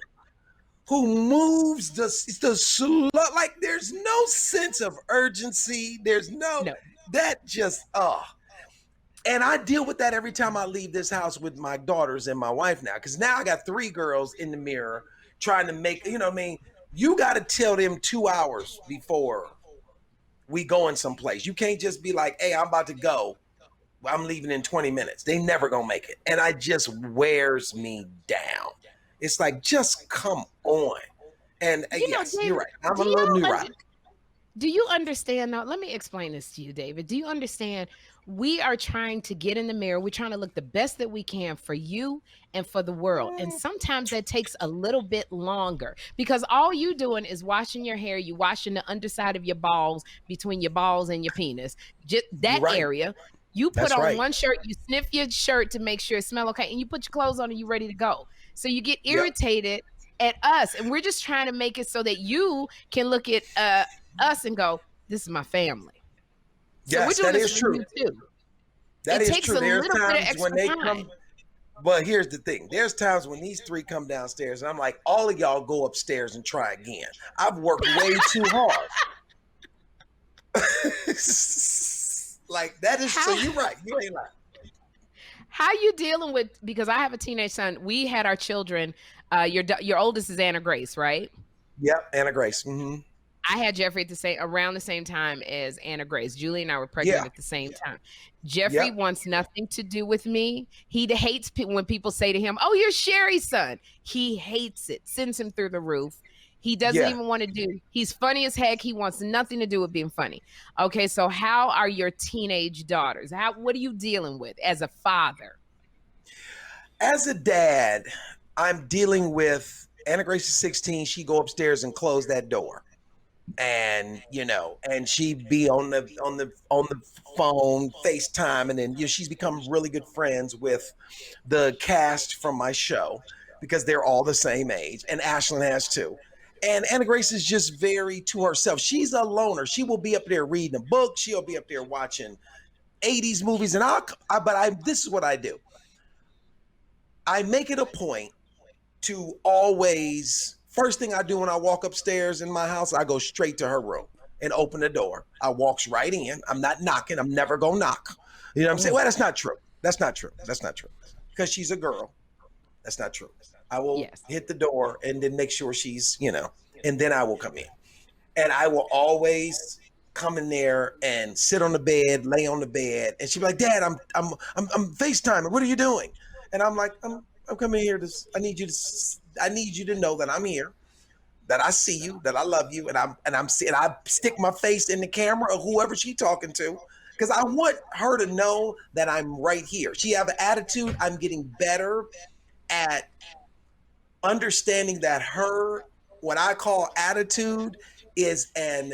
who moves the slow. Like, there's no sense of urgency. There's that just, And I deal with that every time I leave this house with my daughters and my wife now. Because now I got 3 girls in the mirror trying to make, you got to tell them 2 hours before we going someplace. You can't just be like, hey, I'm about to go. I'm leaving in 20 minutes. They never gonna make it. And I just wears me down. It's like, just come on. And yes, David, you're right. I'm a little neurotic. Do you understand now? Let me explain this to you, David. Do you understand? We are trying to get in the mirror. We're trying to look the best that we can for you and for the world. And sometimes that takes a little bit longer because all you doing is washing your hair. You washing the underside of your balls, between your balls and your penis, just that area. You put on one shirt, you sniff your shirt to make sure it smells okay, and you put your clothes on and you're ready to go. So you get irritated at us, and we're just trying to make it so that you can look at us and go, this is my family. So yes, we're doing that this is for true. You too. That it is takes true. A There's little bit of times extra when they time. come, but here's the thing. There's times when these three come downstairs and I'm like, all of y'all go upstairs and try again. I've worked way too hard. Like that is, so you're right. You ain't lying. How you dealing with, because I have a teenage son. We had our children. Your oldest is Anna Grace, right? Yep, Anna Grace. Mm-hmm. I had Jeffrey around the same time as Anna Grace. Julie and I were pregnant at the same time. Jeffrey wants nothing to do with me. He hates when people say to him, "Oh, you're Sherri's son." He hates it. Sends him through the roof. He doesn't even want to do. He's funny as heck. He wants nothing to do with being funny. Okay, so how are your teenage daughters? What are you dealing with as a father? As a dad, I'm dealing with Anna Grace is 16. She go upstairs and close that door, and and she be on the phone, FaceTime, and then she's become really good friends with the cast from my show because they're all the same age, and Ashlyn has too. And Anna Grace is just very to herself. She's a loner. She will be up there reading a book. She'll be up there watching 80s movies, and this is what I do. I make it a point to always, first thing I do when I walk upstairs in my house, I go straight to her room and open the door. I walks right in. I'm not knocking. I'm never gonna knock. You know what I'm saying? Well, that's not true. That's not true. That's not true. Because she's a girl. That's not true. I will hit the door and then make sure she's, and then I will come in. And I will always come in there and sit on the bed, lay on the bed, and she'll be like, "Dad, I'm FaceTiming. What are you doing?" And I'm like, I'm coming here I need you to know that I'm here, that I see you, that I love you, and I stick my face in the camera or whoever she's talking to, because I want her to know that I'm right here. She have an attitude. I'm getting better at understanding that what I call attitude is an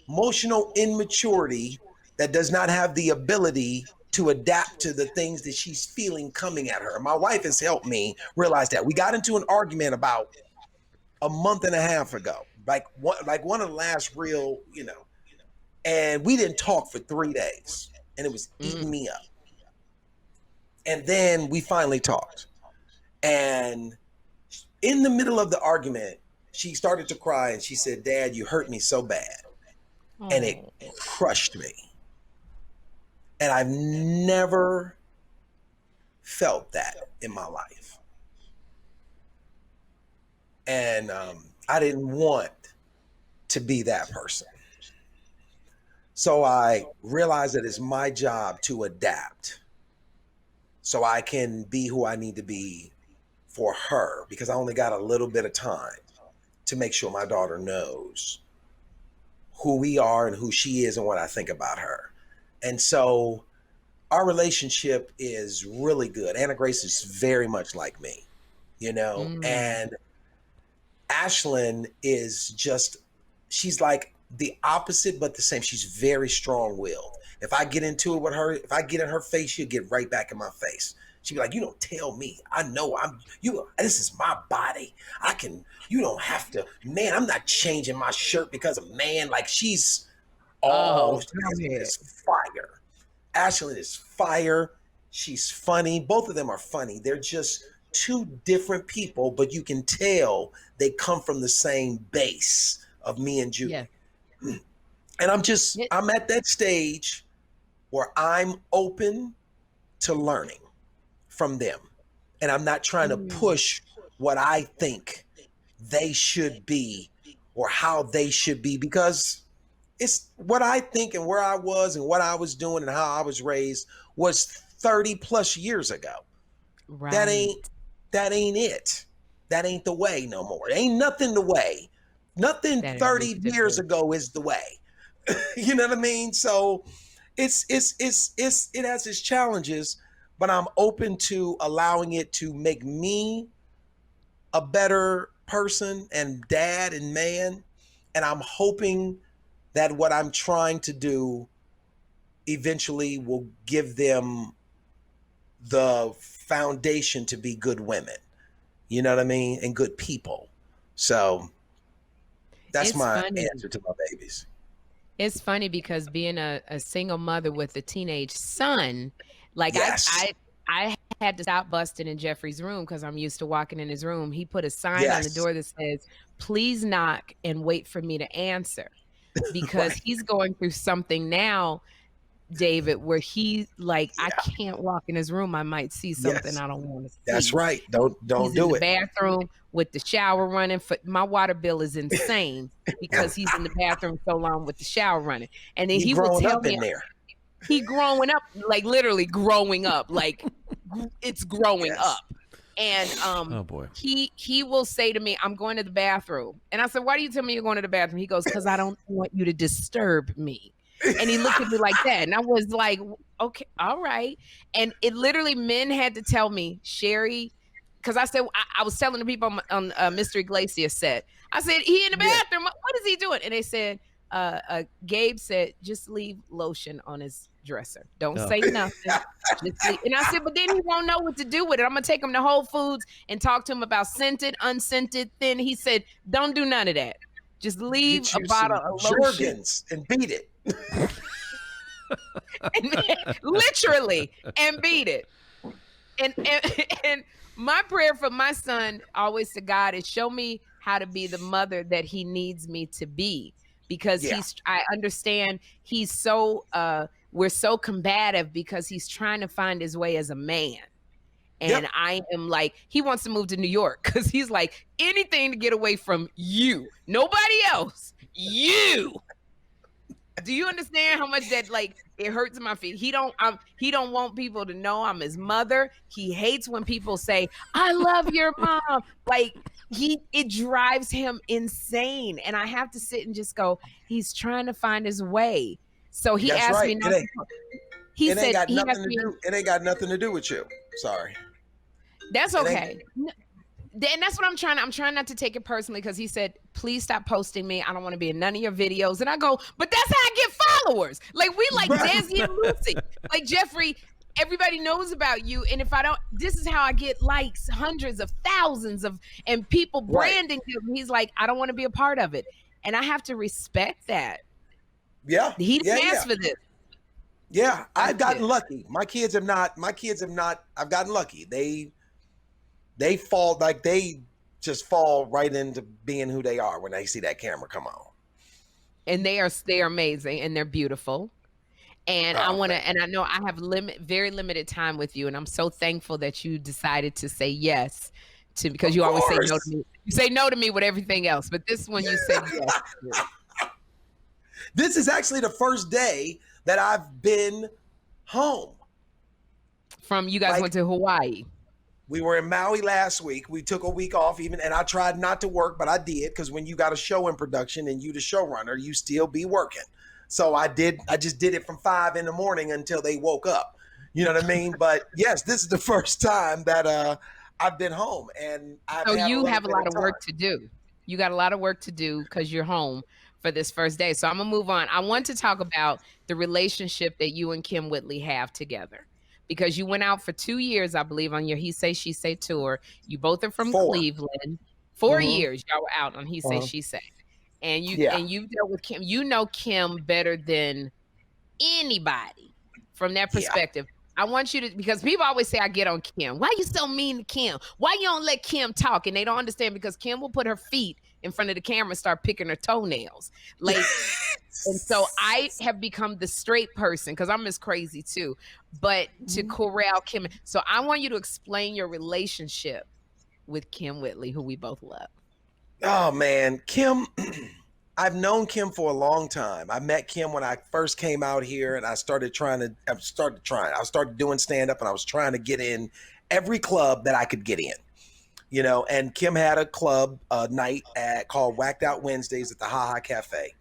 emotional immaturity that does not have the ability to adapt to the things that she's feeling coming at her. My wife has helped me realize that. We got into an argument about a month and a half ago, like one of the last real, and we didn't talk for 3 days, and it was eating me up. And then we finally talked. And in the middle of the argument, she started to cry and she said, "Dad, you hurt me so bad." And it crushed me. And I've never felt that in my life. And I didn't want to be that person. So I realized that it's my job to adapt so I can be who I need to be for her, because I only got a little bit of time to make sure my daughter knows who we are and who she is and what I think about her. And so our relationship is really good. Anna Grace is very much like me, and Ashlyn is she's like the opposite, but the same. She's very strong-willed. If I get into it with her, if I get in her face, she'll get right back in my face. She'd be like, "You don't tell me. I know this is my body. You don't have to, man, I'm not changing my shirt because of man." Like she's is fire. Ashlyn is fire. She's funny. Both of them are funny. They're just two different people, but you can tell they come from the same base of me and Julie. Yeah. And I'm at that stage where I'm open to learning from them. And I'm not trying to push what I think they should be or how they should be, because it's what I think and where I was and what I was doing and how I was raised was 30 plus years ago. Right. That ain't it. That ain't the way no more. Ain't nothing the way. Nothing That 30 years ago is the way. You know what I mean? So it has its challenges, but I'm open to allowing it to make me a better person and dad and man. And I'm hoping that what I'm trying to do eventually will give them the foundation to be good women. You know what I mean? And good people. So that's my answer to my babies. It's funny because being a single mother with a teenage son, like yes. I had to stop busting in Jeffrey's room because I'm used to walking in his room. He put a sign on the door that says, please knock and wait for me to answer. Because he's going through something now, David, where he like, I can't walk in his room. I might see something I don't want to see. That's right. Don't he's do in the bathroom with the shower running. My water bill is insane because he's in the bathroom so long with the shower running. And then he will tell me he growing up, like literally growing up, like it's growing up. And oh boy, he will say to me, I'm going to the bathroom. And I said, why do you tell me you're going to the bathroom? He goes, because I don't want you to disturb me. And he looked at me like that. And I was like, okay, all right. And it literally, men had to tell me, Sherri, because I said, I was telling the people on Mr. Iglesias set, I said, he in the bathroom. What is he doing? And they said, Gabe said, just leave lotion on his dresser. Don't say nothing. Just leave. And I said, but then he won't know what to do with it. I'm going to take him to Whole Foods and talk to him about scented, unscented. Then he said, don't do none of that. Just leave a bottle of lotion. And beat it. Literally, and beat it. And my prayer for my son always to God is show me how to be the mother that he needs me to be, because I understand he's so we're so combative because he's trying to find his way as a man. And I am like, he wants to move to New York because he's like, anything to get away from you, nobody else, you. Do you understand how much that like it hurts my feet? He don't want people to know I'm his mother. He hates when people say, I love your mom. Like it drives him insane. And I have to sit and just go, he's trying to find his way. So he asked me not to. He said it ain't got nothing to do with you. Sorry. That's okay. And that's what I'm trying not to take it personally, because he said, please stop posting me. I don't want to be in none of your videos. And I go, but that's how I get followers. Like we like Desi and Lucy. Like Jeffrey, everybody knows about you. And if I don't, this is how I get likes, hundreds of thousands of, and people branding him. He's like, I don't want to be a part of it. And I have to respect that. Yeah. He didn't ask for this. Yeah. I've gotten lucky. My kids have not, I've gotten lucky. They fall, like they just fall right into being who they are when they see that camera come on. And they are amazing and they're beautiful. And I want to, and I know I have very limited time with you. And I'm so thankful that you decided to say yes to, because you always say no to me. You say no to me with everything else, but this one you said yes to. This is actually the first day that I've been home. From you guys went to Hawaii. We were in Maui last week. We took a week off and I tried not to work, but I did, because when you got a show in production and you the showrunner, you still be working. So I just did it from 5 a.m. until they woke up. You know what I mean? But yes, this is the first time that I've been home, and you have a lot of work to do. You got a lot of work to do because you're home for this first day. So I'm gonna move on. I want to talk about the relationship that you and Kym Whitley have together. Because you went out for 2 years, I believe, on your He Say, She Say tour. You both are from Cleveland. 4 years y'all were out on He Say, She Say. And you've dealt with Kym. You know Kym better than anybody from that perspective. I want you to, because people always say I get on Kym. Why you so mean to Kym? Why you don't let Kym talk? And they don't understand, because Kym will put her feet in front of the camera and start picking her toenails. Like, and so I have become the straight person, because I'm as crazy too, but to corral Kym. So I want you to explain your relationship with Kym Whitley, who we both love. Oh man, Kym I've known Kym for a long time. I met Kym when I first came out here, and I started doing stand-up, and I was trying to get in every club that I could get in. You know, and Kym had a club night called Whacked Out Wednesdays at the Ha Ha Cafe.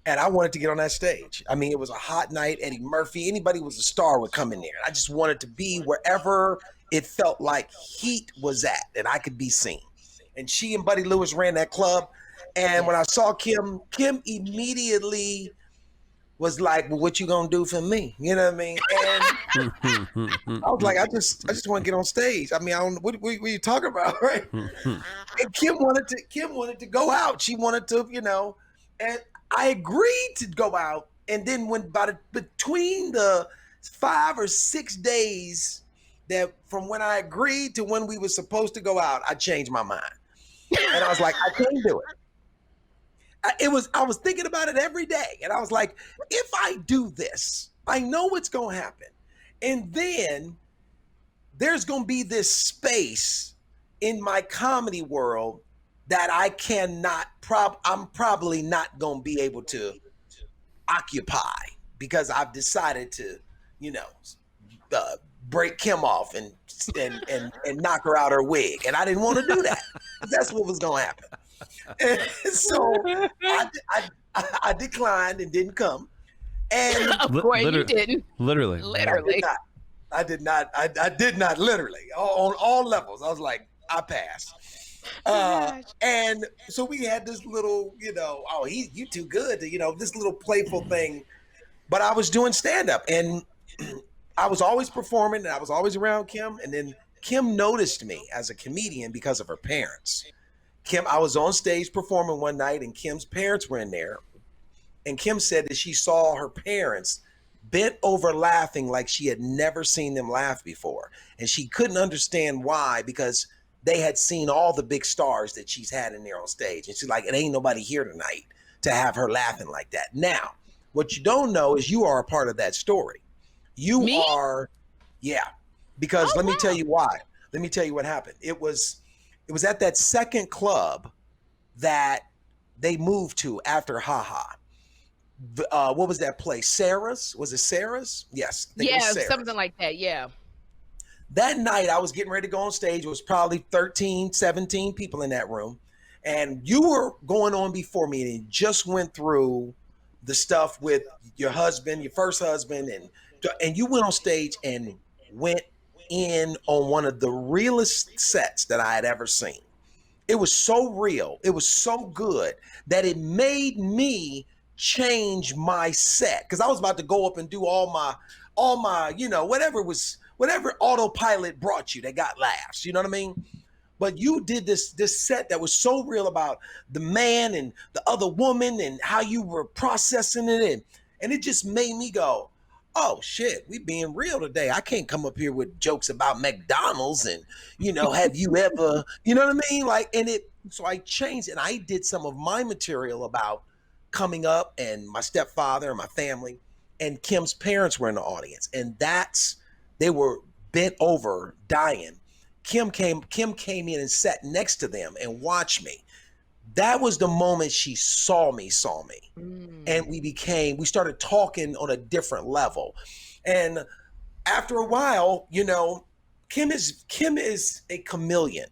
And I wanted to get on that stage. I mean, it was a hot night. Eddie Murphy, anybody who was a star would come in there. I just wanted to be wherever it felt like heat was at and I could be seen. And she and Buddy Lewis ran that club. And when I saw Kym immediately was like, well, what you gonna do for me? You know what I mean? And I was like, I just want to get on stage. I mean, I don't, what are you talking about, right? And Kym wanted to go out. She wanted to, you know, and I agreed to go out. And then between the 5 or 6 days that from when I agreed to when we were supposed to go out, I changed my mind. And I was like, I can't do it. I was thinking about it every day. And I was like, if I do this, I know what's going to happen. And then there's going to be this space in my comedy world that I cannot, I'm probably not going to be able to occupy because I've decided to, you know, break Kym off and knock her out her wig. And I didn't want to do that. That's what was going to happen. And so I declined and didn't come. And of course you didn't. Literally. I did not literally on all levels. I was like, I passed. And so we had this little, you know, you too good to, you know, this little playful thing. But I was doing stand-up and I was always performing and I was always around Kym. And then Kym noticed me as a comedian because of her parents. I was on stage performing one night and Kym's parents were in there. And Kym said that she saw her parents bent over laughing like she had never seen them laugh before. And she couldn't understand why, because they had seen all the big stars that she's had in there on stage. And she's like, it ain't nobody here tonight to have her laughing like that. Now, what you don't know is you are a part of that story. You Me? are, yeah. Because let me tell you why. Let me tell you what happened. It was at that second club that they moved to after Ha Ha. What was that place? Sarah's? Was it Sarah's? Yes. Yeah, something like that. Yeah. That night I was getting ready to go on stage. It was probably 13, 17 people in that room. And you were going on before me and you just went through the stuff with your husband, your first husband, and you went on stage and went in on one of the realest sets that I had ever seen. It was so real. It was so good that it made me change my set because I was about to go up and do all my, you know, whatever autopilot brought you that got laughs. You know what I mean? But you did this set that was so real about the man and the other woman and how you were processing it. And it just made me go, oh shit, we being real today. I can't come up here with jokes about McDonald's and, you know, have you ever, you know what I mean? Like, so I changed and I did some of my material about coming up and my stepfather and my family, and Kym's parents were in the audience, and they were bent over dying. Kym came in and sat next to them and watched me. That was the moment she saw me. And we started talking on a different level. And after a while, you know, Kym is a chameleon.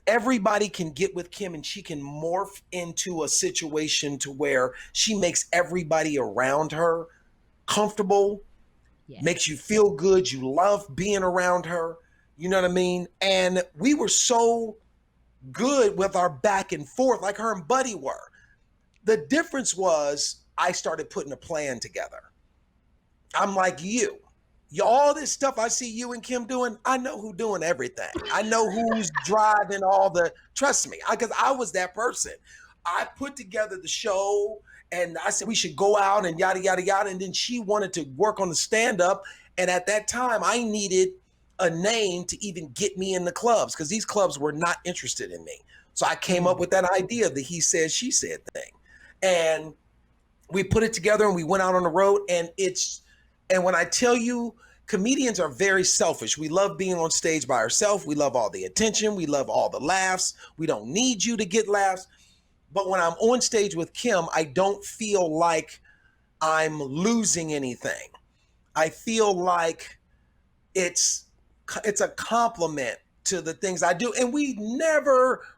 Everybody can get with Kym and she can morph into a situation to where she makes everybody around her comfortable, makes you feel good. You love being around her. You know what I mean? And we were so good with our back and forth like her and Buddy were. The difference was I started putting a plan together. I'm like you. All this stuff I see you and Kym doing, I know who's doing everything. I know who's driving trust me, because I was that person. I put together the show and I said we should go out and yada, yada, yada. And then she wanted to work on the stand-up. And at that time I needed a name to even get me in the clubs because these clubs were not interested in me. So I came up with that idea, the he said, she said thing. And we put it together and we went out on the road. And when I tell you, comedians are very selfish. We love being on stage by ourselves. We love all the attention. We love all the laughs. We don't need you to get laughs. But when I'm on stage with Kym, I don't feel like I'm losing anything. I feel like it's a compliment to the things I do. And we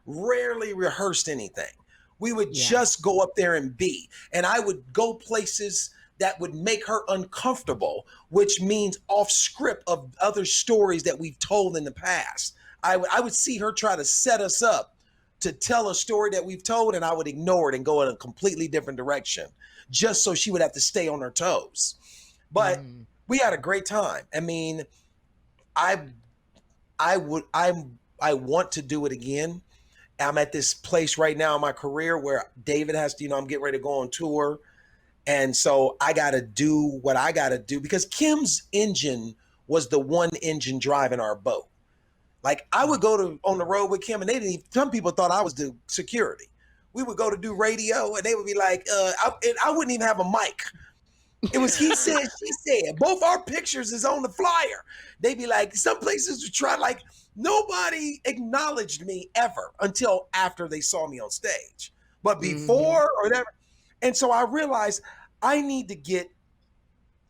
rarely rehearsed anything. We would just go up there and be. And I would go places that would make her uncomfortable, which means off script of other stories that we've told in the past. I would see her try to set us up to tell a story that we've told, and I would ignore it and go in a completely different direction, just so she would have to stay on her toes. But we had a great time. I mean, I want to do it again. I'm at this place right now in my career where David has to, I'm getting ready to go on tour. And so I got to do what I got to do, because Kym's engine was the one engine driving our boat. Like, I would go on the road with Kym, and some people thought I was the security. We would go to do radio, and they would be like, I wouldn't even have a mic. It was he said, she said. Both our pictures is on the flyer. They'd be like, some places would try, like, nobody acknowledged me ever until after they saw me on stage. But before or whatever. And so I realized I need to get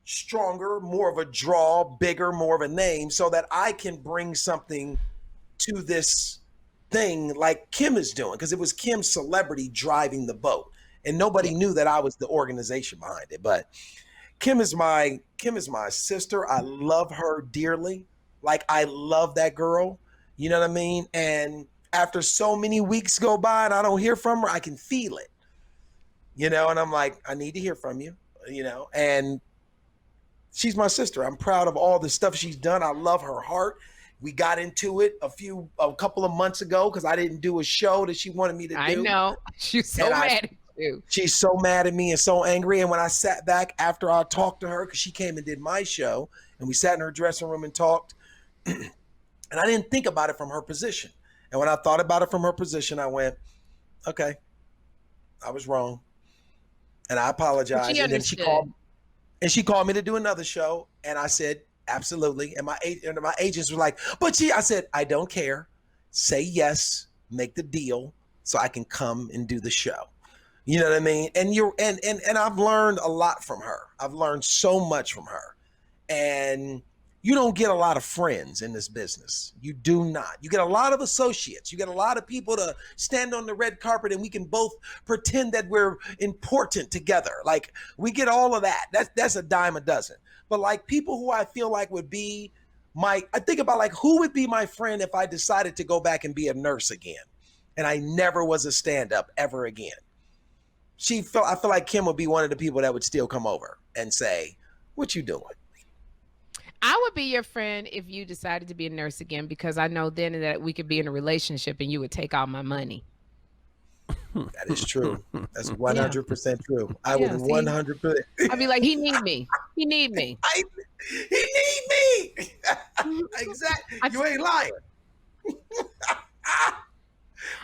stronger, more of a draw, bigger, more of a name, so that I can bring something to this thing like Kym is doing, because it was Kym's celebrity driving the boat, and nobody knew that I was the organization behind it. But Kym is my sister. I love her dearly. Like, I love that girl. You know what I mean? And after so many weeks go by and I don't hear from her, I can feel it. And I'm like, I need to hear from you, and she's my sister. I'm proud of all the stuff she's done. I love her heart. We got into it a couple of months ago because I didn't do a show that she wanted me to do. I know. She's so mad at you. She's so mad at me and so angry. And when I sat back after I talked to her, because she came and did my show, and we sat in her dressing room and talked, and I didn't think about it from her position. And when I thought about it from her position, I went, okay, I was wrong. And I apologized. And then she called me to do another show. And I said, absolutely. And my agents were like, I said, I don't care. Say yes, make the deal so I can come and do the show. You know what I mean? And I've learned a lot from her. I've learned so much from her. And you don't get a lot of friends in this business. You do not. You get a lot of associates. You get a lot of people to stand on the red carpet and we can both pretend that we're important together. Like, we get all of that. That's a dime a dozen. But like, people who I feel like would be I think about, like, who would be my friend if I decided to go back and be a nurse again, and I never was a stand-up ever again. I feel like Kym would be one of the people that would still come over and say, what you doing? I would be your friend if you decided to be a nurse again, because I know then that we could be in a relationship and you would take all my money. That is true. That's 100% true. I would 100%. I'd be like, he need me. He need me. He need me. Exactly. You ain't lying.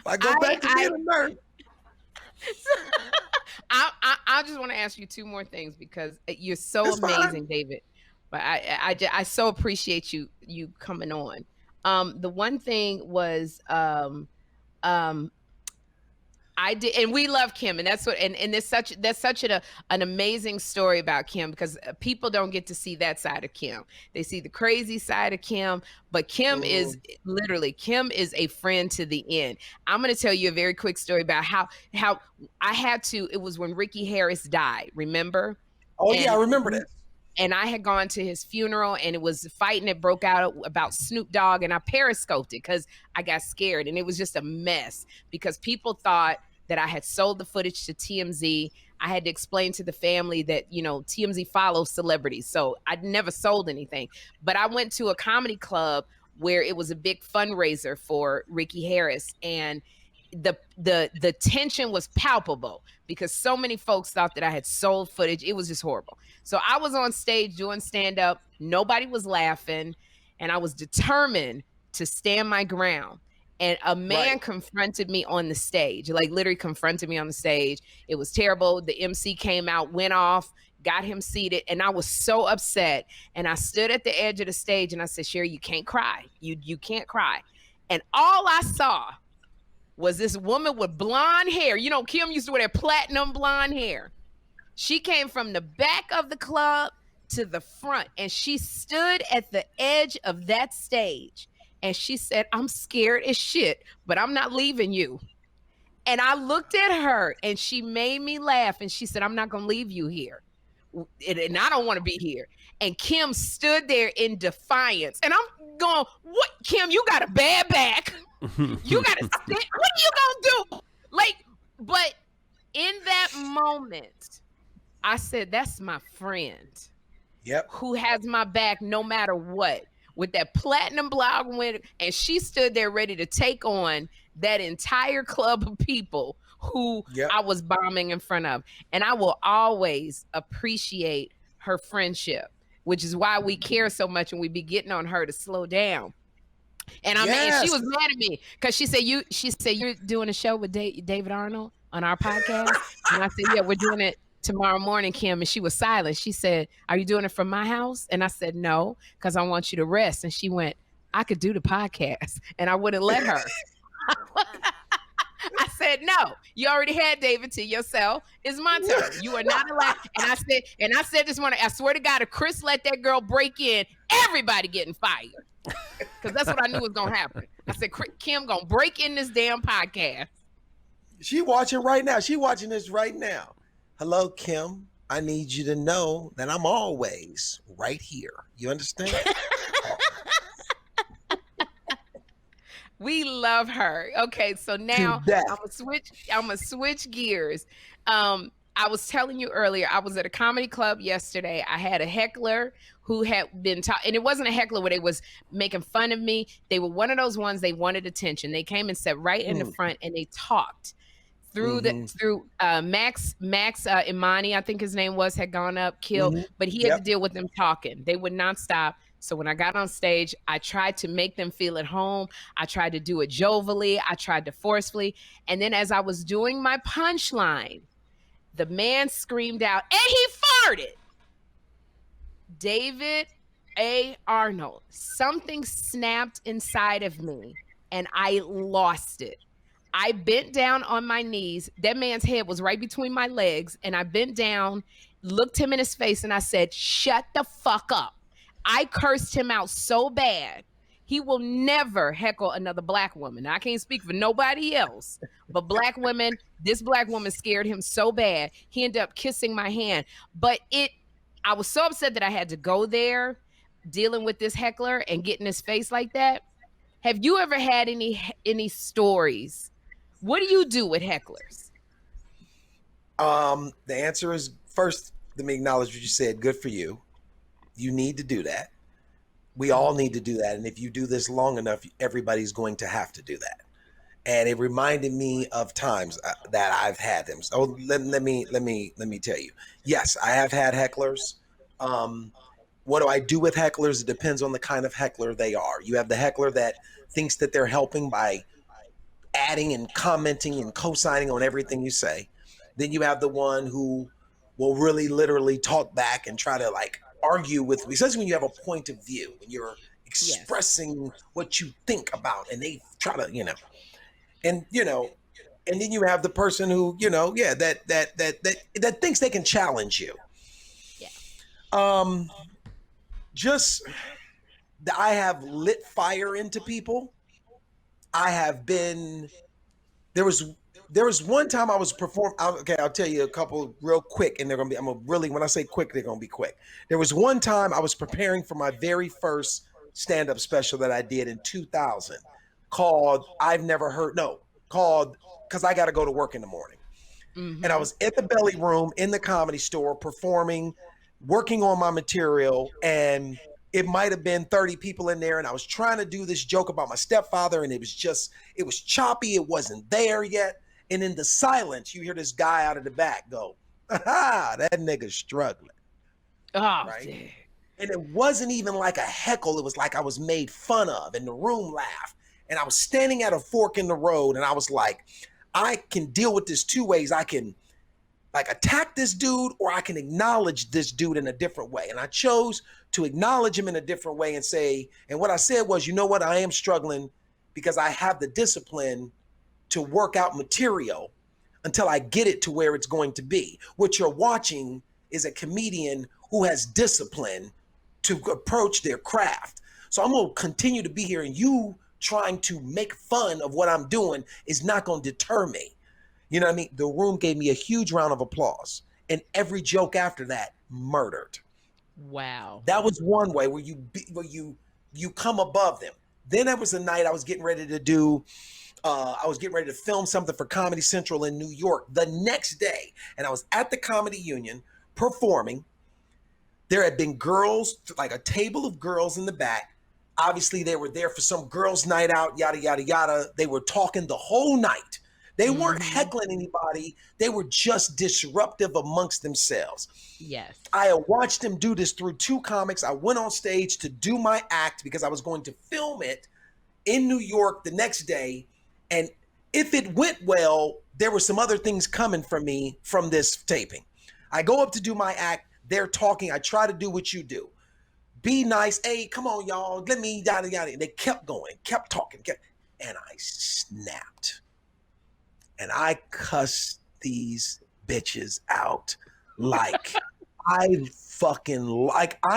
I go back to being a nurse. I just want to ask you two more things, because you're so amazing, David. But I so appreciate you coming on. The one thing was I did, and we love Kym, and that's what, and that's such an amazing story about Kym, because people don't get to see that side of Kym. They see the crazy side of Kym, but Kym is a friend to the end. I'm going to tell you a very quick story about how I had to. It was when Ricky Harris died. Remember? Oh, yeah, I remember that. And I had gone to his funeral, and it was fighting that broke out about Snoop Dogg, and I periscoped it because I got scared, and it was just a mess because people thought that I had sold the footage to TMZ. I had to explain to the family that, TMZ follows celebrities, so I'd never sold anything. But I went to a comedy club where it was a big fundraiser for Ricky Harris, and the tension was palpable because so many folks thought that I had sold footage. It was just horrible. So I was on stage doing stand-up. Nobody was laughing, and I was determined to stand my ground. And a man confronted me on the stage, like literally confronted me on the stage. It was terrible. The MC came out, went off, got him seated, and I was so upset. And I stood at the edge of the stage, and I said, Sherri, you can't cry. You can't cry. And all I saw was this woman with blonde hair. You know, Kym used to wear that platinum blonde hair. She came from the back of the club to the front, and she stood at the edge of that stage. And she said, I'm scared as shit, but I'm not leaving you. And I looked at her, and she made me laugh. And she said, I'm not going to leave you here. And I don't want to be here. And Kym stood there in defiance. And I'm going, what, Kym, you got a bad back. You got to sit. What are you going to do? Like, but in that moment, I said, that's my friend. Yep. Who has my back no matter what. With that platinum blonde winner. And she stood there ready to take on that entire club of people who I was bombing in front of. And I will always appreciate her friendship, which is why we care so much and we be getting on her to slow down. And I mean, she was mad at me because she said, you're doing a show with David Arnold on our podcast? And I said, yeah, we're doing it tomorrow morning, Kym. And she was silent. She said, are you doing it from my house? And I said, no, because I want you to rest. And she went, I could do the podcast. And I wouldn't let her. I said, no, you already had David to yourself. It's my turn. You are not allowed. And I said this morning, I swear to God, if Chris let that girl break in, everybody getting fired. Because that's what I knew was going to happen. I said, Kym going to break in this damn podcast. She watching right now. She watching this right now. Hello, Kym. I need you to know that I'm always right here. You understand? We love her. Okay, so now I'm gonna switch gears. I was telling you earlier, I was at a comedy club yesterday. I had a heckler who had been and it wasn't a heckler where they was making fun of me. They were one of those ones, they wanted attention. They came and sat right in the front and they talked through Max Imani, I think his name was, had gone up, killed, but he had to deal with them talking. They would not stop. So when I got on stage, I tried to make them feel at home. I tried to do it jovially. I tried to forcefully. And then as I was doing my punchline, the man screamed out, and he farted. David A. Arnold, something snapped inside of me, and I lost it. I bent down on my knees. That man's head was right between my legs, and I bent down, looked him in his face, and I said, shut the fuck up. I cursed him out so bad. He will never heckle another black woman. Now, I can't speak for nobody else, but black women, this black woman scared him so bad. He ended up kissing my hand. But I was so upset that I had to go there dealing with this heckler and getting his face like that. Have you ever had any stories? What do you do with hecklers? The answer is, first, let me acknowledge what you said. Good for you. You need to do that. We all need to do that. And if you do this long enough, everybody's going to have to do that. And it reminded me of times that I've had them. So let me tell you. Yes, I have had hecklers. What do I do with hecklers? It depends on the kind of heckler they are. You have the heckler that thinks that they're helping by adding and commenting and co-signing on everything you say. Then you have the one who will really literally talk back and try to like argue with me, especially when you have a point of view, when you're expressing what you think about, and they try to, and then you have the person who, that thinks they can challenge you. Yeah. I have lit fire into people. There was one time I was performing. Okay, I'll tell you a couple real quick, and they're gonna be. When I say quick, they're gonna be quick. There was one time I was preparing for my very first stand-up special that I did in 2000, called "Cause I Gotta Go to Work in the Morning," and I was at the Belly Room in the Comedy Store performing, working on my material, and it might have been 30 people in there, and I was trying to do this joke about my stepfather, and it was choppy. It wasn't there yet. And in the silence, you hear this guy out of the back go, "Aha, that nigga's struggling." Oh, right? Dang. And it wasn't even like a heckle. It was like I was made fun of, and the room laughed. And I was standing at a fork in the road, and I was like, I can deal with this two ways. I can like attack this dude, or I can acknowledge this dude in a different way. And I chose to acknowledge him in a different way and say, and what I said was, you know what? I am struggling because I have the discipline to work out material until I get it to where it's going to be. What you're watching is a comedian who has discipline to approach their craft. So I'm going to continue to be here, and you trying to make fun of what I'm doing is not going to deter me. You know what I mean? The room gave me a huge round of applause, and every joke after that murdered. Wow. That was one way where you come above them. Then there was a night I was getting ready to do, I was getting ready to film something for Comedy Central in New York the next day. And I was at the Comedy Union performing. There had been girls, like a table of girls in the back. Obviously, they were there for some girls' night out, yada, yada, yada. They were talking the whole night. They weren't heckling anybody. They were just disruptive amongst themselves. Yes. I watched them do this through 2 comics. I went on stage to do my act because I was going to film it in New York the next day. And if it went well, there were some other things coming from me from this taping. I go up to do my act. They're talking. I try to do what you do. Be nice. Hey, come on, y'all. Let me, yada, yada. And they kept going, kept talking. And I snapped. And I cussed these bitches out like I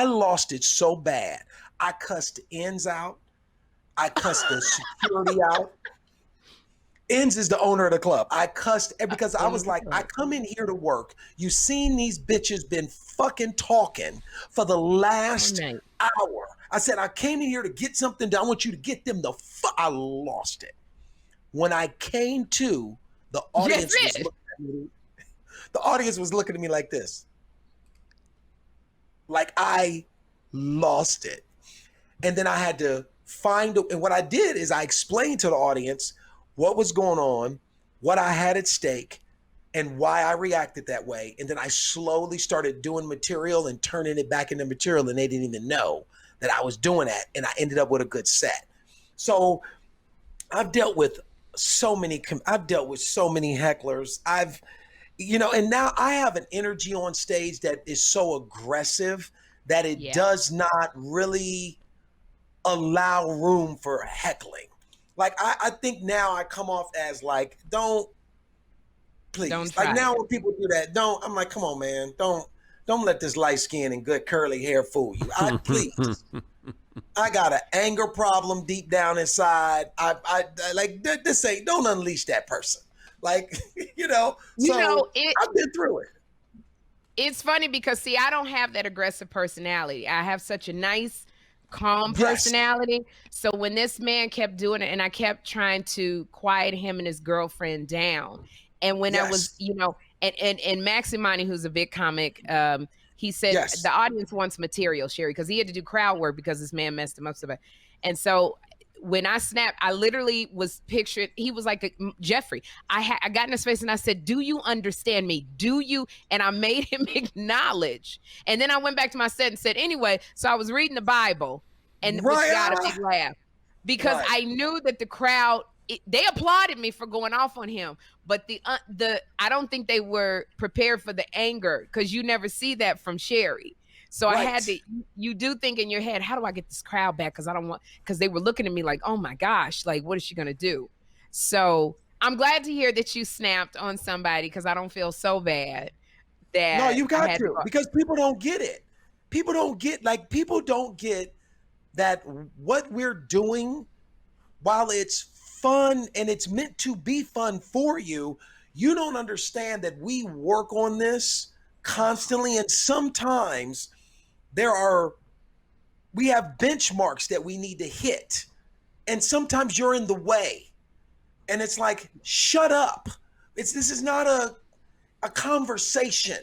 lost it so bad. I cussed Ends out. I cussed the security out. Ends is the owner of the club. I cussed because I was like, I come in here to work. You seen these bitches been fucking talking for the last hour. I said, I came in here to get something done. I want you to get them the fuck. I lost it. When I came to, the audience was looking at me. The audience was looking at me like this. Like I lost it. And then I had to and what I did is I explained to the audience what was going on, what I had at stake, and why I reacted that way. And then I slowly started doing material and turning it back into material, and they didn't even know that I was doing that. And I ended up with a good set. So I've dealt with so many hecklers. And now I have an energy on stage that is so aggressive that it does not really allow room for heckling. Like I think now I come off as like, please. Like now when people do that, I'm like, come on, man, don't let this light skin and good curly hair fool you. Please. I got an anger problem deep down inside. I like this ain't, don't unleash that person. Like, I've been through it. It's funny because see, I don't have that aggressive personality. I have such a nice, calm personality. So when this man kept doing it and I kept trying to quiet him and his girlfriend down. And when I was, and Maximani, who's a big comic, he said the audience wants material, Sherri, because he had to do crowd work because this man messed him up so bad. And so when I snapped, I literally was pictured, he was like Jeffrey. I got in his face and I said, do you understand me? Do you? And I made him acknowledge. And then I went back to my set and said, anyway, so I was reading the Bible and which got a big laugh because I knew that the crowd, they applauded me for going off on him, but I don't think they were prepared for the anger because you never see that from Sherri. So I had to, you do think in your head, how do I get this crowd back? Because they were looking at me like, oh my gosh, like, what is she going to do? So I'm glad to hear that you snapped on somebody because I don't feel so bad that. No, you got to, because people don't get it. People don't get that what we're doing, while it's fun and it's meant to be fun for you, you don't understand that we work on this constantly. And sometimes we have benchmarks that we need to hit. And sometimes you're in the way. And it's like, shut up. This is not a conversation.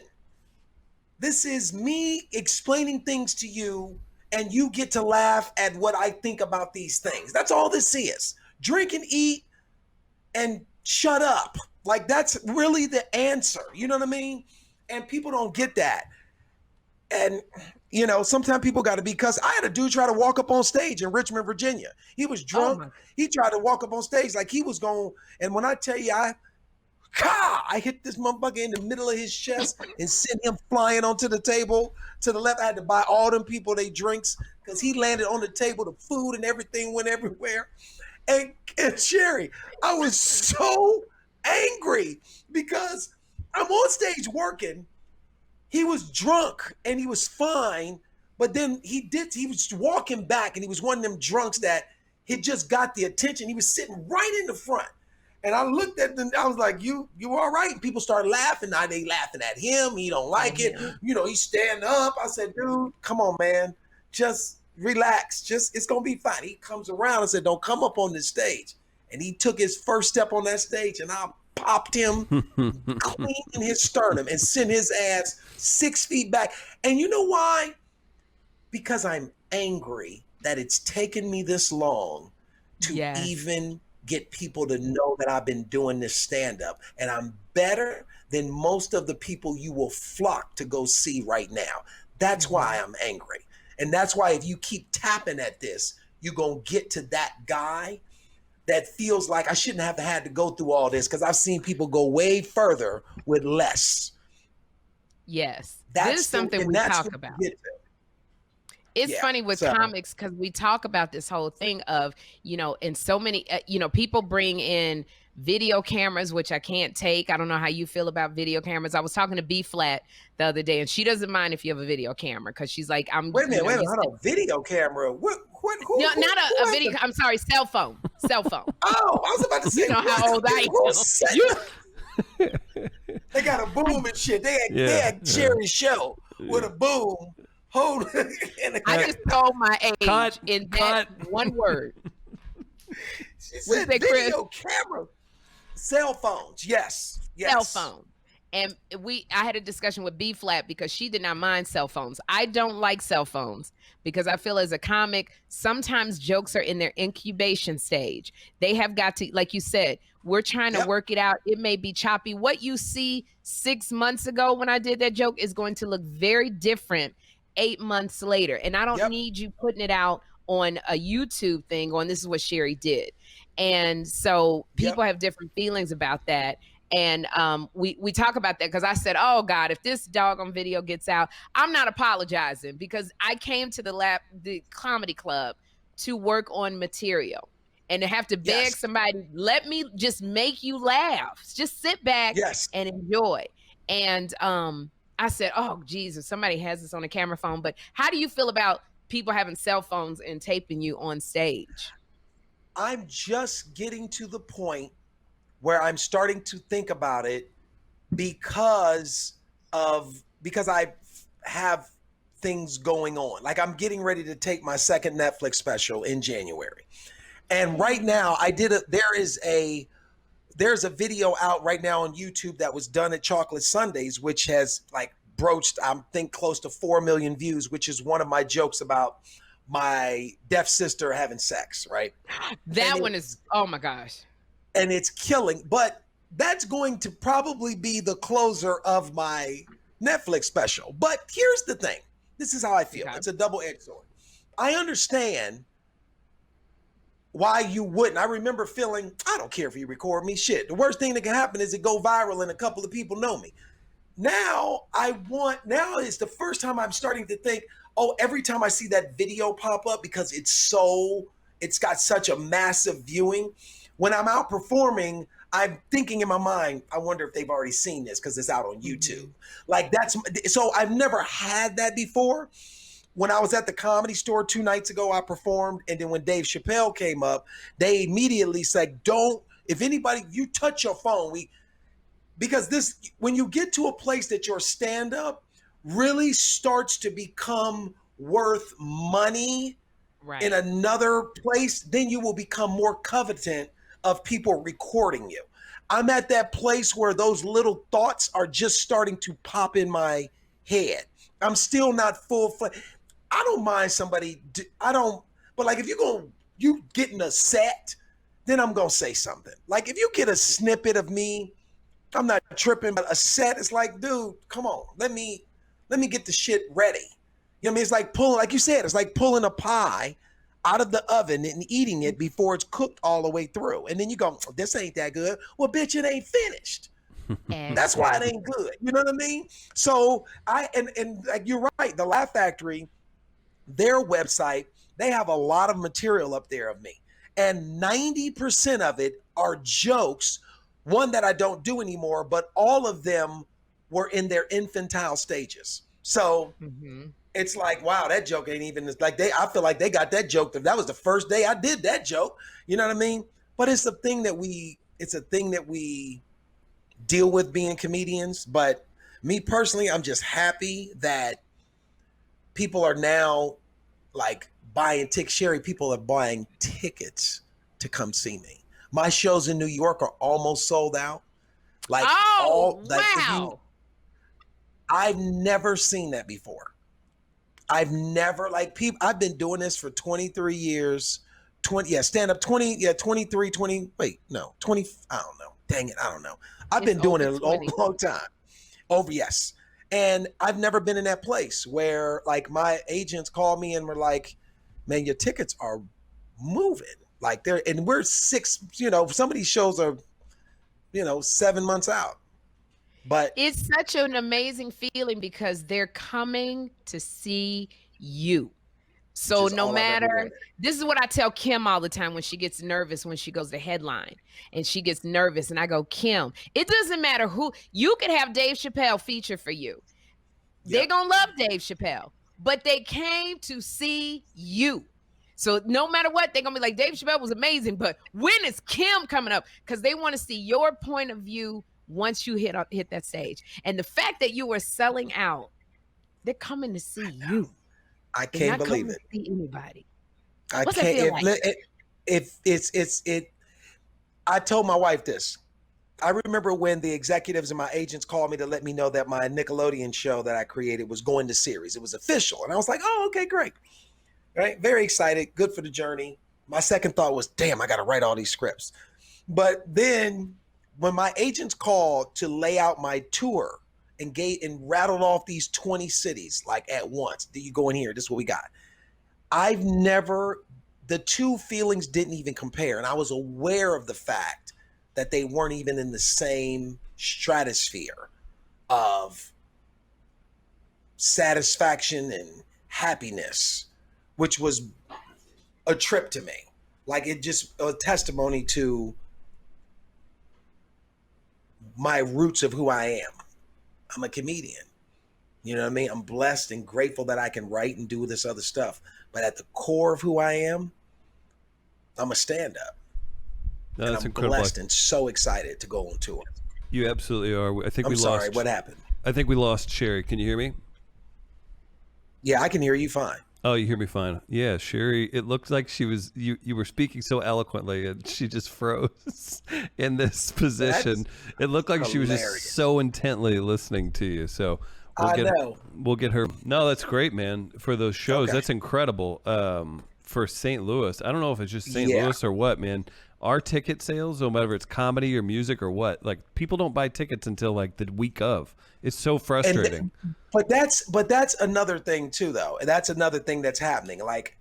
This is me explaining things to you and you get to laugh at what I think about these things. That's all this is. Drink and eat and shut up. Like that's really the answer. You know what I mean? And people don't get that. And, sometimes people got to be cussed. I had a dude try to walk up on stage in Richmond, Virginia. He was drunk. He tried to walk up on stage like he was going. And when I tell you, I hit this motherfucker in the middle of his chest and sent him flying onto the table to the left. I had to buy all them people their drinks because he landed on the table. The food and everything went everywhere. And Sherri, I was so angry because I'm on stage working. He was drunk and he was fine, but then he was walking back and he was one of them drunks that he just got the attention. He was sitting right in the front. And I looked at them, I was like, you all right? And people started laughing. Now they laughing at him. He don't like it. You know, he's standing up. I said, dude, come on, man. Just relax. It's going to be fine. He comes around and said, don't come up on this stage. And he took his first step on that stage and I popped him clean in his sternum and sent his ass 6 feet back. And you know why? Because I'm angry that it's taken me this long to even get people to know that I've been doing this stand-up, and I'm better than most of the people you will flock to go see right now. That's why I'm angry. And that's why if you keep tapping at this, you're going to get to that guy that feels like I shouldn't have had to go through all this, because I've seen people go way further with less. Yes. That's this is something we talk about. It's funny with comics because we talk about this whole thing of, you know, and so many, you know, people bring in video cameras, which I can't take. I don't know how you feel about video cameras. I was talking to B Flat the other day, and she doesn't mind if you have a video camera because she's like, Wait a minute, hold on. Video camera? Who, no, not a video. I'm sorry, cell phone. Cell phone. Oh, I was about to say, you know how old I am. They got a boom and shit. They had Sherri's show with a boom. Hold. I just told my age in that one word. She said video camera. Cell phones. Yes. Cell phone. And I had a discussion with B Flat because she did not mind cell phones. I don't like cell phones because I feel as a comic, sometimes jokes are in their incubation stage. They have got to, like you said, we're trying to work it out. It may be choppy. What you see 6 months ago when I did that joke is going to look very different 8 months later. And I don't need you putting it out on a YouTube thing going, this is what Sherri did. And so people have different feelings about that. And we talk about that because I said, oh God, if this doggone video gets out, I'm not apologizing because I came to the comedy club to work on material and to have to beg somebody, let me just make you laugh. Just sit back and enjoy. And I said, oh, Jesus, somebody has this on a camera phone. But how do you feel about people having cell phones and taping you on stage? I'm just getting to the point where I'm starting to think about it because I have things going on. Like I'm getting ready to take my second Netflix special in January. And right now there's a video out right now on YouTube that was done at Chocolate Sundays, which has like broached, I think close to 4 million views, which is one of my jokes about my deaf sister having sex, right? That one is, oh my gosh. And it's killing, but that's going to probably be the closer of my Netflix special. But here's the thing. This is how I feel. It's a double-edged sword. I understand why you wouldn't. I remember feeling, I don't care if you record me, shit. The worst thing that can happen is it go viral and a couple of people know me. Now is the first time I'm starting to think, oh, every time I see that video pop up, because it's got such a massive viewing, when I'm out performing, I'm thinking in my mind, I wonder if they've already seen this because it's out on YouTube. Like so I've never had that before. When I was at the Comedy Store 2 nights ago, I performed. And then when Dave Chappelle came up, they immediately said, if you touch your phone, because when you get to a place that your stand-up really starts to become worth money in another place, then you will become more coveted of people recording you. I'm at that place where those little thoughts are just starting to pop in my head. I'm still not I don't mind somebody, but like if you getting a set, then I'm gonna say something. Like if you get a snippet of me, I'm not tripping, but a set is like, dude, come on, let me get the shit ready. You know what I mean? It's like like you said, it's like pulling a pie out of the oven and eating it before it's cooked all the way through. And then you go, this ain't that good. Well, bitch, it ain't finished. That's why it ain't good. You know what I mean? So and like you're right, the Laugh Factory, their website, they have a lot of material up there of me. And 90% of it are jokes, one that I don't do anymore, but all of them were in their infantile stages. So it's like, wow, that joke ain't even like I feel like they got that joke. That was the first day I did that joke. You know what I mean? But it's a thing that we deal with being comedians. But me personally, I'm just happy that people are now like buying tickets. Sherri, people are buying tickets to come see me. My shows in New York are almost sold out. Like wow. I've never seen that before. I've never I've been doing this for 23 years. 20 stand up 20 23 20 wait no 20 I don't know, dang it, I don't know. I've been doing it a long time. Yes. And I've never been in that place where like my agents call me and were like, man, your tickets are moving. Like and we're some of these shows are 7 months out. But it's such an amazing feeling because they're coming to see you. So no matter, this is what I tell Kym all the time when she gets nervous, when she goes to headline and she gets nervous and I go, Kym, it doesn't matter who, you could have Dave Chappelle feature for you. Yep. They're going to love Dave Chappelle, but they came to see you. So no matter what, they're going to be like, Dave Chappelle was amazing, but when is Kym coming up? Because they want to see your point of view once you hit that stage. And the fact that you were selling out, they're coming to see you. I can't believe it. See anybody. I can't. I told my wife this. I remember when the executives and my agents called me to let me know that my Nickelodeon show that I created was going to series. It was official, and I was like, "Oh, okay, great." Right, very excited. Good for the journey. My second thought was, "Damn, I got to write all these scripts." But then, when my agents called to lay out my tour and rattled off these 20 cities like at once. Do you go in here? This is what we got. The two feelings didn't even compare. And I was aware of the fact that they weren't even in the same stratosphere of satisfaction and happiness, which was a trip to me. Like it just a testimony to my roots of who I am. I'm a comedian. You know what I mean? I'm blessed and grateful that I can write and do this other stuff. But at the core of who I am, I'm a stand-up. No, and that's I'm incredible. Blessed and so excited to go on tour. You absolutely are. I'm sorry, what happened? I think we lost Sherri. Can you hear me? Yeah, I can hear you fine. Oh, you hear me fine. Yeah, Sherri, it looked like she was, you were speaking so eloquently and she just froze in this position. It looked like she was just so intently listening to you. So we'll get her. No, that's great, man, for those shows. Okay. That's incredible. For St. Louis. I don't know if it's just St. Louis or what, man. Our ticket sales, no matter if it's comedy or music or what, like people don't buy tickets until like the week of. It's so frustrating. But that's another thing too, though. That's another thing that's happening. Like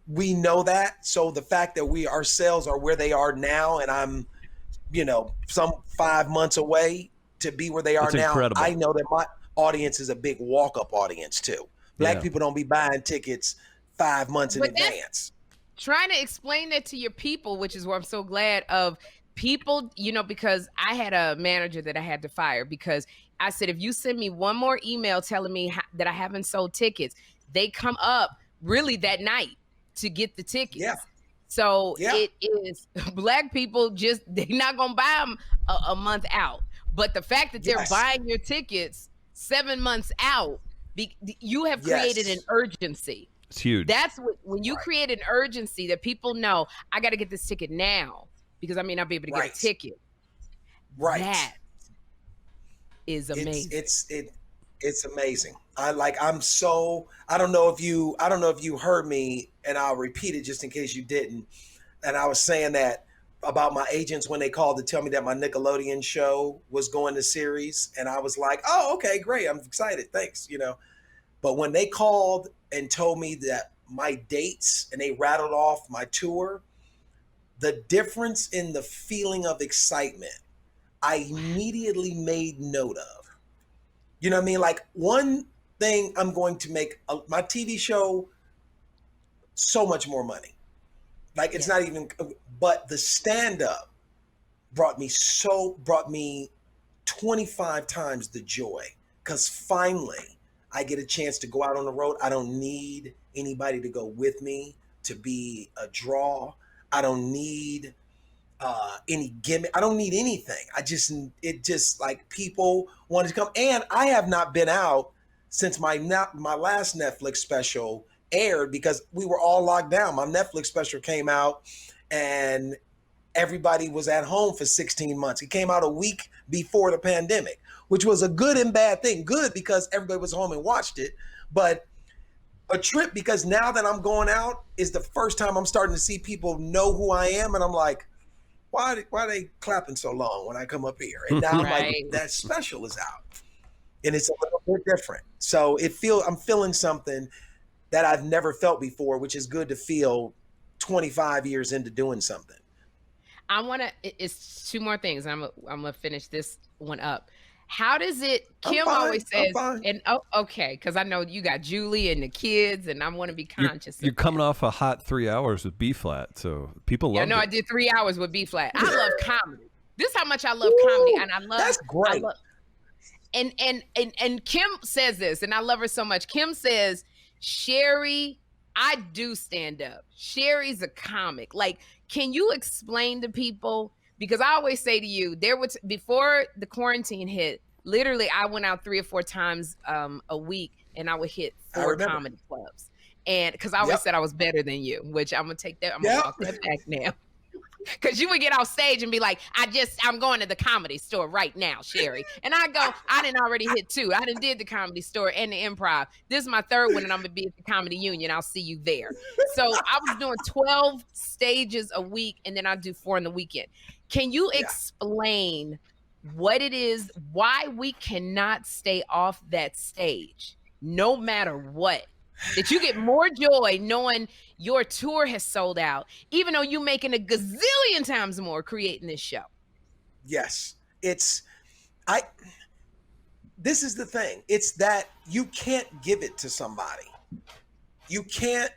we know that. So the fact that our sales are where they are now, and I'm, some 5 months away to be where they are now. Incredible. I know that my audience is a big walk-up audience too. Black people don't be buying tickets 5 months in advance. Trying to explain that to your people, which is where I'm so glad of people, because I had a manager that I had to fire because I said, if you send me one more email telling me that I haven't sold tickets, they come up really that night to get the tickets. Yeah. So it is Black people they're not going to buy them a month out. But the fact that they're buying your tickets 7 months out, you have created an urgency. It's huge. That's when you create an urgency that people know, I got to get this ticket now because I may not be able to get a ticket. Right. That is amazing. It's amazing. I don't know if you heard me, and I'll repeat it just in case you didn't. And I was saying that about my agents when they called to tell me that my Nickelodeon show was going to series. And I was like, oh, okay, great. I'm excited. Thanks. But when they called and told me that my dates and they rattled off my tour, the difference in the feeling of excitement, I immediately made note of. You know what I mean? Like one thing I'm going to make my TV show so much more money. Like it's not even, but the stand-up brought me 25 times the joy, because finally I get a chance to go out on the road. I don't need anybody to go with me to be a draw. I don't need any gimmick. I don't need anything. It just like people wanted to come. And I have not been out since my last Netflix special aired, because we were all locked down. My Netflix special came out and everybody was at home for 16 months. It came out a week before the pandemic, which was a good and bad thing. Good because everybody was home and watched it, but a trip because now that I'm going out is the first time I'm starting to see people know who I am. And I'm like, why are they clapping so long when I come up here? And now I'm like, that special is out and it's a little bit different. So I'm feeling something that I've never felt before, which is good to feel 25 years into doing something. It's two more things. I'm gonna finish this one up. How does it, Kym always says, and okay, because I know you got Julie and the kids, and I want to be conscious. You're coming off a hot 3 hours with B-flat, so people love it. I did 3 hours with B-flat. I love comedy. This is how much I love comedy, and I love. That's great. And Kym says this, and I love her so much. Kym says, Sherri, I do stand up. Sherri's a comic. Like, can you explain to people? Because I always say to you, before the quarantine hit, literally I went out 3 or 4 times a week, and I would hit 4 comedy clubs. And because I always said I was better than you, which I'm gonna take that. I'm gonna walk that back now. Because you would get off stage and be like, I'm going to the Comedy Store right now, Sherri. And I go, I didn't already hit 2. I done did the Comedy Store and the Improv. This is my 3rd one, and I'm going to be at the Comedy Union. I'll see you there. So I was doing 12 stages a week, and then I'll do 4 in the weekend. Can you explain what it is, why we cannot stay off that stage, no matter what? That you get more joy knowing your tour has sold out, even though you're making a gazillion times more creating this show. Yes. This is the thing. It's that you can't give it to somebody. You can't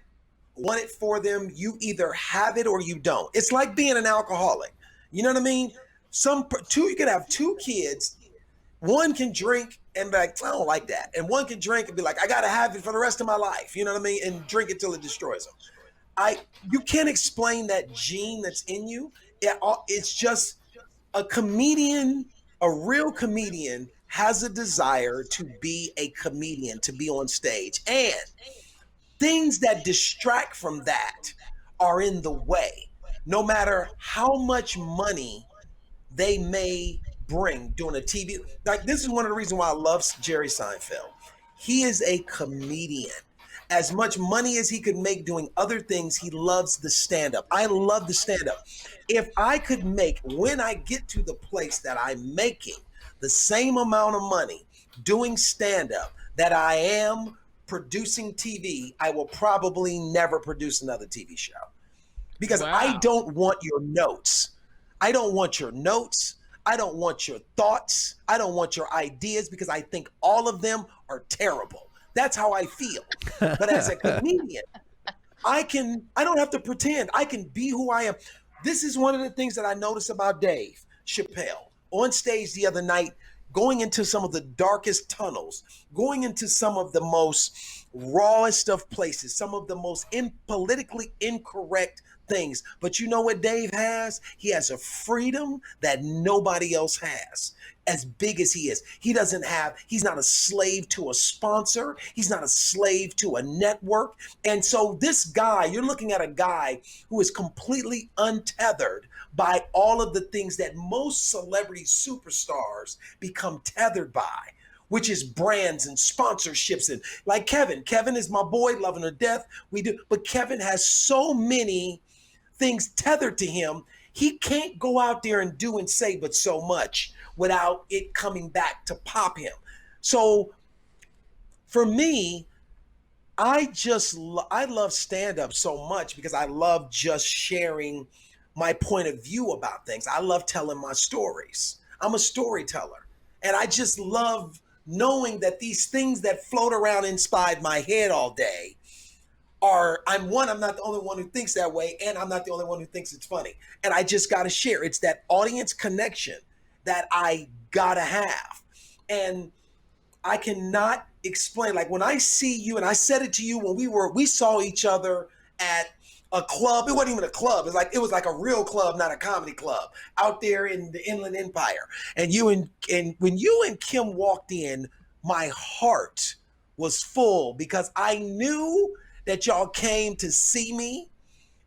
want it for them. You either have it or you don't. It's like being an alcoholic. You know what I mean? You could have 2 kids. One can drink and be like, I don't like that. And one can drink and be like, I got to have it for the rest of my life. You know what I mean? And drink it till it destroys them. You can't explain that gene that's in you. It's just a comedian, a real comedian has a desire to be a comedian, to be on stage. And things that distract from that are in the way. No matter how much money they may bring doing a TV. Like, this is one of the reasons why I love Jerry Seinfeld. He is a comedian. As much money as he could make doing other things, he loves the stand-up. I love the stand-up. If I could make, when I get to the place that I'm making the same amount of money doing stand-up that I am producing TV, I will probably never produce another TV show. Because I don't want your notes. I don't want your notes. I don't want your thoughts. I don't want your ideas, because I think all of them are terrible. That's how I feel. But as a comedian, I don't have to pretend. I can be who I am. This is one of the things that I noticed about Dave Chappelle on stage the other night, going into some of the darkest tunnels, going into some of the most rawest of places, some of the most politically incorrect things. But you know what Dave has? He has a freedom that nobody else has, as big as he is. He's not a slave to a sponsor. He's not a slave to a network. And so this guy, you're looking at a guy who is completely untethered by all of the things that most celebrity superstars become tethered by, which is brands and sponsorships. And like Kevin is my boy, loving her death. But Kevin has so many things tethered to him. He can't go out there and do and say but so much without it coming back to pop him. So for me, I love stand-up so much because I love just sharing my point of view about things. I love telling my stories. I'm a storyteller. And I just love knowing that these things that float around inside my head all day I'm not the only one who thinks that way, and I'm not the only one who thinks it's funny. And I just got to share. It's that audience connection that I got to have. And I cannot explain. Like when I see you, and I said it to you when we saw each other at a club. It wasn't even a club. It was like a real club, not a comedy club, out there in the Inland Empire. And when you and Kym walked in, my heart was full because I knew that y'all came to see me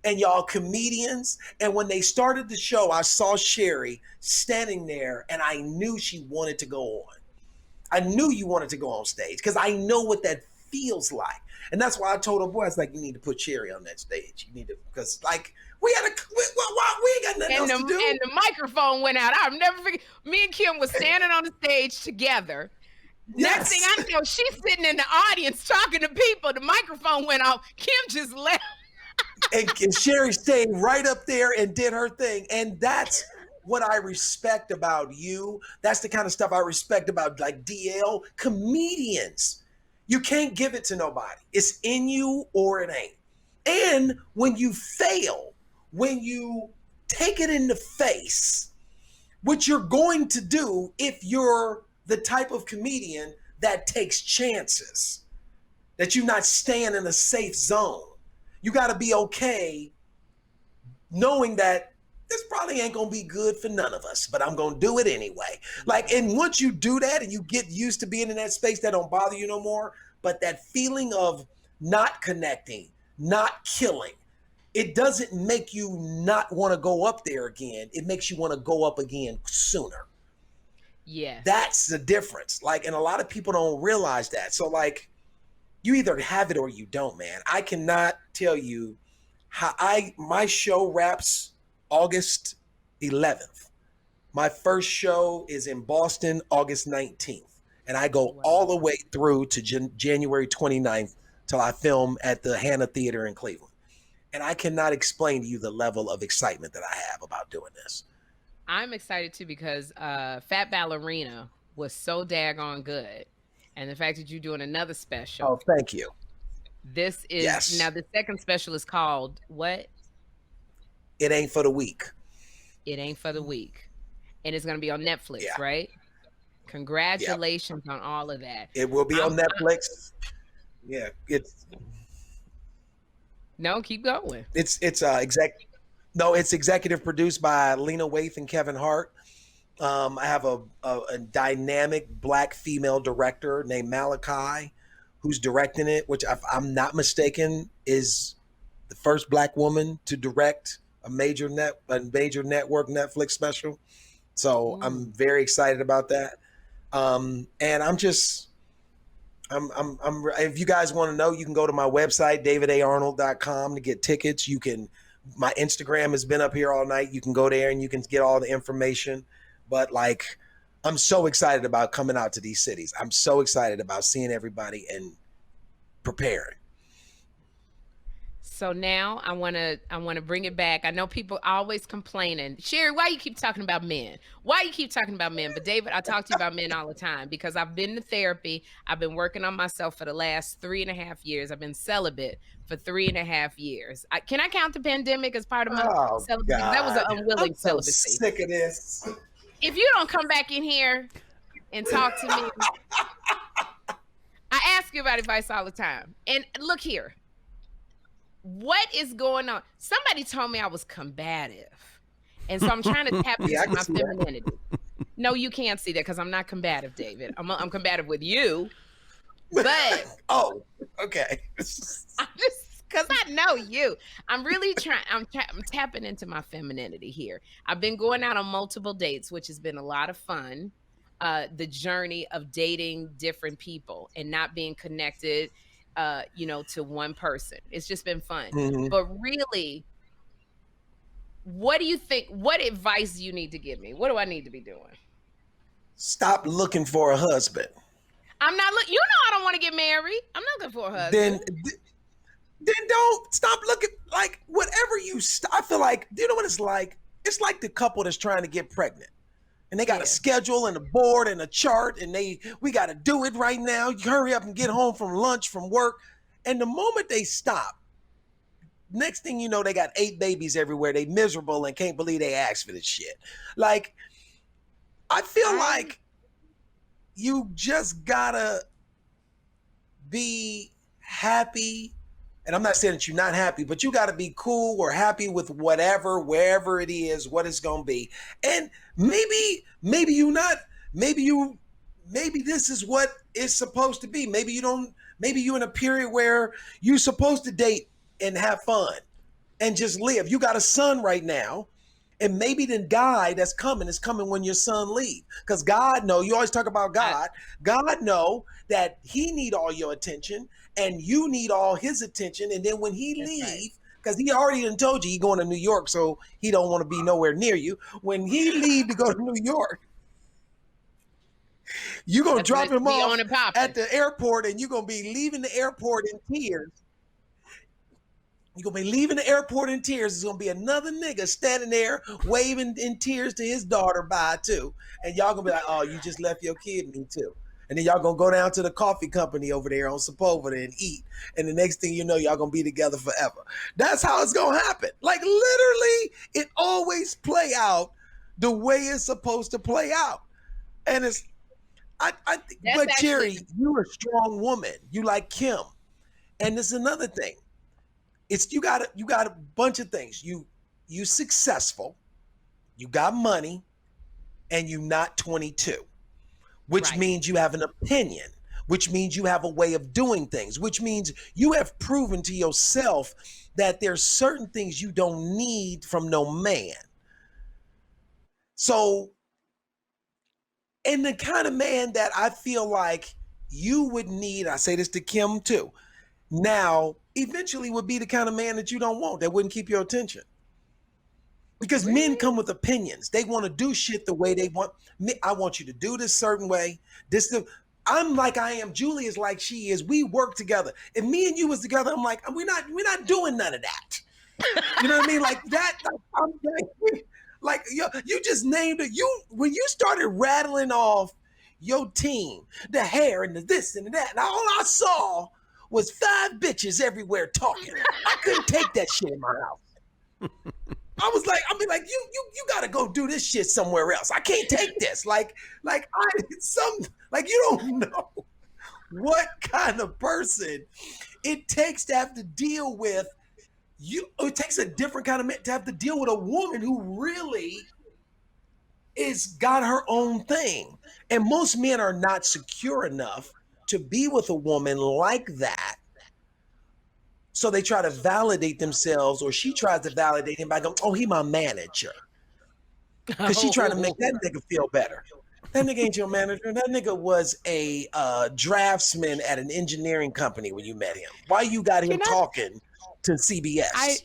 and y'all comedians. And when they started the show, I saw Sherri standing there and I knew she wanted to go on. I knew you wanted to go on stage because I know what that feels like. And that's why I told her, boy, I was like, you need to put Sherri on that stage. You need to, because like, we ain't got nothing else to do. And the microphone went out. I'll never forget. Me and Kym was standing on the stage together. Yes. Next thing I know, she's sitting in the audience talking to people. The microphone went off. Kym just left. and Sherri stayed right up there and did her thing. And that's what I respect about you. That's the kind of stuff I respect about like DL. Comedians, you can't give it to nobody. It's in you or it ain't. And when you fail, when you take it in the face, what you're going to do if you're the type of comedian that takes chances, that you're not staying in a safe zone. You got to be okay knowing that this probably ain't going to be good for none of us, but I'm going to do it anyway. Like, and once you do that and you get used to being in that space, that don't bother you no more. But that feeling of not connecting, not killing, it doesn't make you not want to go up there again. It makes you want to go up again sooner. Yeah. That's the difference. Like, and a lot of people don't realize that. So like, you either have it or you don't, man. I cannot tell you how my show wraps August 11th. My first show is in Boston, August 19th. And I go all the way through to January 29th till I film at the Hannah Theater in Cleveland. And I cannot explain to you the level of excitement that I have about doing this. I'm excited too because Fat Ballerina was so daggone good. And the fact that you're doing another special. Oh, thank you. This is, now the second special is called what? It Ain't for the Week. It Ain't for the Week. And it's going to be on Netflix, right? Congratulations on all of that. It will be on Netflix. Yeah, it's. No, keep going. It's executive produced by Lena Waithe and Kevin Hart. I have a dynamic Black female director named Malachi, who's directing it, which if I'm not mistaken is the first Black woman to direct a major network Netflix special. So I'm very excited about that. And if you guys want to know, you can go to my website, davidarnold.com, to get tickets. My Instagram has been up here all night. You can go there and you can get all the information. But like, I'm so excited about coming out to these cities. I'm so excited about seeing everybody and preparing. So now I want to bring it back. I know people are always complaining. Sherri, why you keep talking about men? Why you keep talking about men? But David, I talk to you about men all the time because I've been to therapy. I've been working on myself for the last 3.5 years. I've been celibate for 3.5 years. Can I count the pandemic as part of my celibacy? God. That was an unwilling celibacy. Sick of this. If you don't come back in here and talk to me, I ask you about advice all the time. And look here. What is going on? Somebody told me I was combative. And so I'm trying to tap into my femininity. No, you can't see that because I'm not combative, David. I'm combative with you. But oh, okay. I'm just because I know you. I'm really trying. I'm tapping into my femininity here. I've been going out on multiple dates, which has been a lot of fun. The journey of dating different people and not being connected to one person. It's just been fun. Mm-hmm. But really, what do you think? What advice do you need to give me? What do I need to be doing? Stop looking for a husband. I'm not looking. You know, I don't want to get married. I'm not looking for a husband. Then don't stop looking. Like whatever I feel like, you know what it's like? It's like the couple that's trying to get pregnant. And they got a schedule and a board and a chart, and we got to do it right now. You hurry up and get home from lunch from work. And the moment they stop, next thing you know, they got 8 babies everywhere. They miserable and can't believe they asked for this shit. Like, I feel like you just gotta be happy. And I'm not saying that you're not happy, but you gotta be cool or happy with whatever, wherever it is, what it's gonna be. And maybe you not, maybe this is what it's supposed to be. Maybe you're in a period where you're supposed to date and have fun and just live. You got a son right now, and maybe the guy that's coming is coming when your son leaves. Because God know, you always talk about God. God know that he need all your attention and you need all his attention. And then when he leaves, because he already done told you he going to New York, so he don't want to be nowhere near you. When he leave to go to New York, you're going to drop him off at the airport, and you're going to be leaving the airport in tears. You're going to be leaving the airport in tears. There's going to be another nigga standing there waving in tears to his daughter bye too. And y'all going to be like, oh, you just left your kid, me too. And then y'all going to go down to the coffee company over there on Sepulveda and eat. And the next thing you know, y'all going to be together forever. That's how it's going to happen. Like, literally, it always play out the way it's supposed to play out. And it's, but Sherri, you're a strong woman. You like Kym. And there's another thing. It's you got a bunch of things. You successful, you got money, and you're not 22, which means you have an opinion, which means you have a way of doing things, which means you have proven to yourself that there's certain things you don't need from no man. So, and the kind of man that I feel like you would need, I say this to Kym too, now eventually would be the kind of man that you don't want, that wouldn't keep your attention. Because men come with opinions. They want to do shit the way they want. I want you to do this certain way. I'm like I am. Julie is like she is. We work together. If me and you was together, I'm like, we're not doing none of that. You know what I mean? Like that. Like you just named it. When you started rattling off your team, the hair and the this and the that, and all I saw was 5 bitches everywhere talking. I couldn't take that shit in my house. You gotta go do this shit somewhere else. I can't take this. Like you don't know what kind of person it takes to have to deal with you. It takes a different kind of man to have to deal with a woman who really is got her own thing. And most men are not secure enough to be with a woman like that. So they try to validate themselves, or she tries to validate him by going, oh, he my manager. Because she trying to make that nigga feel better. That nigga ain't your manager. That nigga was a draftsman at an engineering company when you met him. Why you got him talking to CBS?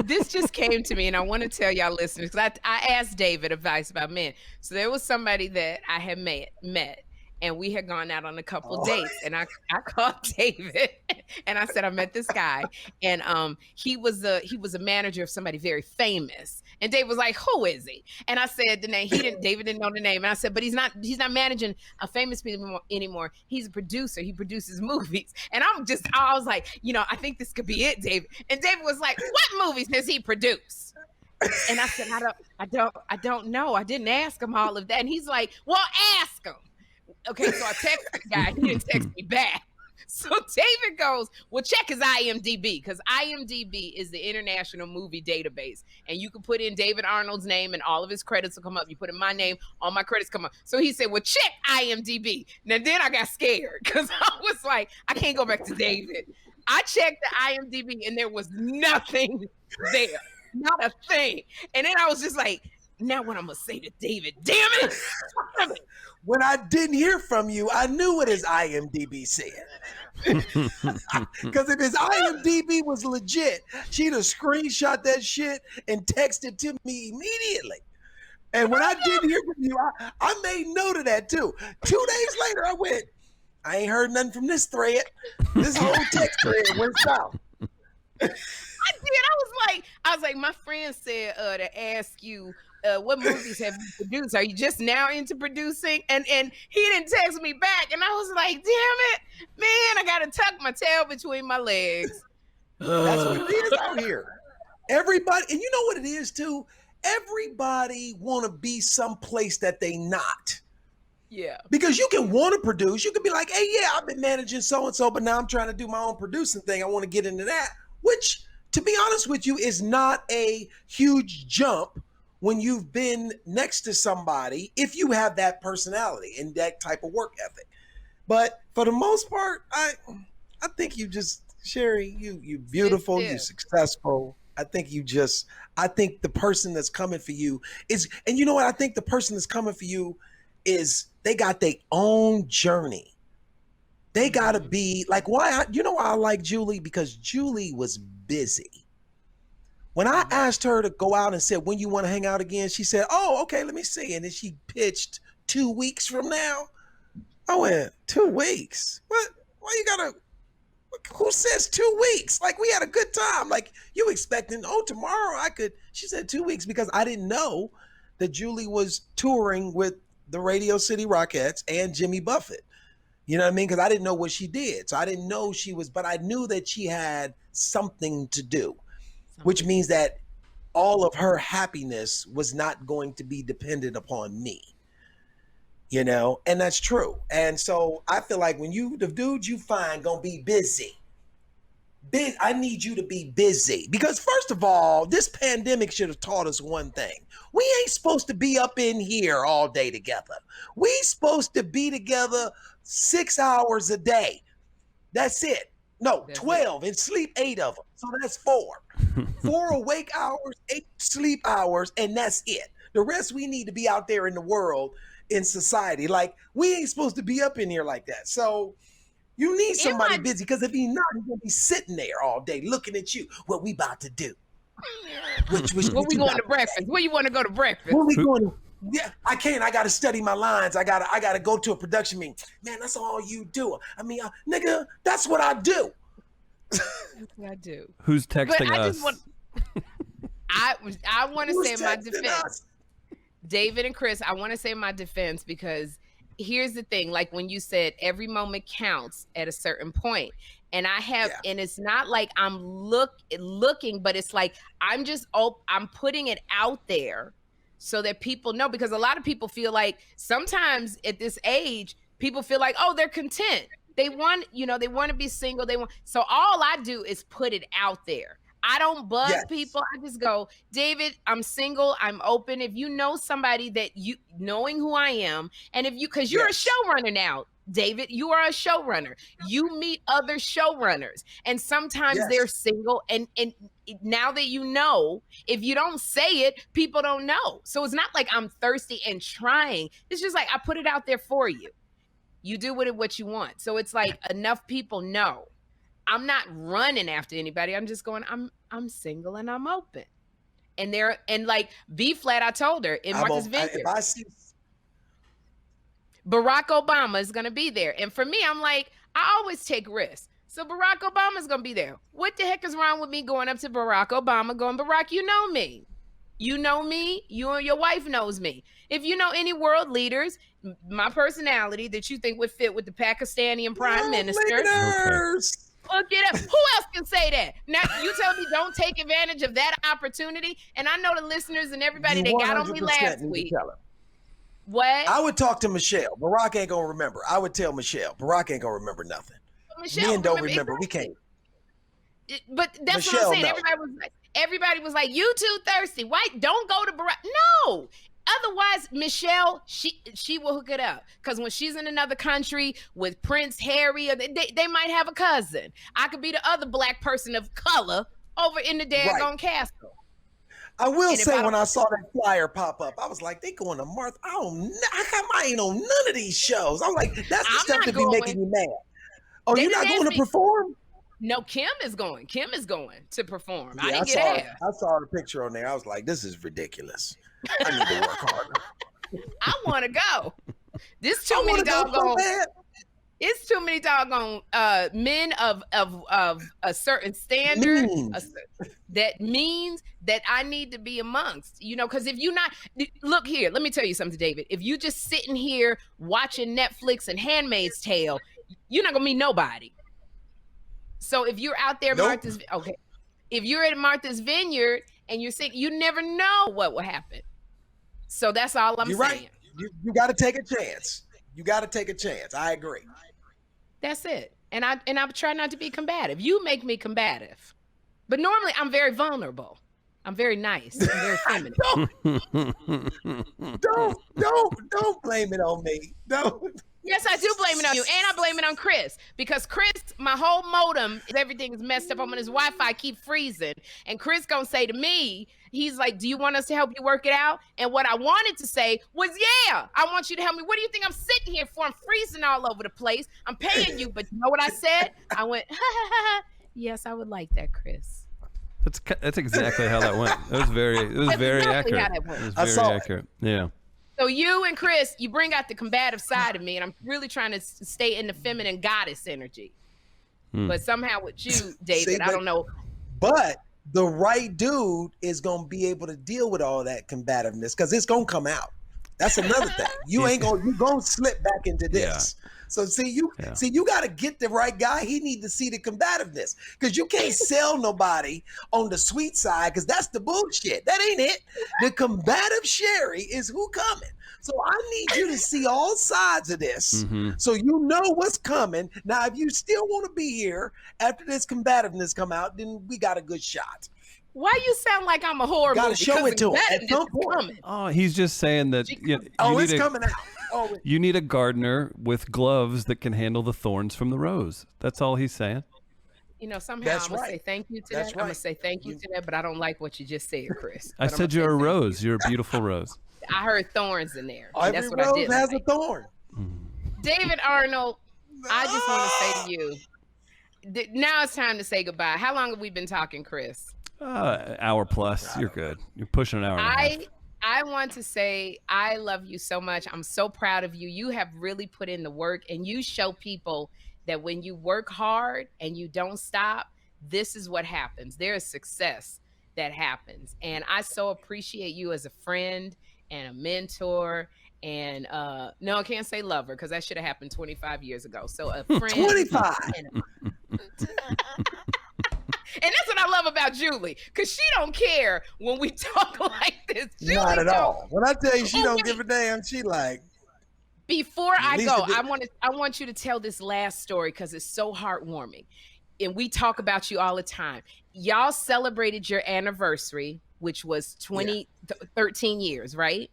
This just came to me, and I want to tell y'all listeners, because I asked David advice about men. So there was somebody that I had met. And we had gone out on a couple dates, and I called David, and I said I met this guy, and he was a manager of somebody very famous. And David was like, "Who is he?" And I said the name. David didn't know the name, and I said, "But he's not managing a famous people anymore. He's a producer. He produces movies." And I was like, I think this could be it, David. And David was like, "What movies does he produce?" And I said, I don't know. I didn't ask him all of that. And he's like, "Well, ask him." Okay, so I texted the guy. He didn't text me back. So David goes, well, check his IMDb, because IMDb is the International Movie Database. And you can put in David Arnold's name and all of his credits will come up. You put in my name, all my credits come up. So he said, well, check IMDb. Now, then I got scared, because I was like, I can't go back to David. I checked the IMDb, and there was nothing there. Not a thing. And then I was just like, now what I'm going to say to David, damn it. When I didn't hear from you, I knew what his IMDb said. Because if his IMDb was legit, she'd have screenshot that shit and texted to me immediately. And when I didn't hear from you, I made note of that too. 2 days later, I went, I ain't heard nothing from this thread. This whole text thread went south. I did. I was like, my friend said to ask you, what movies have you produced? Are you just now into producing? And he didn't text me back. And I was like, damn it, man, I got to tuck my tail between my legs. That's what it is out here. Everybody, and you know what it is too? Everybody want to be someplace that they not. Yeah. Because you can want to produce. You can be like, hey, yeah, I've been managing so-and-so, but now I'm trying to do my own producing thing. I want to get into that, which, to be honest with you, is not a huge jump when you've been next to somebody, if you have that personality and that type of work ethic. But for the most part, I think you just, Sherri, you beautiful, you successful. I think the person that's coming for you is, and you know what? I think the person that's coming for you is, they got their own journey. They got to be like, why I like Julie? Because Julie was busy. When I asked her to go out and said, when you want to hang out again, she said, oh, okay, let me see. And then she pitched 2 weeks from now. I went, 2 weeks? What? Why you gotta, who says 2 weeks? Like, we had a good time. Like, you expecting, tomorrow I could. She said 2 weeks because I didn't know that Julie was touring with the Radio City Rockettes and Jimmy Buffett. You know what I mean? Because I didn't know what she did. So I didn't know she was, but I knew that she had something to do, which means that all of her happiness was not going to be dependent upon me. You know, and that's true. And so I feel like when the dude you find gonna be busy, I need you to be busy. Because first of all, this pandemic should have taught us one thing. We ain't supposed to be up in here all day together. We supposed to be together 6 hours a day. That's it. No, 12 and sleep 8 of them. So that's 4. 4 awake hours, 8 sleep hours, and that's it. The rest we need to be out there in the world, in society. Like, we ain't supposed to be up in here like that. So you need somebody busy, because if he's not, he's gonna be sitting there all day looking at you. What we about to do? Where we going to breakfast? Where you want to go to breakfast? Where we going to? Yeah, I can't. I got to study my lines. I got to go to a production meeting. Man, that's all you do. I mean, nigga, that's what I do. That's what I do. Who's texting us? I want to say my defense. David and Chris, I want to say my defense, because here's the thing. Like when you said every moment counts at a certain point. And I have, and it's not like I'm looking, but it's like I'm putting it out there so that people know, because a lot of people feel like sometimes at this age, people feel like, oh, they're content. They want to be single. So all I do is put it out there. I don't buzz people. I just go, David, I'm single. I'm open. If you know somebody that knowing who I am, and if because you're a showrunner now, David, you are a showrunner. You meet other showrunners, and sometimes they're single. And now that you know, if you don't say it, people don't know. So it's not like I'm thirsty and trying. It's just like I put it out there for you. You do with it what you want. So it's like enough people know. I'm not running after anybody. I'm just going, I'm single and I'm open. And like B Flat, I told her in Martha's Vineyard, Barack Obama is going to be there. And for me, I'm like, I always take risks. So Barack Obama is going to be there. What the heck is wrong with me going up to Barack Obama going, Barack, you know me. You know me. You and your wife knows me. If you know any world leaders, my personality that you think would fit with the Pakistani Prime Minister. Look it up. Who else can say that? Now you tell me don't take advantage of that opportunity. And I know the listeners and everybody that got on me last week. What? I would talk to Michelle. Barack ain't gonna remember. I would tell Michelle. Barack ain't gonna remember nothing. Men don't remember. We can't. But that's Michelle, what I'm saying. Everybody was like, you too thirsty. Why don't go to Barack? No. Otherwise, Michelle, she will hook it up. Because when she's in another country with Prince Harry, or they might have a cousin. I could be the other black person of color over in the daggone castle. I will say, when I saw that flyer pop up, I was like, they going to Martha. I ain't on none of these shows. I'm like, that's the stuff that be making you mad. Oh, you're not going to perform? No, Kym is going. Kym is going to perform. Yeah, I saw the picture on there. I was like, this is ridiculous. I need to work harder. I want to go. There's too many doggone. It's too many doggone men of a certain standard that means that I need to be amongst. Because if you not look here, let me tell you something, David. If you just sitting here watching Netflix and Handmaid's Tale, you're not gonna meet nobody. So if you're out there, Martha's, okay, if you're at Martha's Vineyard and you're sick, you never know what will happen. So that's all I'm saying. Right. You got to take a chance. You got to take a chance. I agree. That's it. And I try not to be combative. You make me combative, but normally I'm very vulnerable. I'm very nice. I'm very feminine. don't blame it on me. Don't. Yes, I do blame it on you, and I blame it on Chris, because Chris, my whole modem, everything is messed up. I'm on his Wi-Fi, keep freezing, and Chris gonna say to me, he's like, "Do you want us to help you work it out?" And what I wanted to say was, "Yeah, I want you to help me." What do you think I'm sitting here for? I'm freezing all over the place. I'm paying you, but you know what I said? I went, "Yes, I would like that, Chris." That's exactly how that went. It was very exactly accurate. How that went. It was very accurate. Yeah. So you and Chris, you bring out the combative side of me, and I'm really trying to stay in the feminine goddess energy. But somehow with you, David, I don't know. But the right dude is going to be able to deal with all that combativeness, because it's going to come out. That's another thing. You going to slip back into this. Yeah. So you got to get the right guy. He need to see the combativeness, because you can't sell nobody on the sweet side, because that's the bullshit. That ain't it. The combative Sherri is who coming. So I need you to see all sides of this, so you know what's coming. Now, if you still want to be here after this combativeness come out, then we got a good shot. Why you sound like I'm a horror movie? Got to show it to him at some point. Oh, he's just saying that. It's coming out. You need a gardener with gloves that can handle the thorns from the rose. That's all he's saying. You know, somehow I'm going to say thank you to that. I'm going to say thank you to that, but I don't like what you just said, Chris. I said you're a rose. You're a beautiful rose. I heard thorns in there. Every rose has a thorn. David Arnold, I just want to say to you, now it's time to say goodbye. How long have we been talking, Chris? Hour plus. You're good. You're pushing an hour and a half. I want to say I love you so much. I'm so proud of you. You have really put in the work, and you show people that when you work hard and you don't stop, this is what happens. There is success that happens. And I so appreciate you as a friend and a mentor. And no, I can't say lover, because that should have happened 25 years ago. So a friend. 25. And that's what I love about Julie, because she don't care when we talk like this. Julie Not at all. When I tell you she don't give a damn, she like. Before I go, I want you to tell this last story, because it's so heartwarming. And we talk about you all the time. Y'all celebrated your anniversary, which was 13 years, right?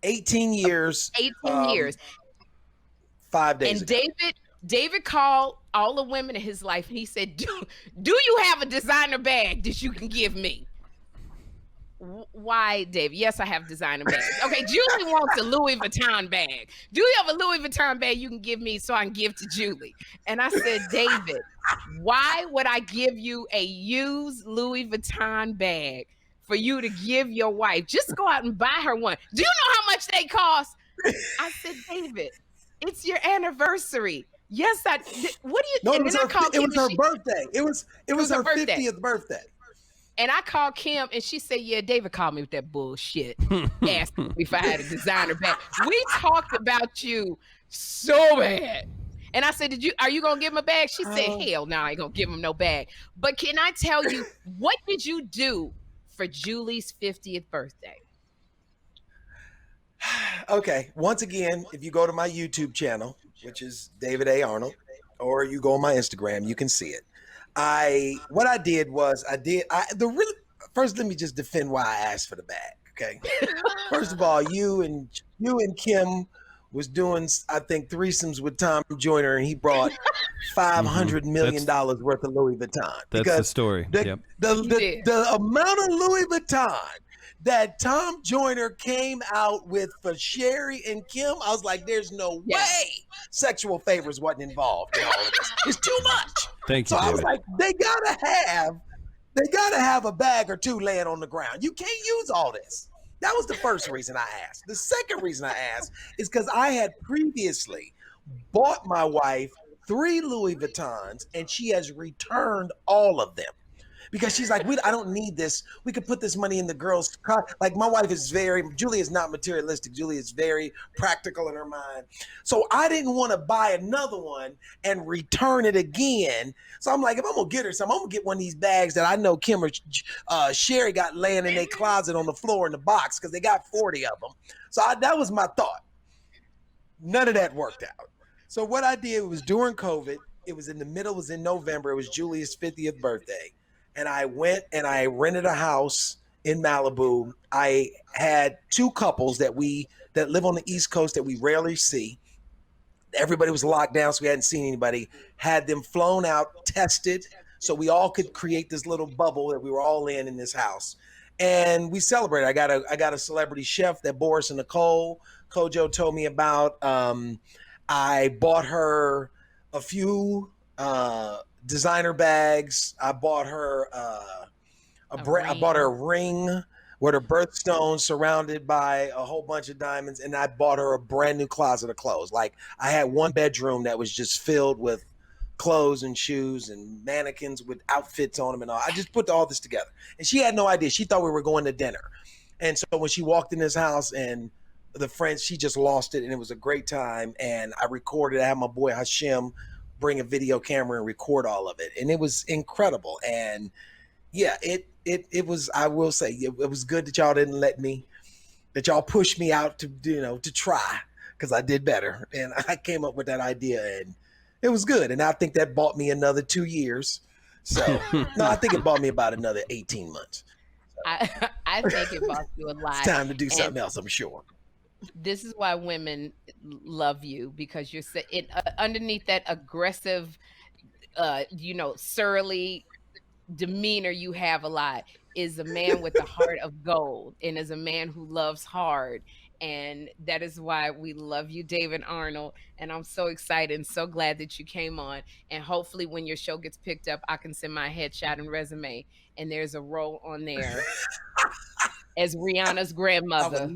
18 years. 18 years. 5 days ago. David called all the women in his life, and he said, do you have a designer bag that you can give me? Why, David? Yes, I have designer bags. Okay, Julie wants a Louis Vuitton bag. Do you have a Louis Vuitton bag you can give me so I can give to Julie? And I said, David, why would I give you a used Louis Vuitton bag for you to give your wife? Just go out and buy her one. Do you know how much they cost? I said, David, it's your anniversary. Yes, what do you? No, it was her birthday. It was her 50th birthday. And I called Kym, and she said, "Yeah, David called me with that bullshit. Asked me if I had a designer bag. We talked about you so bad." And I said, "Are you gonna give him a bag?" She said, "Hell no, I ain't gonna give him no bag." But can I tell you, what did you do for Julie's 50th birthday? Okay, once again, if you go to my YouTube channel, which is David A. Arnold, or you go on my Instagram, you can see it. First, let me just defend why I asked for the bag. Okay. First of all, you and Kym was doing, I think, threesomes with Tom Joyner, and he brought $500 million worth of Louis Vuitton. That's the story. The amount of Louis Vuitton that Tom Joyner came out with for Sherri and Kym, I was like, there's no way sexual favors wasn't involved in all of this. It's too much. Thank you, So David. I was like, they gotta have a bag or two laying on the ground. You can't use all this. That was the first reason I asked. The second reason I asked is because I had previously bought my wife 3 Louis Vuittons, and she has returned all of them because she's like, I don't need this. We could put this money in the girls' car. Like my wife is Julie is not materialistic. Julie is very practical in her mind. So I didn't want to buy another one and return it again. So I'm like, if I'm gonna get her something, I'm gonna get one of these bags that I know Kym or Sherri got laying in their closet on the floor in the box because they got 40 of them. So that was my thought. None of that worked out. So what I did was during COVID, it was in November. It was Julie's 50th birthday. And I went and I rented a house in Malibu. I had two couples that live on the East Coast that we rarely see. Everybody was locked down, so we hadn't seen anybody. Had them flown out, tested, so we all could create this little bubble that we were all in this house. And we celebrated. I got a celebrity chef that Boris and Nicole Kojo told me about. I bought her a few designer bags. I bought her I bought her a ring with her birthstone surrounded by a whole bunch of diamonds, and I bought her a brand new closet of clothes. Like I had one bedroom that was just filled with clothes and shoes and mannequins with outfits on them and all. I just put all this together, and she had no idea. She thought we were going to dinner, and so when she walked in this house and the friends, she just lost it, and it was a great time. And I recorded. I had my boy Hashim bring a video camera and record all of it, and it was incredible. And yeah, it was, I will say, it was good that y'all didn't that y'all pushed me out to try, because I did better. And I came up with that idea, and it was good. And I think that bought me another 2 years. So, no, I think it bought me about another 18 months. So, I think it bought you a lot. It's time to do something else, I'm sure. This is why women love you, because you're underneath that aggressive, surly demeanor you have a lot is a man with a heart of gold, and is a man who loves hard. And that is why we love you, David Arnold. And I'm so excited and so glad that you came on. And hopefully when your show gets picked up, I can send my headshot and resume, and there's a role on there as Rihanna's grandmother.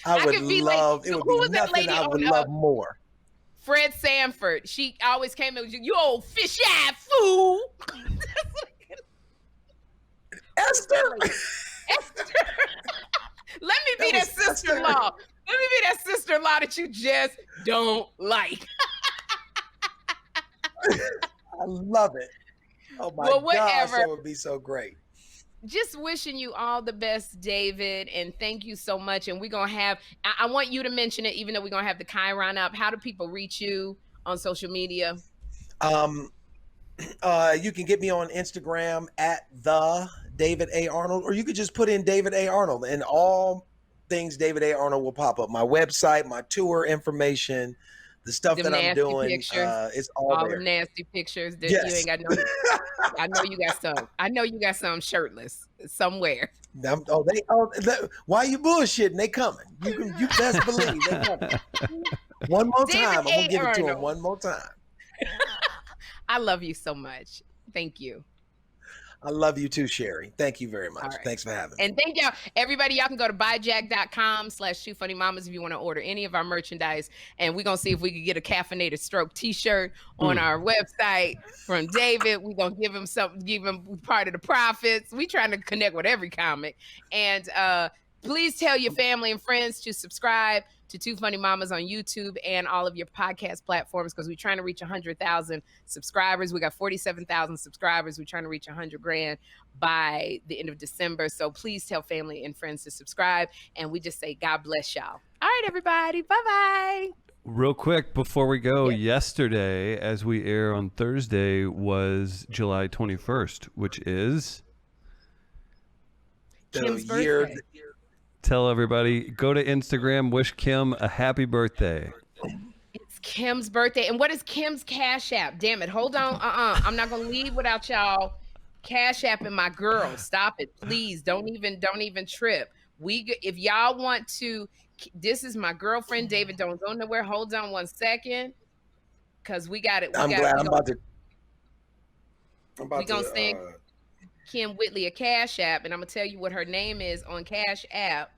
I would love, it would be nothing I would love more. Fred Sanford. She always came in with you old fish-eyed fool. Esther. Let me be that sister-in-law. Let me be that sister-in-law that you just don't like. I love it. Oh my gosh, that would be so great. Just wishing you all the best, David, and thank you so much. And we're going to have, I want you to mention it, even though we're going to have the Chiron up. How do people reach you on social media? You can get me on Instagram at the David A. Arnold, or you could just put in David A. Arnold, and all things David A. Arnold will pop up. My website, my tour information, the stuff that I'm doing, it's all there. The nasty pictures that yes. You ain't got no. I know you got some. I know you got some shirtless somewhere. Why you bullshitting? They coming. You best believe they coming. One more time, I'm gonna give it to him. One more time. I love you so much. Thank you. I love you too, Sherri. Thank you very much. Right. Thanks for having me. And thank y'all, everybody. Y'all can go to buyjack.com/2funnymamas if you want to order any of our merchandise. And we're going to see if we can get a caffeinated stroke t-shirt on our website from David. We're going to give him something, give him part of the profits. We trying to connect with every comic. And please tell your family and friends to subscribe to Two Funny Mamas on YouTube and all of your podcast platforms, because we're trying to reach 100,000 subscribers. We got 47,000 subscribers. We're trying to reach 100,000 by the end of December. So please tell family and friends to subscribe. And we just say, God bless y'all. All right, everybody. Bye-bye. Real quick before we go, yesterday, as we air on Thursday, was July 21st, which is Kym's birthday. Tell everybody, go to Instagram, wish Kym a happy birthday. It's Kym's birthday. And what is Kym's Cash App? Damn it. Hold on. I'm not going to leave without y'all Cash App and my girl. Stop it, please. Don't even trip. If y'all want to, this is my girlfriend, David. Don't go nowhere. Hold on one second, because we got it. I'm about to send Kym Whitley a Cash App, and I'm gonna tell you what her name is on Cash App.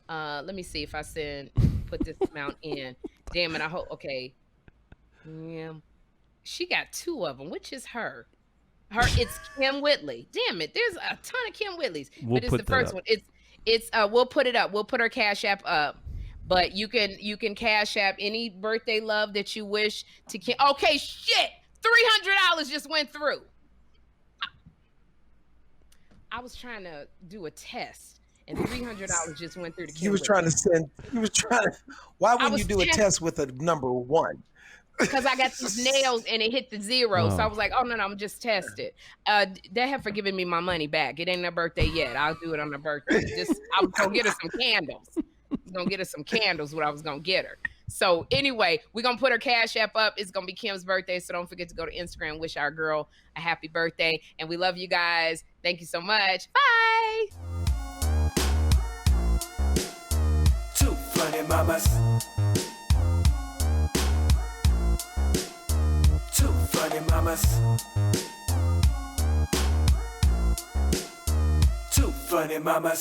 Let me see if I put this amount in. Damn it! I hope. Okay. Yeah. She got 2 of them. Which is her? It's Kym Whitley. Damn it. There's a ton of Kym Whitleys. We'll but it's put the that first up. one. It's we'll put it up. We'll put her Cash App up. But you can Cash App any birthday love that you wish to Kym. Okay, shit. $300 just went through. I was trying to do a test and $300 just went through to Kym. You was trying to send. You was trying to. Why wouldn't you do a test with a number 1? Because I got these nails and it hit the 0. So I was like, oh, no, I'm just test it. They have forgiven me my money back. It ain't her birthday yet. I'll do it on her birthday. I was going to get her some candles. I was going to get her some candles, what I was going to get her. So anyway, we're going to put her Cash App up. It's going to be Kym's birthday. So don't forget to go to Instagram, wish our girl a happy birthday. And we love you guys. Thank you so much. Bye. 2 funny mamas. 2 funny mamas. 2 funny mamas.